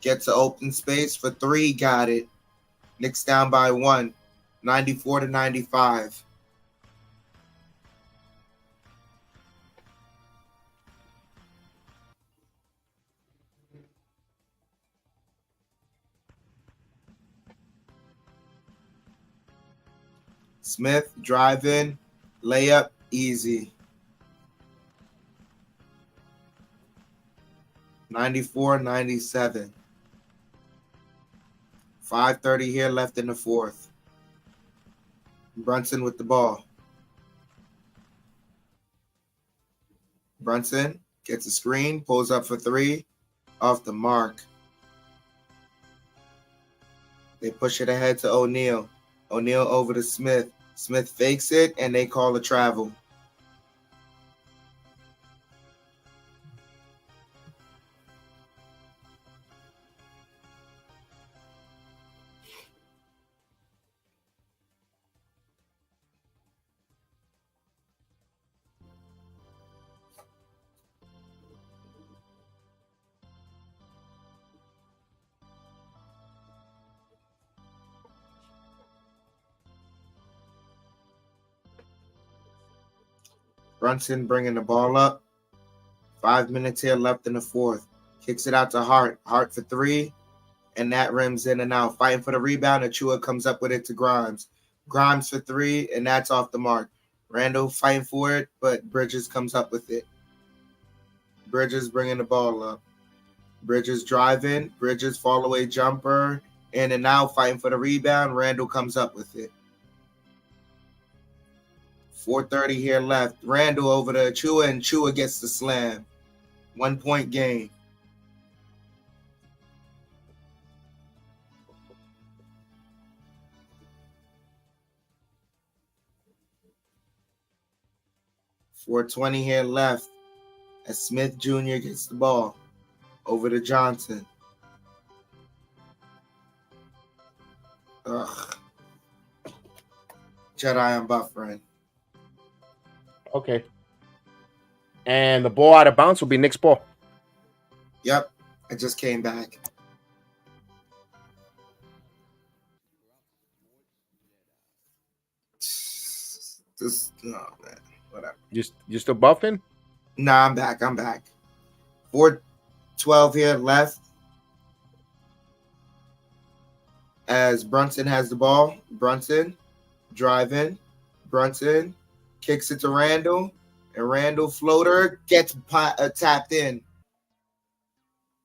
gets an open space for 3. Got it. Knicks down by 1. 94-95. Smith driving, layup, easy. 94-97. 5:30 here left in the fourth. Brunson with the ball. Brunson gets a screen, pulls up for 3, off the mark. They push it ahead to O'Neal. O'Neal over to Smith. Smith fakes it, and they call a travel. Brunson bringing the ball up. 5 minutes here left in the fourth. Kicks it out to Hart. Hart for three, and that rims in and out. Fighting for the rebound. Achua comes up with it to Grimes. Grimes for three, and that's off the mark. Randall fighting for it, but Bridges comes up with it. Bridges bringing the ball up. Bridges driving. Bridges fall away jumper. In and out, fighting for the rebound. Randall comes up with it. 4:30 here left. Randall over to Achua, and Achua gets the slam. 1 point game. .420 here left as Smith Jr. gets the ball over to Johnson. Ugh. Jedi, I'm buffering. Okay. And the ball out of bounds will be Knicks ball. Yep, I just came back. This, oh man, whatever. You still buffing? Nah, I'm back. 4:12 here left as Brunson has the ball. Brunson driving. Brunson kicks it to Randall, and Randall floater gets tapped in.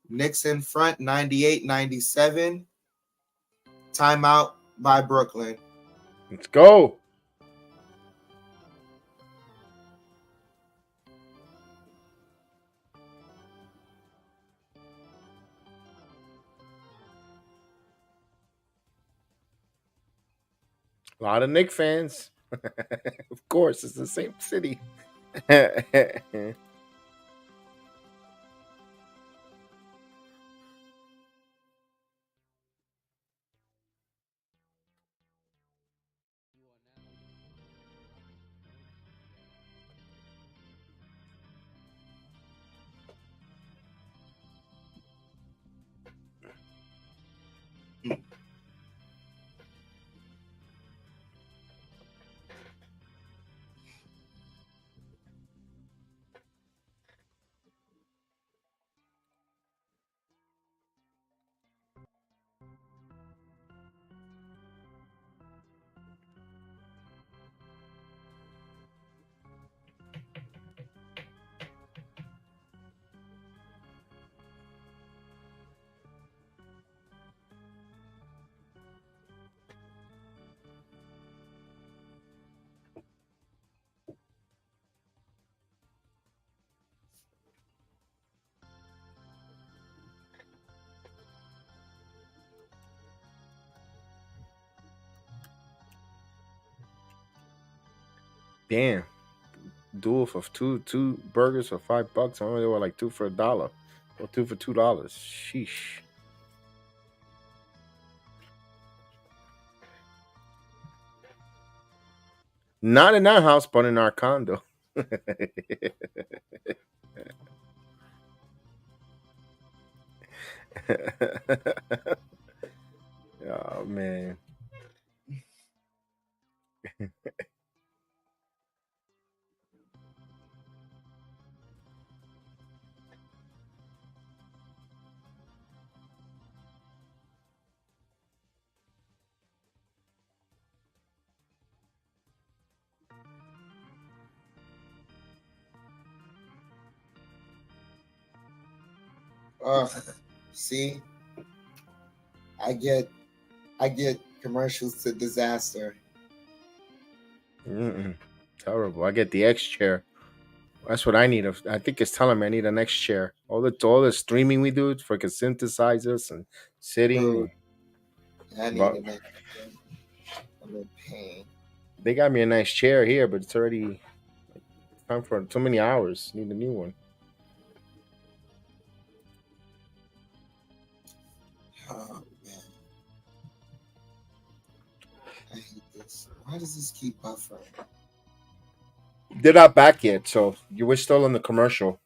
Knicks in front, 98-97. Timeout by Brooklyn. Let's go. A lot of Knicks fans. Of course, it's the same city. Damn. Duel for two burgers for $5. I only were like two for $1. Or two for $2. Sheesh. Not in our house, but in our condo. Oh man. See, I get commercials to disaster. Terrible. I get the X chair. That's what I need. I think it's telling me I need an X chair. All the streaming we do for synthesizers and sitting. Dude, I need But to make a little pain. They got me a nice chair here, but it's already time for too many hours. Need a new one. Oh man, I hate this. Why does this keep buffering? They're not back yet, so you were still in the commercial.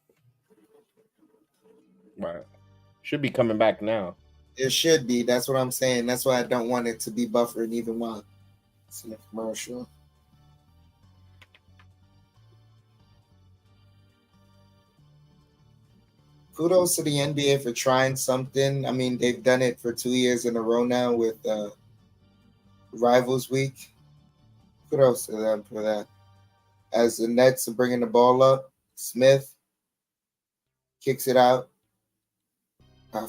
Right. Should be coming back now. It should be. That's what I'm saying. That's why I don't want it to be buffering even while it's in the commercial. Kudos to the NBA for trying something. I mean, they've done it for 2 years in a row now with Rivals Week. Kudos to them for that. As the Nets are bringing the ball up, Smith kicks it out.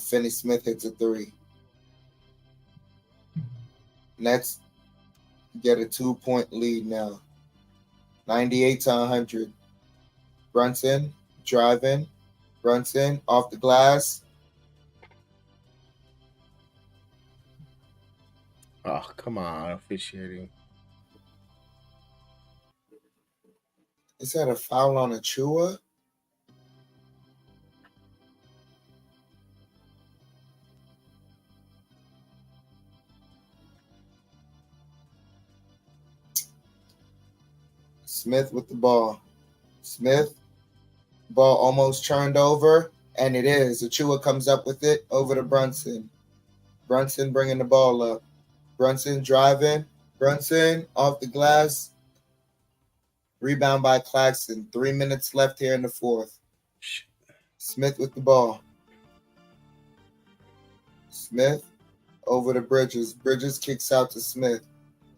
Finney Smith hits a three. Nets get a 2-point lead now. 98 to 100. Brunson driving. Brunson off the glass. Oh, come on, officiating. Is that a foul on Achua? Smith with the ball. Smith, ball almost turned over, and it is. Achua comes up with it over to Brunson. Brunson bringing the ball up. Brunson driving. Brunson off the glass. Rebound by Claxton. 3 minutes left here in the fourth. Smith with the ball. Smith over to Bridges. Bridges kicks out to Smith.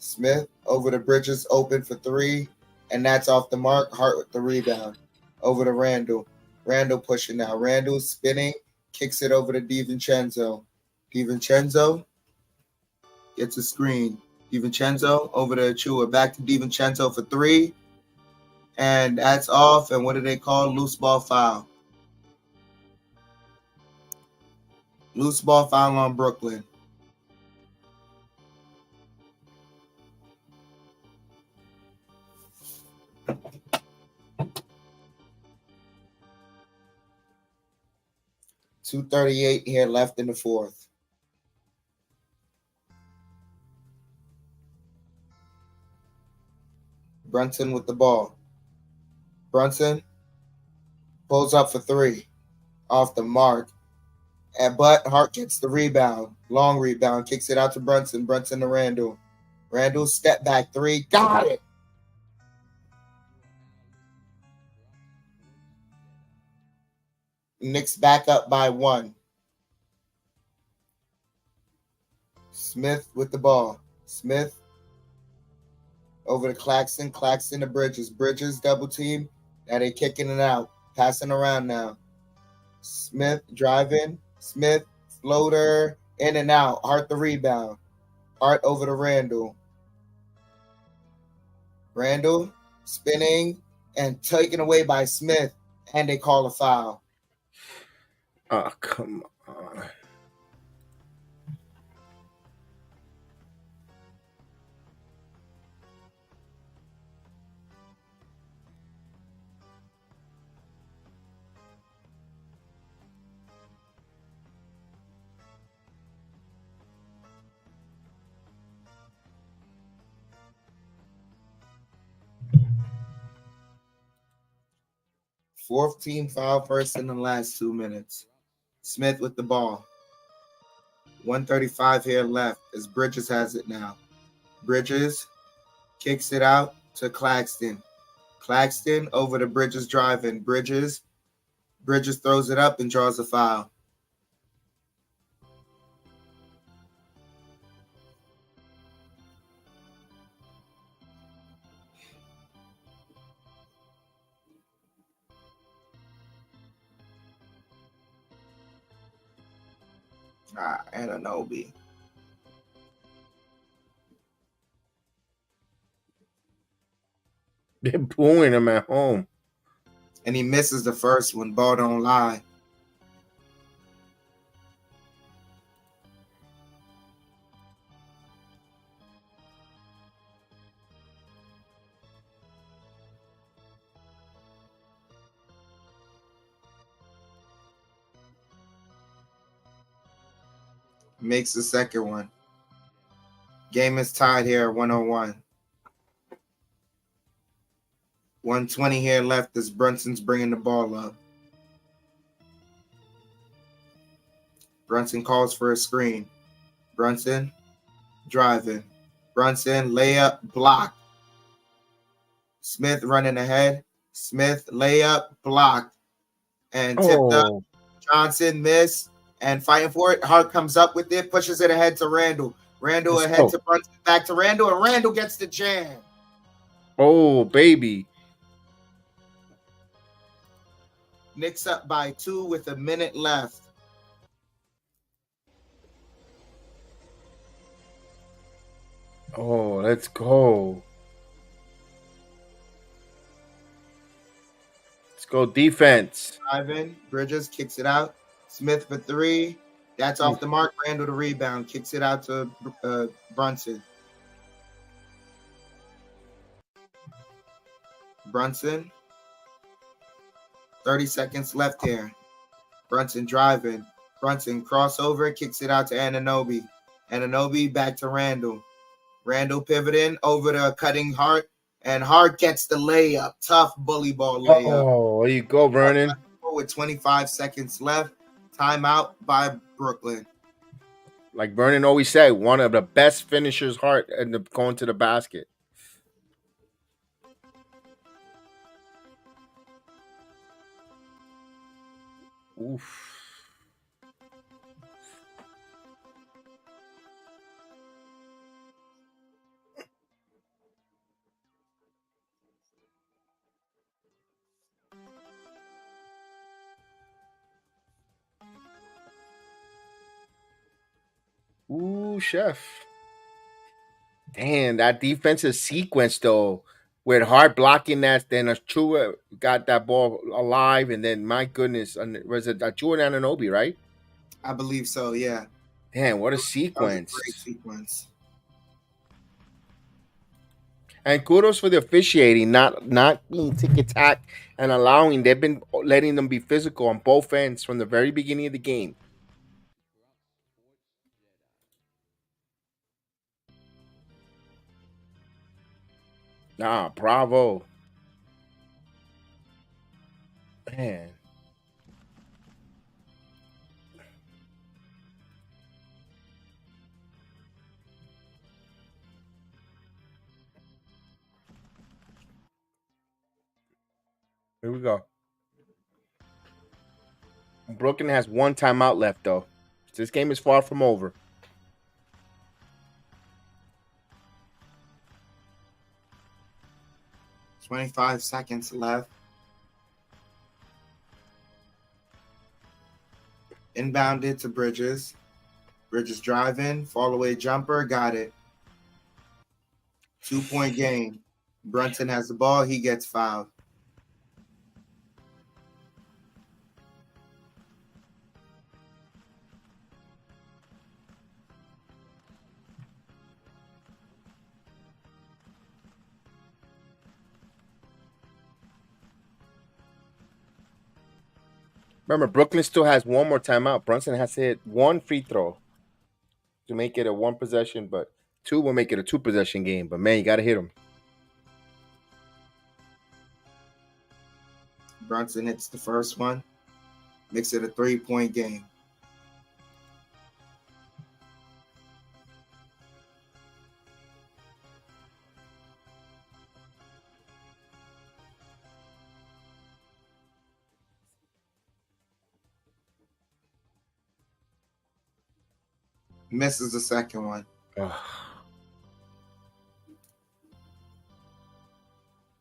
Smith over to Bridges, open for three, and that's off the mark. Hart with the rebound. Over to Randall. Randall pushing now. Randall spinning, kicks it over to DiVincenzo. DiVincenzo gets a screen. DiVincenzo over to Achua. Back to DiVincenzo for three, and that's off. And what do they call? Loose ball foul. Loose ball foul on Brooklyn. .238 here left in the fourth. Brunson with the ball. Brunson pulls up for three. Off the mark. But Hart gets the rebound. Long rebound. Kicks it out to Brunson. Brunson to Randall. Randall step back three. Got it. Knicks back up by one. Smith with the ball. Smith over to Claxton. Claxton to Bridges. Bridges double team. Now they kicking it out. Passing around now. Smith driving. Smith floater in and out. Hart the rebound. Hart over to Randall. Randall spinning and taken away by Smith, and they call a foul. Oh, come on. Fourth team foul first in the last 2 minutes. Smith with the ball. 1:35 here left as Bridges has it now. Bridges kicks it out to Claxton. Claxton over to Bridges driving. Bridges throws it up and draws a foul. Ananobi. They're booing him at home. And he misses the first one. Ball don't lie. Makes the second one. Game is tied here, 101. 120 here left as Brunson's bringing the ball up. Brunson calls for a screen. Brunson driving. Brunson layup blocked. Smith running ahead. Smith layup blocked and tipped up. Johnson missed and fighting for it. Hart comes up with it, pushes it ahead to Randall. Randall ahead to Brunson, back to Randall, and Randall gets the jam. Oh, baby. Knicks up by 2 with a minute left. Oh, let's go. Let's go defense. Ivan Bridges kicks it out. Smith for 3. That's off the mark. Randall the rebound. Kicks it out to Brunson. Brunson. 30 seconds left here. Brunson driving. Brunson crossover. Kicks it out to Anunoby. Anunoby back to Randall. Randall pivoting over to cutting Hart. And Hart gets the layup. Tough bully ball layup. Oh, there you go, Vernon. With 25 seconds left. Timeout by Brooklyn. Like Vernon always said, one of the best finishers, Hart, and going to the basket. Oof. Ooh, chef. Damn, that defensive sequence though, with Hart blocking that, then Achua got that ball alive, and then my goodness, was it Achua and Anunoby, right? I believe so, yeah. Damn, what a sequence! That was a great sequence. And kudos for the officiating, not being tick-tack and allowing. They've been letting them be physical on both ends from the very beginning of the game. Nah, bravo. Man. Here we go. Brooklyn has one timeout left, though. This game is far from over. $25 seconds left. Inbounded to Bridges. Bridges driving. Fall away jumper. Got it. 2-point game. Brunson has the ball. He gets fouled. Remember, Brooklyn still has one more timeout. Brunson has to hit one free throw to make it a one possession, but two will make it a two possession game. But man, you got to hit him. Brunson hits the first one. Makes it a 3-point game. Misses the second one.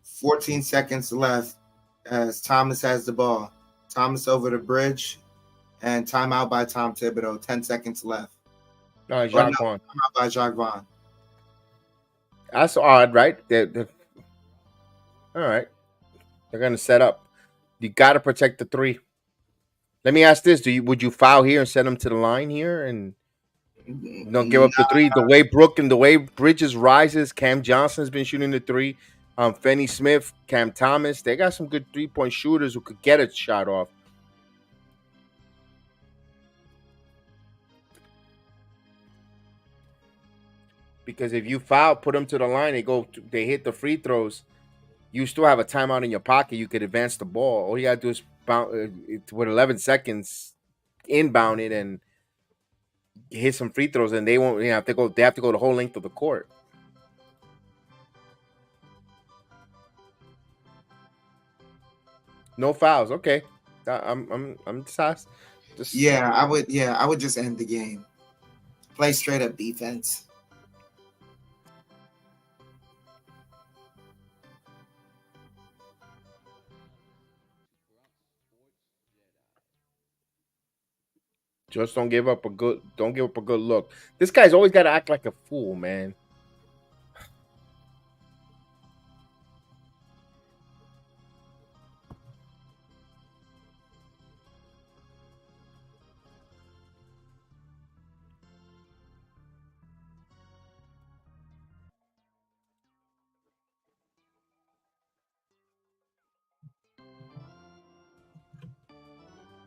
14 seconds left as Thomas has the ball. Thomas over the bridge and timeout by Tom Thibodeau. 10 seconds left. No, Jacques Vaughn. Timeout by Jacques Vaughn. That's odd, right? All right. They're going to set up. You got to protect the three. Let me ask this: would you foul here and send them to the line here and don't give up the three? The way Bridges rises, Cam Johnson's been shooting the three. Finney Smith, Cam Thomas, they got some good 3-point shooters who could get a shot off. because if you foul, put them to the line, they hit the free throws. You still have a timeout in your pocket. You could advance the ball. All you gotta do is with 11 seconds, inbound it and hit some free throws, and they won't. You know, have to go. They have to go the whole length of the court. No fouls. Okay, I'm just Yeah, I would. Yeah, I would just end the game. Play straight up defense. Just don't give up a good look. This guy's always got to act like a fool, man.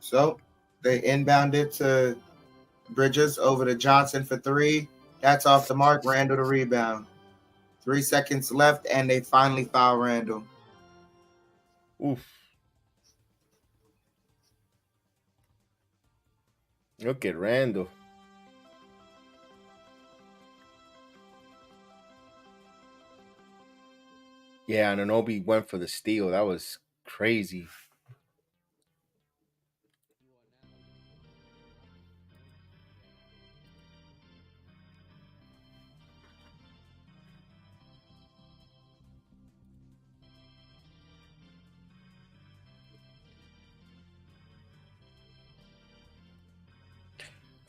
So they inbounded to Bridges over to Johnson for three. That's off the mark. Randall to rebound. 3 seconds left, and they finally foul Randall. Oof. Look at Randall. Yeah, Anunoby went for the steal. That was crazy.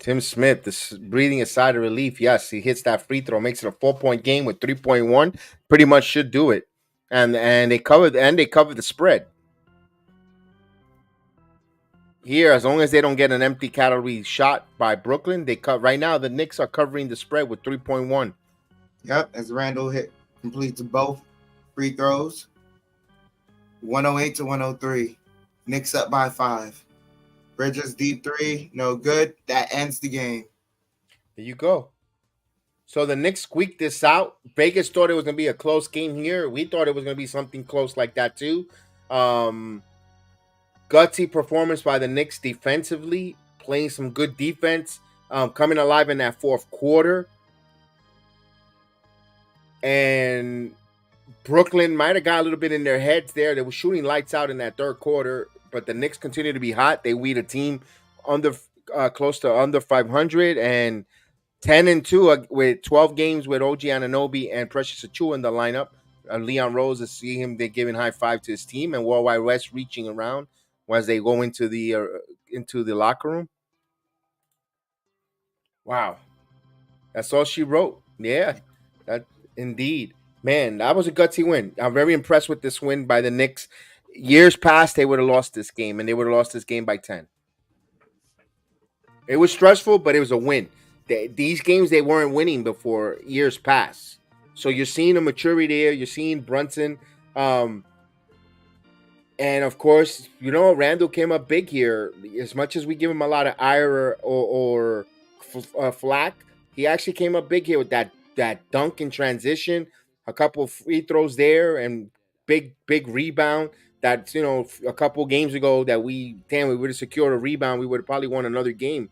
Tim Smith, breathing a sigh of relief. Yes, he hits that free throw, makes it a 4-point game with 3.1. Pretty much should do it, and they covered the spread here. As long as they don't get an empty calorie shot by Brooklyn, they cut right now. The Knicks are covering the spread with 3.1. Yep, as Randall completes both free throws. 108 to 103. Knicks up by 5. Bridges deep three, no good. That ends the game. There you go. So the Knicks squeaked this out. Vegas thought it was going to be a close game here. We thought it was going to be something close like that too. Gutsy performance by the Knicks defensively, playing some good defense, coming alive in that fourth quarter. And Brooklyn might have got a little bit in their heads there. They were shooting lights out in that third quarter, but the Knicks continue to be hot. They lead a team under close to under 500 and 10-2 with 12 games with OG Anunoby and Precious Achiuwa in the lineup. Leon Rose, to see him, they're giving high five to his team, and Worldwide West reaching around as they go into the locker room. Wow, that's all she wrote. Yeah, that indeed. Man, that was a gutsy win. I'm very impressed with this win by the Knicks. Years past, they would have lost this game, and they would have lost this game by 10. It was stressful, but it was a win. These games, they weren't winning before years past. So you're seeing a maturity there. You're seeing Brunson. And, of course, Randall came up big here. As much as we give him a lot of ire or flack, he actually came up big here with that dunk in transition, a couple of free throws there, and big rebound. That a couple games ago that we would have secured a rebound, we would have probably won another game,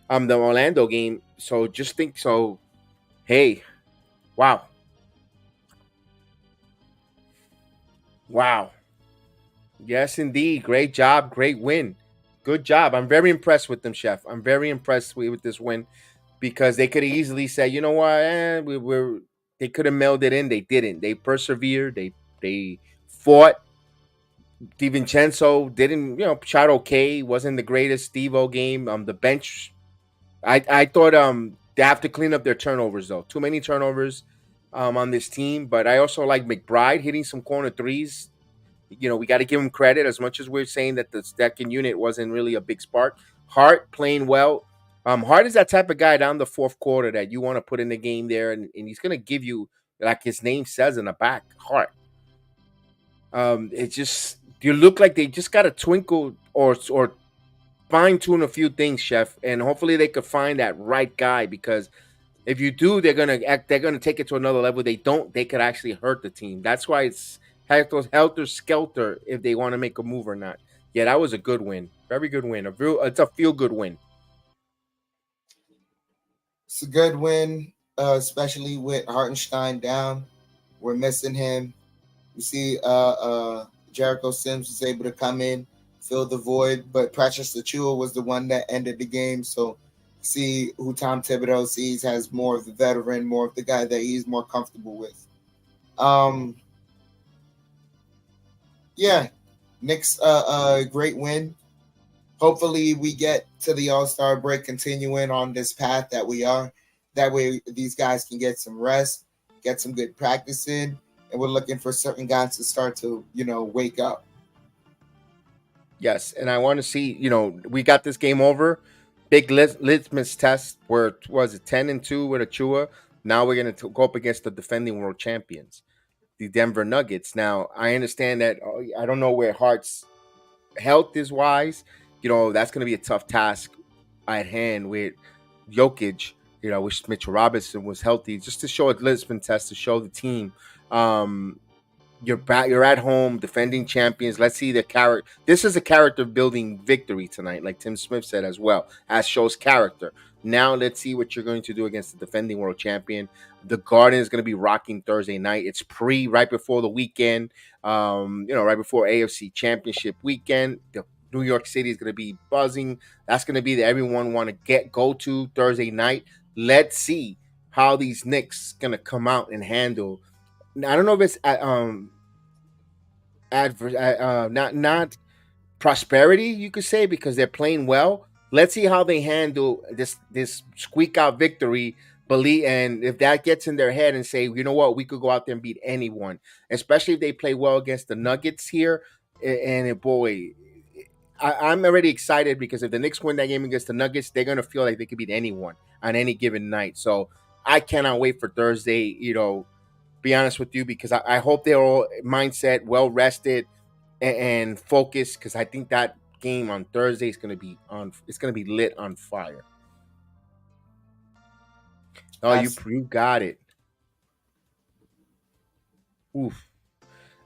the Orlando game. So just think so. Hey, wow, yes indeed, great job, great win, good job. I'm very impressed with them, Chef. I'm very impressed with this win. Because they could have easily said, you know what, they could have mailed it in. They didn't. They persevered. They fought. DiVincenzo didn't, shot okay. Wasn't the greatest Steve-O game. The bench, I thought they have to clean up their turnovers though. Too many turnovers on this team. But I also like McBride hitting some corner threes. We got to give him credit, as much as we're saying that the second unit wasn't really a big spark. Hart playing well. Hart is that type of guy down the fourth quarter that you want to put in the game there, and he's going to give you, like his name says in the back, Hart. It just, you look like they just got to twinkle or fine tune a few things, Chef, and hopefully they could find that right guy, because If you do, they're gonna take it to another level. They don't, they could actually hurt the team. That's why it's helter skelter if they want to make a move or not. Yeah, that was a good win. Very good win. It's a feel good win. It's a good win, especially with Hartenstein down. We're missing him. You see, Jericho Sims was able to come in, fill the void, but Precious Achua was the one that ended the game. So, see who Tom Thibodeau sees has more of the veteran, more of the guy that he's more comfortable with. Um, yeah, Knicks, great win. Hopefully, we get to the All Star break continuing on this path that we are. That way, these guys can get some rest, get some good practice in, and we're looking for certain guys to start to, wake up. Yes, and I want to see. We got this game over. Big litmus test. Where was it 10-2 with Achua? Now we're gonna go up against the defending world champions, the Denver Nuggets. Now I understand that I don't know where Hart's health is wise. That's gonna be a tough task at hand with Jokic. I wish Mitchell Robinson was healthy just to show a litmus test to show the team. You're back. You're at home, defending champions. Let's see the character. This is a character building victory tonight, like Tim Smith said as well, as shows character. Now let's see what you're going to do against the defending world champion. The Garden is going to be rocking Thursday night. It's right before the weekend. Right before AFC Championship weekend. The New York City is going to be buzzing. That's going to be everyone want to go to Thursday night. Let's see how these Knicks going to come out and handle. I don't know if it's adverse, not prosperity, you could say, because they're playing well. Let's see how they handle this squeak out victory. Believe, and if that gets in their head and say, you know what, we could go out there and beat anyone, especially if they play well against the Nuggets here. And boy, I'm already excited because if the Knicks win that game against the Nuggets, they're gonna feel like they could beat anyone on any given night. So I cannot wait for Thursday. Be honest with you, because I hope they're all mindset, well rested, and focused. Because I think that game on Thursday is going to be on. It's going to be lit on fire. Oh, you got it. Oof.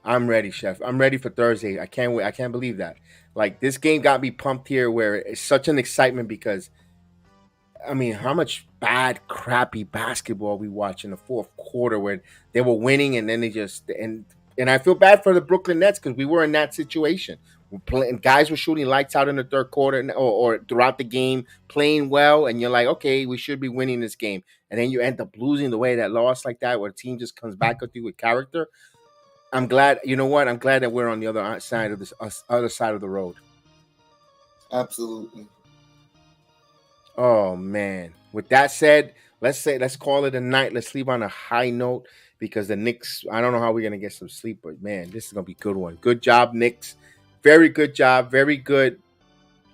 I'm ready, Chef. I'm ready for Thursday. I can't wait. I can't believe that. Like this game got me pumped here, where it's such an excitement because I mean, how much bad, crappy basketball we watched in the fourth quarter when they were winning and then they just and I feel bad for the Brooklyn Nets because we were in that situation. We're playing, guys were shooting lights out in the third quarter or throughout the game, playing well, and you're like, okay, we should be winning this game, and then you end up losing the way that lost like that, where the team just comes back with you with character. I'm glad. You know what? I'm glad that we're on the other side of this other side of the road. Absolutely. Oh man. With that said, let's call it a night. Let's leave on a high note because the Knicks. I don't know how we're gonna get some sleep, but man, this is gonna be a good one. Good job, Knicks. Very good job. Very good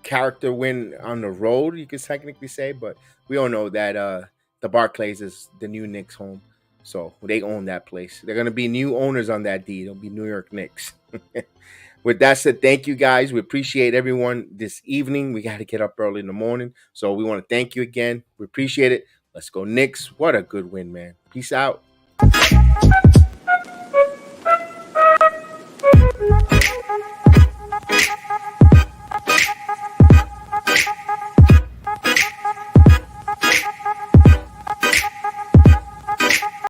character win on the road. You could technically say, but we all know that the Barclays is the new Knicks home, so they own that place. They're gonna be new owners on that deed. It'll be New York Knicks. With that said, thank you guys. We appreciate everyone this evening. We got to get up early in the morning. So we want to thank you again. We appreciate it. Let's go, Knicks. What a good win, man. Peace out.